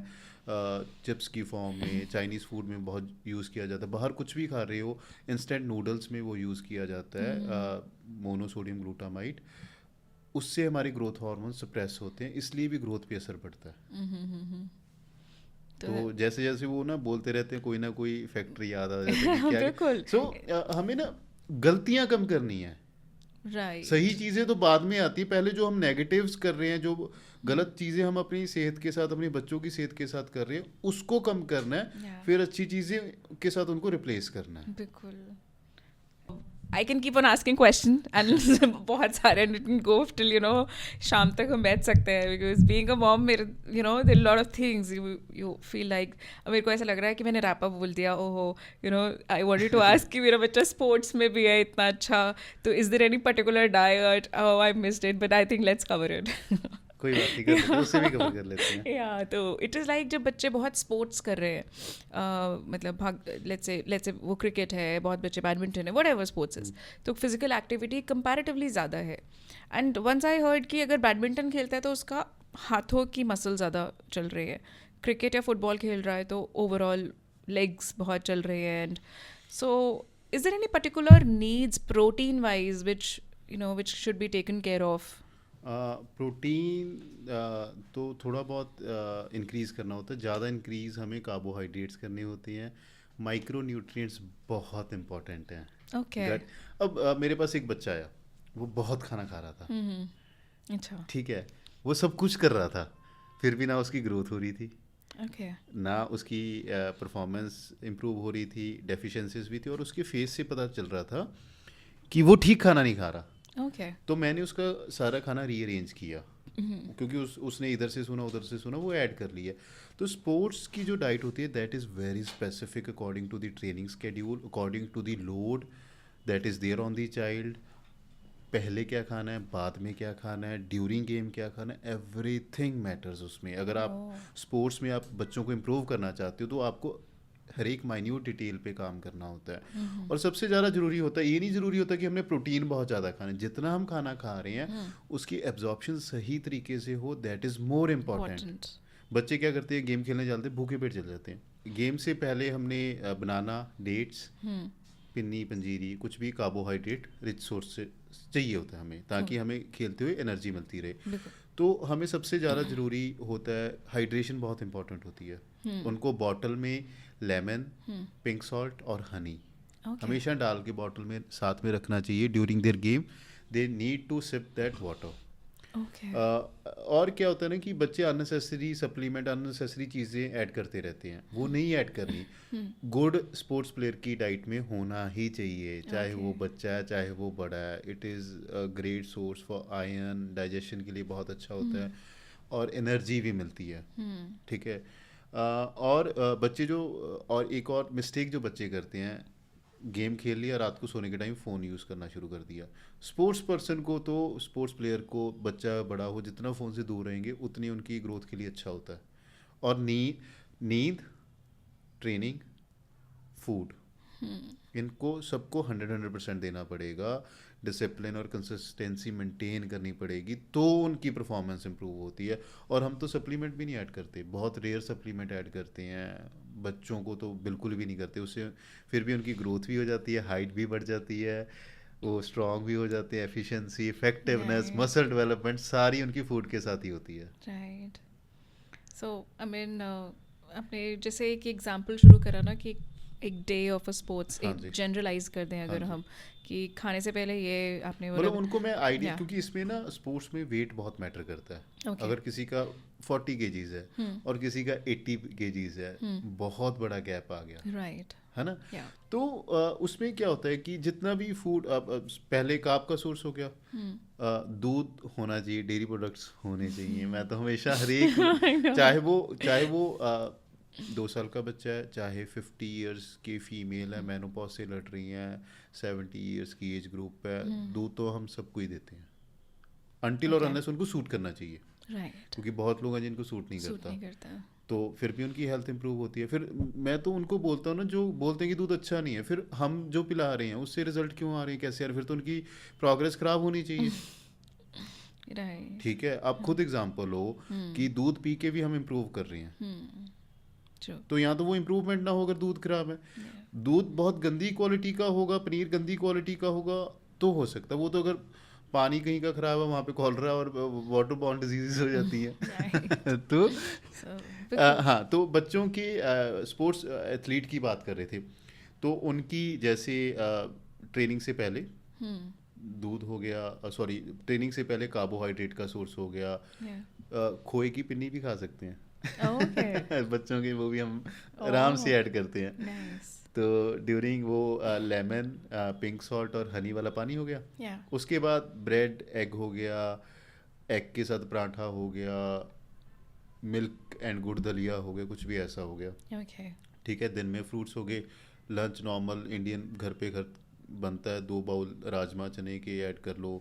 चिप्स की फॉर्म में, चाइनीज़ फूड में बहुत यूज़ किया जाता है, बाहर कुछ भी खा रहे हो, इंस्टेंट नूडल्स में वो यूज़ किया जाता है मोनोसोडियम ग्लूटामाइट। उससे हमारी ग्रोथ हार्मोन सप्रेस होते हैं, इसलिए भी ग्रोथ पे असर पड़ता है। तो जैसे जैसे वो ना बोलते रहते हैं, कोई ना कोई फैक्ट्री याद आ जाता है कि क्या बिल्कुल. सो हमें ना गलतियां कम करनी है। राइट. सही चीज़ें तो बाद में आती है, पहले जो हम नेगेटिव्स कर रहे हैं, जो गलत चीज़ें हम अपनी सेहत के साथ, अपने बच्चों की सेहत के साथ कर रहे हैं, उसको कम करना है, Yeah. फिर अच्छी चीज़ें के साथ उनको रिप्लेस करना है। बिल्कुल. I can keep on asking question and बहुत सारे गो टिल शाम तक हम बैठ सकते हैं, बिकॉज बीइंग अ मॉम मेरे there lot of things you feel like. मेरे को ऐसा लग रहा है कि मैंने रैप अप बोल दिया. ओहो, आई वांटेड टू आस्क कि मेरा बच्चा स्पोर्ट्स में भी है इतना अच्छा, तो is there any particular diet? Oh, I missed it, but I think let's cover it. कोई बात नहीं, कर लेते हैं, उससे भी कवर कर लेते हैं। या तो इट इज़ लाइक जब बच्चे बहुत स्पोर्ट्स कर रहे हैं, मतलब लेट्स से वो क्रिकेट है, बहुत बच्चे बैडमिंटन है, व्हाटएवर स्पोर्ट्स इज, तो फिजिकल एक्टिविटी कंपैरेटिवली ज़्यादा है. एंड वंस आई हर्ड कि अगर बैडमिंटन खेलता है तो उसका हाथों की मसल ज़्यादा चल रही है, क्रिकेट या फुटबॉल खेल रहा है तो ओवरऑल लेग्स बहुत चल रहे हैं. And so is there any particular needs protein wise which should be taken care of? Protein तो थोड़ा बहुत इंक्रीज़ करना होता है, ज़्यादा इंक्रीज़ हमें कार्बोहाइड्रेट्स करने होते हैं। माइक्रो न्यूट्रिएंट्स बहुत इंपॉर्टेंट हैं। Okay. गट अब मेरे पास एक बच्चा आया, वो बहुत खाना खा रहा था, अच्छा. ठीक है, वो सब कुछ कर रहा था, फिर भी ना उसकी ग्रोथ हो रही थी, Okay. ना उसकी परफॉर्मेंस इम्प्रूव हो रही थी, डेफिशिएंसीज भी थी, और उसके फेस से पता चल रहा था कि वो ठीक खाना नहीं खा रहा। Okay. तो मैंने उसका सारा खाना रीअरेंज किया, क्योंकि उसने इधर से सुना उधर से सुना, वो ऐड कर लिया। तो स्पोर्ट्स की जो डाइट होती है, that is very specific according to the training schedule, according to the load that is there on the child. पहले क्या खाना है, बाद में क्या खाना है, ड्यूरिंग गेम क्या खाना है, एवरीथिंग मैटर्स उसमें। अगर आप स्पोर्ट्स में आप बच्चों को इम्प्रूव करना चाहते हो, तो आपको हर एक माइन्यूट डिटेल पे काम करना होता है। और सबसे ज़्यादा ज़रूरी होता है, ये नहीं ज़रूरी होता कि हमने प्रोटीन बहुत ज़्यादा खाना है, जितना हम खाना खा रहे हैं उसकी एब्जॉर्प्शन सही तरीके से हो, दैट इज़ मोर इम्पॉर्टेंट। बच्चे क्या करते हैं, गेम खेलने चलते हैं, भूखे पेट चले जाते हैं। गेम से पहले हमने बनाना, डेट्स, पिन्नी, पंजीरी, कुछ भी कार्बोहाइड्रेट रिच सोर्स से चाहिए होता है हमें, ताकि हमें खेलते हुए एनर्जी मिलती रहे। तो हमें सबसे ज़्यादा ज़रूरी होता है, हाइड्रेशन बहुत इंपॉर्टेंट होती है। उनको बॉटल में लेमन, पिंक सॉल्ट और हनी हमेशा डाल के बॉटल में साथ में रखना चाहिए। During their game they need to sip that water. Okay. और क्या होता है ना कि बच्चे अननेसेसरी सप्लीमेंट, अननेसेसरी चीज़ें ऐड करते रहते हैं, वो नहीं ऐड करनी। गुड स्पोर्ट्स प्लेयर की डाइट में होना ही चाहिए, चाहे वो बच्चा है चाहे वो बड़ा है। It is a great source for iron, digestion के लिए बहुत अच्छा होता है, और एनर्जी भी मिलती है, ठीक है। और बच्चे जो, और एक और मिस्टेक जो बच्चे करते हैं, गेम खेल लिया, रात को सोने के टाइम फ़ोन यूज़ करना शुरू कर दिया। स्पोर्ट्स पर्सन को, तो स्पोर्ट्स प्लेयर को, बच्चा बड़ा हो, जितना फ़ोन से दूर रहेंगे उतनी उनकी ग्रोथ के लिए अच्छा होता है। और नींद, ट्रेनिंग, फूड, इनको सबको 100% देना पड़ेगा। डिसिप्लिन और कंसिस्टेंसी मेंटेन करनी पड़ेगी, तो उनकी परफॉर्मेंस इंप्रूव होती है। और हम तो सप्लीमेंट भी नहीं ऐड करते, बहुत रेयर सप्लीमेंट ऐड करते हैं, बच्चों को तो बिल्कुल भी नहीं करते। उससे फिर भी उनकी ग्रोथ भी हो जाती है, हाइट भी बढ़ जाती है, वो स्ट्रॉन्ग भी हो जाते हैं, एफिशिएंसी, इफेक्टिवनेस, मसल डेवलपमेंट सारी उनकी फूड के साथ ही होती है। राइट. सो आई मीन आपने जैसे एक एग्जांपल शुरू करा ना कि एक डे ऑफ अ स्पोर्ट्स, हाँ एक जी। जनरलाइज कर दें अगर हाँ जी। हम, कि खाने से पहले ये आपने मतलब उनको मैं आइडिया, Yeah. क्योंकि इसमें ना स्पोर्ट्स में वेट बहुत मैटर करता है। Okay. अगर किसी का 40 kgs है और किसी का 80 kgs है, बहुत बड़ा गैप आ गया, राइट. है ना? Yeah. तो उसमें क्या होता है कि जितना भी फूड पहले कार्ब का सोर्स हो गया, दूध होना चाहिए, डेयरी प्रोडक्ट्स होने चाहिए। मैं तो हमेशा हर एक, I know. चाहे वो 2 साल का बच्चा है, चाहे 50 ईयर्स की फीमेल है, मेनोपॉज से लड़ रही हैं, 70 ईयर्स की एज ग्रुप है, दूध तो हम सबको ही देते हैं, अनटिल और Okay. अनलेस उनको सूट करना चाहिए, Right. क्योंकि बहुत लोग हैं जिनको सूट नहीं सूट करता, नहीं करता। तो फिर भी उनकी हेल्थ इंप्रूव होती है। फिर मैं तो उनको बोलता हूँ ना, जो बोलते हैं कि दूध अच्छा नहीं है, फिर हम जो पिला रहे हैं उससे रिजल्ट क्यों आ रहे हैं, कैसे आ रहे हैं? फिर तो उनकी प्रोग्रेस खराब होनी चाहिए। Right. ठीक है, आप खुद एग्जांपल हो कि दूध पी के भी हम इम्प्रूव कर रहे हैं, True. तो यहाँ तो वो इम्प्रूवमेंट ना हो अगर दूध खराब है। Yeah. दूध बहुत गंदी क्वालिटी का होगा, पनीर गंदी क्वालिटी का होगा तो हो सकता है, वो तो अगर पानी कहीं का खराब है, वहाँ पे कॉलरा और वाटर बॉर्न डिजीजेस हो जाती Right. हैं। तो So, हाँ, तो बच्चों के स्पोर्ट्स एथलीट की बात कर रहे थे, तो उनकी जैसे ट्रेनिंग से पहले दूध हो गया, सॉरी ट्रेनिंग से पहले कार्बोहाइड्रेट का सोर्स हो गया, yeah. खोए की पिन्नी भी खा सकते हैं। Okay. बच्चों के वो भी हम आराम से Oh. ऐड करते हैं। Nice. तो ड्यूरिंग वो लेमन, पिंक सॉल्ट और हनी वाला पानी हो गया, Yeah. उसके बाद ब्रेड एग हो गया, एग के साथ पराठा हो गया, मिल्क एंड गुड़ दलिया हो गया, कुछ भी ऐसा हो गया। Okay. ठीक है, दिन में फ्रूट्स हो गए, लंच नॉर्मल इंडियन घर पे घर बनता है, 2 बाउल राजमा चने के ऐड कर लो।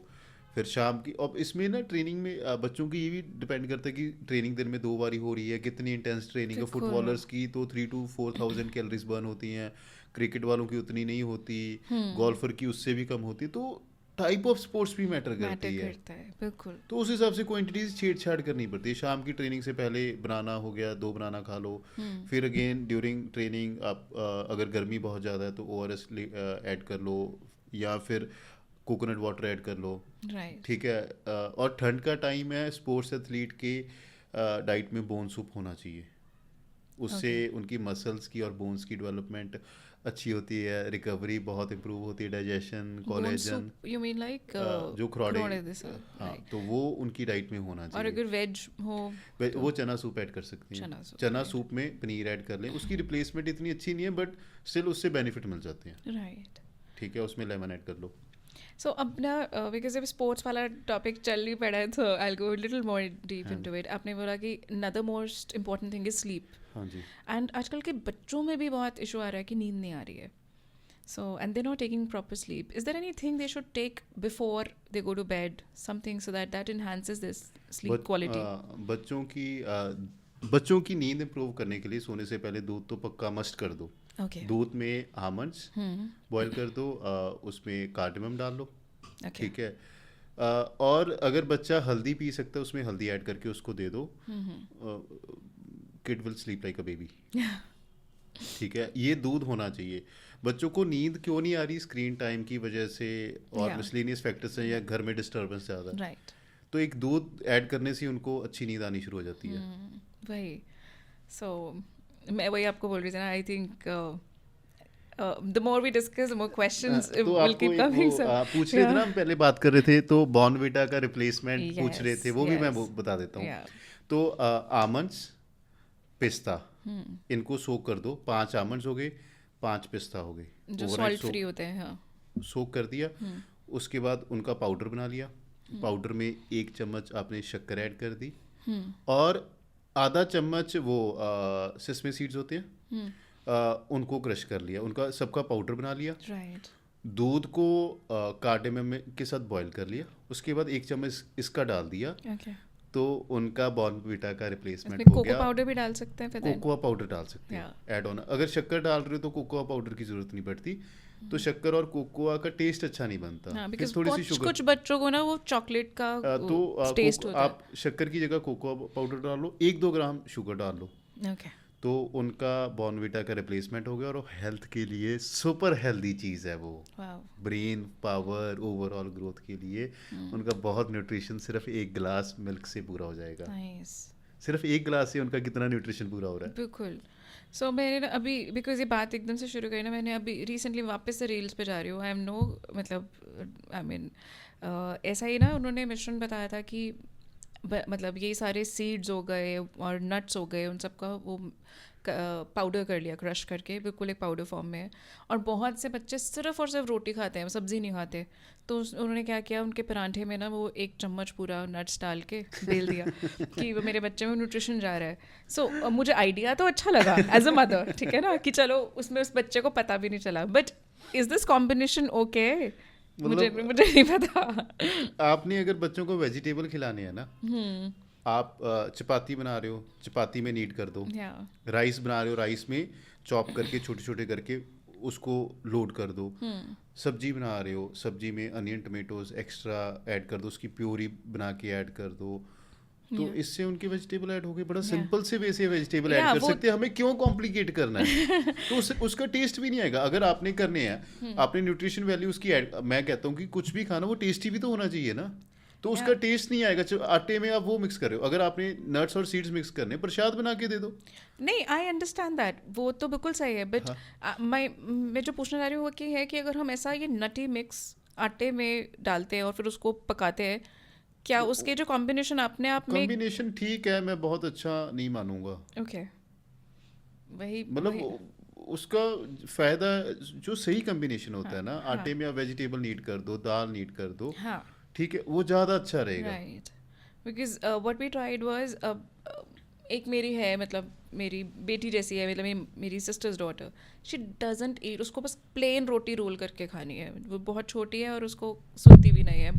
फिर शाम की, अब इसमें ना ट्रेनिंग में बच्चों की ये भी डिपेंड करता है कि ट्रेनिंग दिन में 2 बार ही हो रही है, कितनी इंटेंस ट्रेनिंग है। बिल्कुल। फुटबॉलर्स की तो 3 to 4,000 कैलोरीज बर्न होती हैं, क्रिकेट वालों की उतनी नहीं होती, गोल्फर की उससे भी कम होती है। तो टाइप ऑफ स्पोर्ट्स भी मैटर मैटर करती है, करता है, बिल्कुल। तो उस हिसाब से क्वांटिटीज छेड़छाड़ करनी पड़ती है। शाम की ट्रेनिंग से पहले बनाना हो गया, 2 बनाना खा लो। फिर अगेन ड्यूरिंग ट्रेनिंग आप अगर गर्मी बहुत ज़्यादा है तो ORS ऐड कर लो, या फिर कोकोनट वाटर ऐड कर लो। राइट। ठीक है, और ठंड का टाइम है, स्पोर्ट्स एथलीट के डाइट में बोन सूप होना चाहिए, उससे उनकी मसल्स की और बोन्स की डेवलपमेंट अच्छी होती है, रिकवरी बहुत इंप्रूव होती है, digestion, collagen, you mean like जो खरोड़े, जैसा, हाँ, राइट। तो वो उनकी डाइट में होना और चाहिए। अगर वेज हो वो चना सूप ऐड कर सकती हैं, चना सूप में पनीर ऐड कर लें, उसकी रिप्लेसमेंट इतनी अच्छी नहीं है बट स्टिल उससे बेनिफिट मिल जाते हैं। राइट। ठीक है, उसमें लेमन ऐड कर लो। सो अपना बिकॉज अब स्पोर्ट्स वाला टॉपिक चल नहीं पड़ा है, तो I go little more deep into it. आपने बोला कि another most important thing is sleep, हाँ जी, एंड आजकल के बच्चों में भी बहुत इशू आ रहा है कि नींद नहीं आ रही है। So, and they're not taking proper sleep. Is there anything they should take before they go to bed? Something so that enhances this sleep quality? बच्चों की नींद इंप्रूव करने के लिए सोने से पहले दूध तो पक्का मस्ट कर दो। Okay. दूध में आमंड्स बॉईल कर दो, उसमें कार्डमम डाल लो। Okay. ठीक है, और अगर बच्चा हल्दी पी सकता है, उसमें हल्दी ऐड करके उसको दे दो, kid will sleep like a baby. ठीक है, ये दूध होना चाहिए। बच्चों को नींद क्यों नहीं आ रही? स्क्रीन टाइम की वजह से और Yeah. मिसलेनियस फैक्टर्स हैं, या घर में डिस्टर्बेंस ज़्यादा है, Right. तो एक दूध ऐड करने से उनको अच्छी नींद आनी शुरू हो जाती है। वही। So, मैं वही आपको बोल रही थी ना, I think the more we discuss, the more questions तो will आपको keep एक coming. वो So, पूछ रहे थे ना, yeah. हम पहले बात कर रहे थे, तो बॉर्नविटा का रिप्लेसमेंट पूछ रहे Yes, थे, वो भी मैं yes. बता देता हूँ। Yeah. तो आमंड्स, पिस्ता, इनको सोक कर दो। 5 आमंड्स हो गए, 5 पिस्ता हो गए, जो सॉल्ट फ्री होते हैं, हाँ। सोक कर दिया। उसके बाद उनका पाउडर बना लिया। पाउडर में 1 चम्मच आपने शक्कर ऐड कर दी, और आधा चम्मच वो सेसमे सीड्स होते हैं, उनको क्रश कर लिया, उनका सबका पाउडर बना लिया। Right. दूध को कार्डेमम के साथ बॉईल कर लिया, उसके बाद 1 चम्मच इसका डाल दिया, Okay. तो उनका बॉर्नविटा का रिप्लेसमेंट इसमें हो कोको गया। पाउडर भी डाल सकते हैं फिर then? कोकोआ पाउडर डाल सकते हैं ऐड ऑन। अगर शक्कर डाल रहे हो तो कोकोआ पाउडर की जरूरत नहीं पड़ती, तो शक्कर और कोकोआ का टेस्ट अच्छा नहीं बनता। हाँ, फिर because थोड़ी सी कुछ शुगर, कुछ बच्चों को ना वो चॉकलेट का तो टेस्ट होता है। आप शक्कर की जगह कोकोआ पाउडर डाल लो, 1-2 ग्राम शुगर डाल लो, Okay. तो उनका बॉर्नविटा का रिप्लेसमेंट हो गया, और वो हेल्थ के लिए सुपर हेल्दी चीज़ है वो। Wow. Brain power, overall growth के लिए उनका बहुत न्यूट्रिशन सिर्फ 1 गिलास मिल्क से पूरा हो जाएगा। Nice. सिर्फ 1 गिलास से उनका कितना न्यूट्रिशन पूरा हो रहा है। बिल्कुल। सो मैंने ना अभी, बिकॉज ये बात एकदम से शुरू करी ना, मैंने अभी रिसेंटली वापस से रील्स पे जा रही हूँ। आई एम नो, मतलब आई मीन ऐसा ही ना, उन्होंने मिश्रण बताया था कि मतलब ये सारे सीड्स हो गए और नट्स हो गए, उन सब का वो पाउडर कर लिया क्रश करके, बिल्कुल एक पाउडर फॉर्म में है। और बहुत से बच्चे सिर्फ और सिर्फ रोटी खाते हैं, सब्ज़ी नहीं खाते। तो उन्होंने क्या किया, उनके पराठे में ना वो 1 चम्मच पूरा नट्स डाल के बेल दिया कि वो मेरे बच्चे में न्यूट्रिशन जा रहा है। सो मुझे आइडिया तो अच्छा लगा एज अ मदर, ठीक है ना, कि चलो उसमें उस बच्चे को पता भी नहीं चला। But is this combination okay? मुझे नहीं पता। आपने अगर बच्चों को वेजिटेबल खिलाने हैं ना, आप चपाती बना रहे हो, चपाती में नीड कर दो। राइस बना रहे हो, राइस में चॉप करके छोटे छोटे करके उसको लोड कर दो। सब्जी बना रहे हो, सब्जी में अनियन टमेटोज एक्स्ट्रा ऐड कर दो, उसकी प्योरी बना के ऐड कर दो। तो इससे उनके वेजिटेबल ऐड हो गए। बड़ा सिंपल से वे से वेजिटेबल ऐड कर सकते हैं। हमें क्यों कॉम्प्लिकेट करना है? तो उसका टेस्ट भी नहीं आएगा। अगर आपने करने हैं, आपने न्यूट्रिशन वैल्यू उसकी ऐड, मैं कहता हूँ कि कुछ भी खाना वो टेस्टी भी तो होना चाहिए ना। तो उसका टेस्ट नहीं आएगा। आटे में आप वो मिक्स कर रहे हो, अगर आपने नट्स और सीड्स मिक्स करने, प्रसाद बना के दे दो। नहीं, आई अंडरस्टैंड दैट, वो तो बिल्कुल सही है। बट मैं जो पूछना चाह रही हूँ वो कि है कि अगर हम ऐसा ये नटी मिक्स आटे में डालते हैं और फिर उसको पकाते हैं, क्या उसके जो कॉम्बिनेशन अपने आप में? कॉम्बिनेशन ठीक है, मैं बहुत अच्छा नहीं मानूंगा। ओके, वही मतलब उसका फायदा जो सही कॉम्बिनेशन होता है ना, आटे में आप वेजिटेबल नीड कर दो, दाल नीड कर दो, ठीक है, वो ज़्यादा अच्छा रहेगा। Right, because what we tried was, एक मेरी है, मतलब मेरी बेटी जैसी है, मतलब मेरी सिस्टर्स डॉटर, शी डजंट ईट, उसको बस प्लेन रोटी रोल करके खानी है। वो बहुत छोटी है और उसको सुनती भी नहीं है,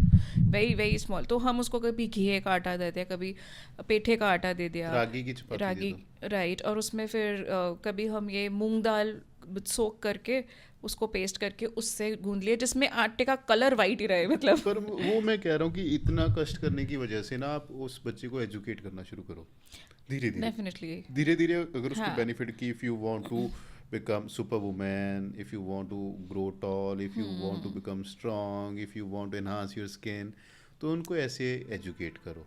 वेरी वेरी स्मॉल। तो हम उसको कभी घी का आटा देते हैं, कभी पेठे का आटा दे दिया, रागी की चपाती रागी, राइट। और उसमें फिर कभी हम ये मूंग दाल सोक करके उसको पेस्ट करके उससे गूंद लिए, जिसमें आटे का कलर वाइट ही रहे, मतलब। पर वो मैं कह रहा हूँ कि इतना कष्ट करने की वजह से ना, आप उस बच्चे को एजुकेट करना शुरू करो धीरे धीरे, डेफिनेटली धीरे धीरे। अगर उसको बेनिफिट की, if you want to become superwoman, if you want to grow tall, if you want to become strong, if you want to enhance your skin, तो उनको ऐसे एजुकेट करो,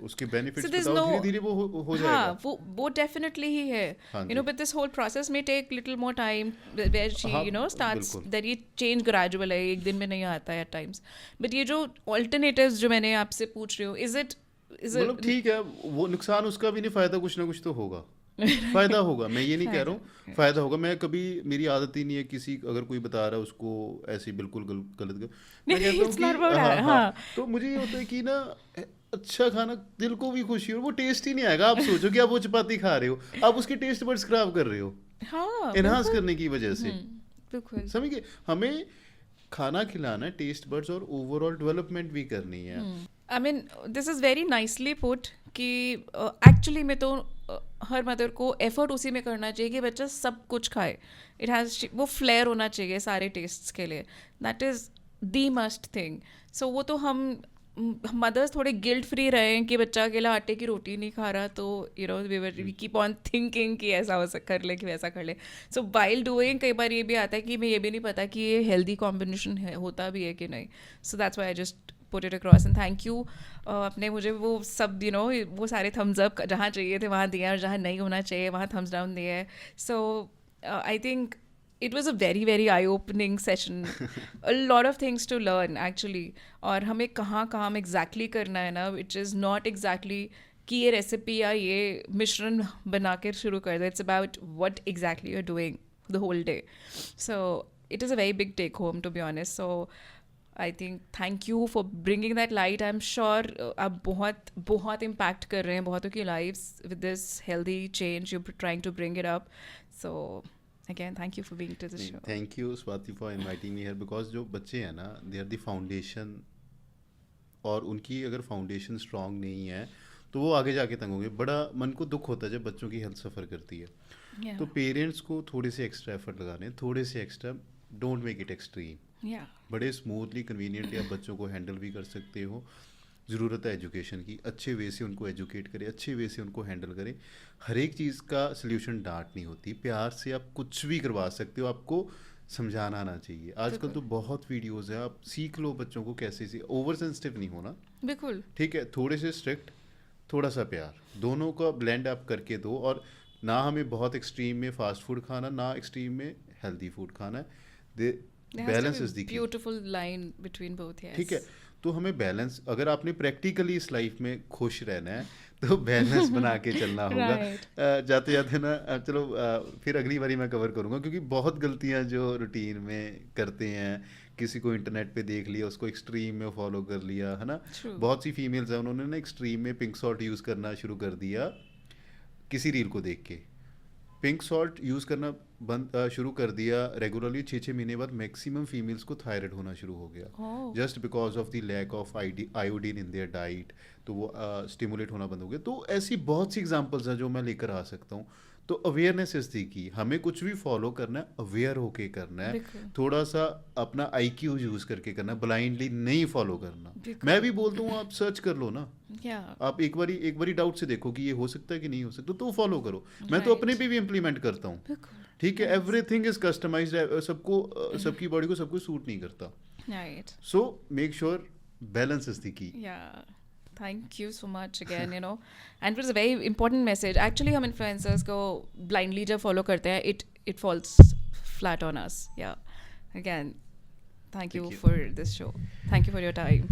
उसके बेनिफिट्स बताओ, धीरे धीरे वो हो जाएगा। हाँ, वो डेफिनेटली ही है, you know, but this whole process में take little more time, where she you know starts that ये चेंज ग्रेजुअल है, एक दिन में नहीं आता है एट टाइम्स। बट ये जो ऑल्टरनेटिव्स जो मैंने आपसे पूछ रही हूँ, इज इट मतलब ठीक है, वो नुकसान उसका भी नहीं, फायदा कुछ ना कुछ तो होगा। फायदा होगा, मैं ये नहीं कह रहा हूँ, फायदा होगा। मैं कभी, मेरी आदत ही नहीं है किसी, अगर कोई बता रहा है उसको ऐसे बिल्कुल गलत, मैं कहता हूँ कि हाँ, तो मुझे ये होता है कि ना, अच्छा खाना दिल को भी खुशी हो, वो टेस्ट ही नहीं आएगा। आप सोचो कि आप वो चपाती खा रहे हो, आप उसके टेस्ट बड्स खराब कर रहे हो, एनहांस करने की वजह से। समझ गए? हमें खाना खिलाना है, टेस्ट बड्स और ओवरऑल डेवलपमेंट भी करनी है। I mean this is very nicely put कि एक्चुअली में तो हर मदर को एफर्ट उसी में करना चाहिए कि बच्चा सब कुछ खाए। इट हैज़, वो फ्लेयर होना चाहिए सारे टेस्ट्स के लिए, that is the must thing. So वो तो हम मदर्स थोड़े गिल्ट फ्री रहे हैं कि बच्चा अकेला आटे की रोटी नहीं खा रहा, तो you know we keep on thinking कि ऐसा कर ले, कि वैसा कर ले। सो वाइल डूइंग कई बार ये भी आता है कि मैं ये भी नहीं पता कि ये हेल्दी कॉम्बिनेशन है, होता भी है कि नहीं। So that's why I just put it across and thank you. अपने मुझे वो सब यू नो वो सारे थम्स अप जहाँ चाहिए थे वहाँ दिया, और जहाँ नहीं होना चाहिए वहाँ थम्स डाउन दिए है। So I think it was a very very eye-opening session, a lot of things to learn actually, और हमें कहाँ exactly करना है ना, which is not exactly कि ये रेसिपी या ये मिश्रण बना कर शुरू कर दे. It's about what exactly you're doing the whole day. So it is a very big take home, to be honest. So I think thank you for bringing that light. I'm sure आप बहुत impact कर रहे हैं बहुतों की lives with this healthy change you're trying to bring it up. So again, thank you for being to the show. Thank you, Swati, for inviting me here, because जो बच्चे हैं ना, they are the foundation, और उनकी अगर foundation strong नहीं है तो वो आगे जाके तंग होंगे. बड़ा मन को दुख होता है जब बच्चों की हेल्थ सफ़र करती है. तो पेरेंट्स को थोड़े से एक्स्ट्रा एफर्ट लगाने, थोड़े से extra, don't make it extreme. बड़े स्मूथली कन्वीनियंटली आप बच्चों को हैंडल भी कर सकते हो. ज़रूरत है एजुकेशन की, अच्छे वे से उनको एजुकेट करें, अच्छे वे से उनको हैंडल करें. हर एक चीज़ का सल्यूशन डांट नहीं होती, प्यार से आप कुछ भी करवा सकते हो. आपको समझाना आना चाहिए. आजकल तो बहुत वीडियोस है, आप सीख लो बच्चों को कैसे से. ओवर सेंसिटिव नहीं होना, बिल्कुल ठीक है, थोड़े से स्ट्रिक्ट, थोड़ा सा प्यार, दोनों का ब्लेंड आप करके दो. और ना हमें बहुत एक्सट्रीम में फास्ट फूड खाना, ना एक्सट्रीम में हेल्दी फूड खाना है. Balance is the key. Beautiful line between both, yes. ठीक है, तो हमें बैलेंस, अगर आपने प्रैक्टिकली इस लाइफ में खुश रहना है तो बैलेंस बना के चलना होगा. Right. जाते जाते ना चलो फिर अगली बारी मैं कवर करूँगा, क्योंकि बहुत गलतियाँ जो रूटीन में करते हैं, किसी को इंटरनेट पे देख लिया, उसको एक्सट्रीम में फॉलो कर लिया, है ना. True. बहुत सी फीमेल्स हैं, उन्होंने ना एक्सट्रीम में पिंक सॉल्ट यूज़ करना शुरू कर दिया किसी रील को देख के. पिंक सॉल्ट यूज़ करना शुरू कर दिया रेगुलरली, 6-6 महीने बाद मैक्सिमम फीमेल्स को थायराइड होना शुरू हो गया, Oh. Just because of the lack of iodine in their diet. तो वो स्टिमुलेट होना बंद हो गया. तो ऐसी बहुत सी एग्जांपल्स हैं जो मैं लेकर आ सकता हूँ. तो अवेयरनेस इस थी कि हमें कुछ भी फॉलो करना है, अवेयर होके करना है, बिल्कुल. थोड़ा सा अपना IQ यूज़ करके करना है, ब्लाइंडली नहीं फॉलो करना. बिल्कुल. मैं भी बोलता हूँ आप सर्च कर लो ना, Yeah. आप एक बारी डाउट से देखो कि ये हो सकता है कि नहीं हो सकता, तो फॉलो करो. मैं तो Right. अपने पे भी इम्प्लीमेंट करता हूँ. बिल्कुल. ठीक है, Yes. एवरीथिंग इज कस्टमाइज्ड, सबको सबकी बॉडी को सब कुछ सूट नहीं करता. Right. So make sure balance is the key. Yeah. Thank you so much again, you know. And it was a very important message. Actually, हम influencers को blindly जब follow करते हैं, it falls flat on us. Yeah. Again, thank you Thank you. for this show. Thank you for your time.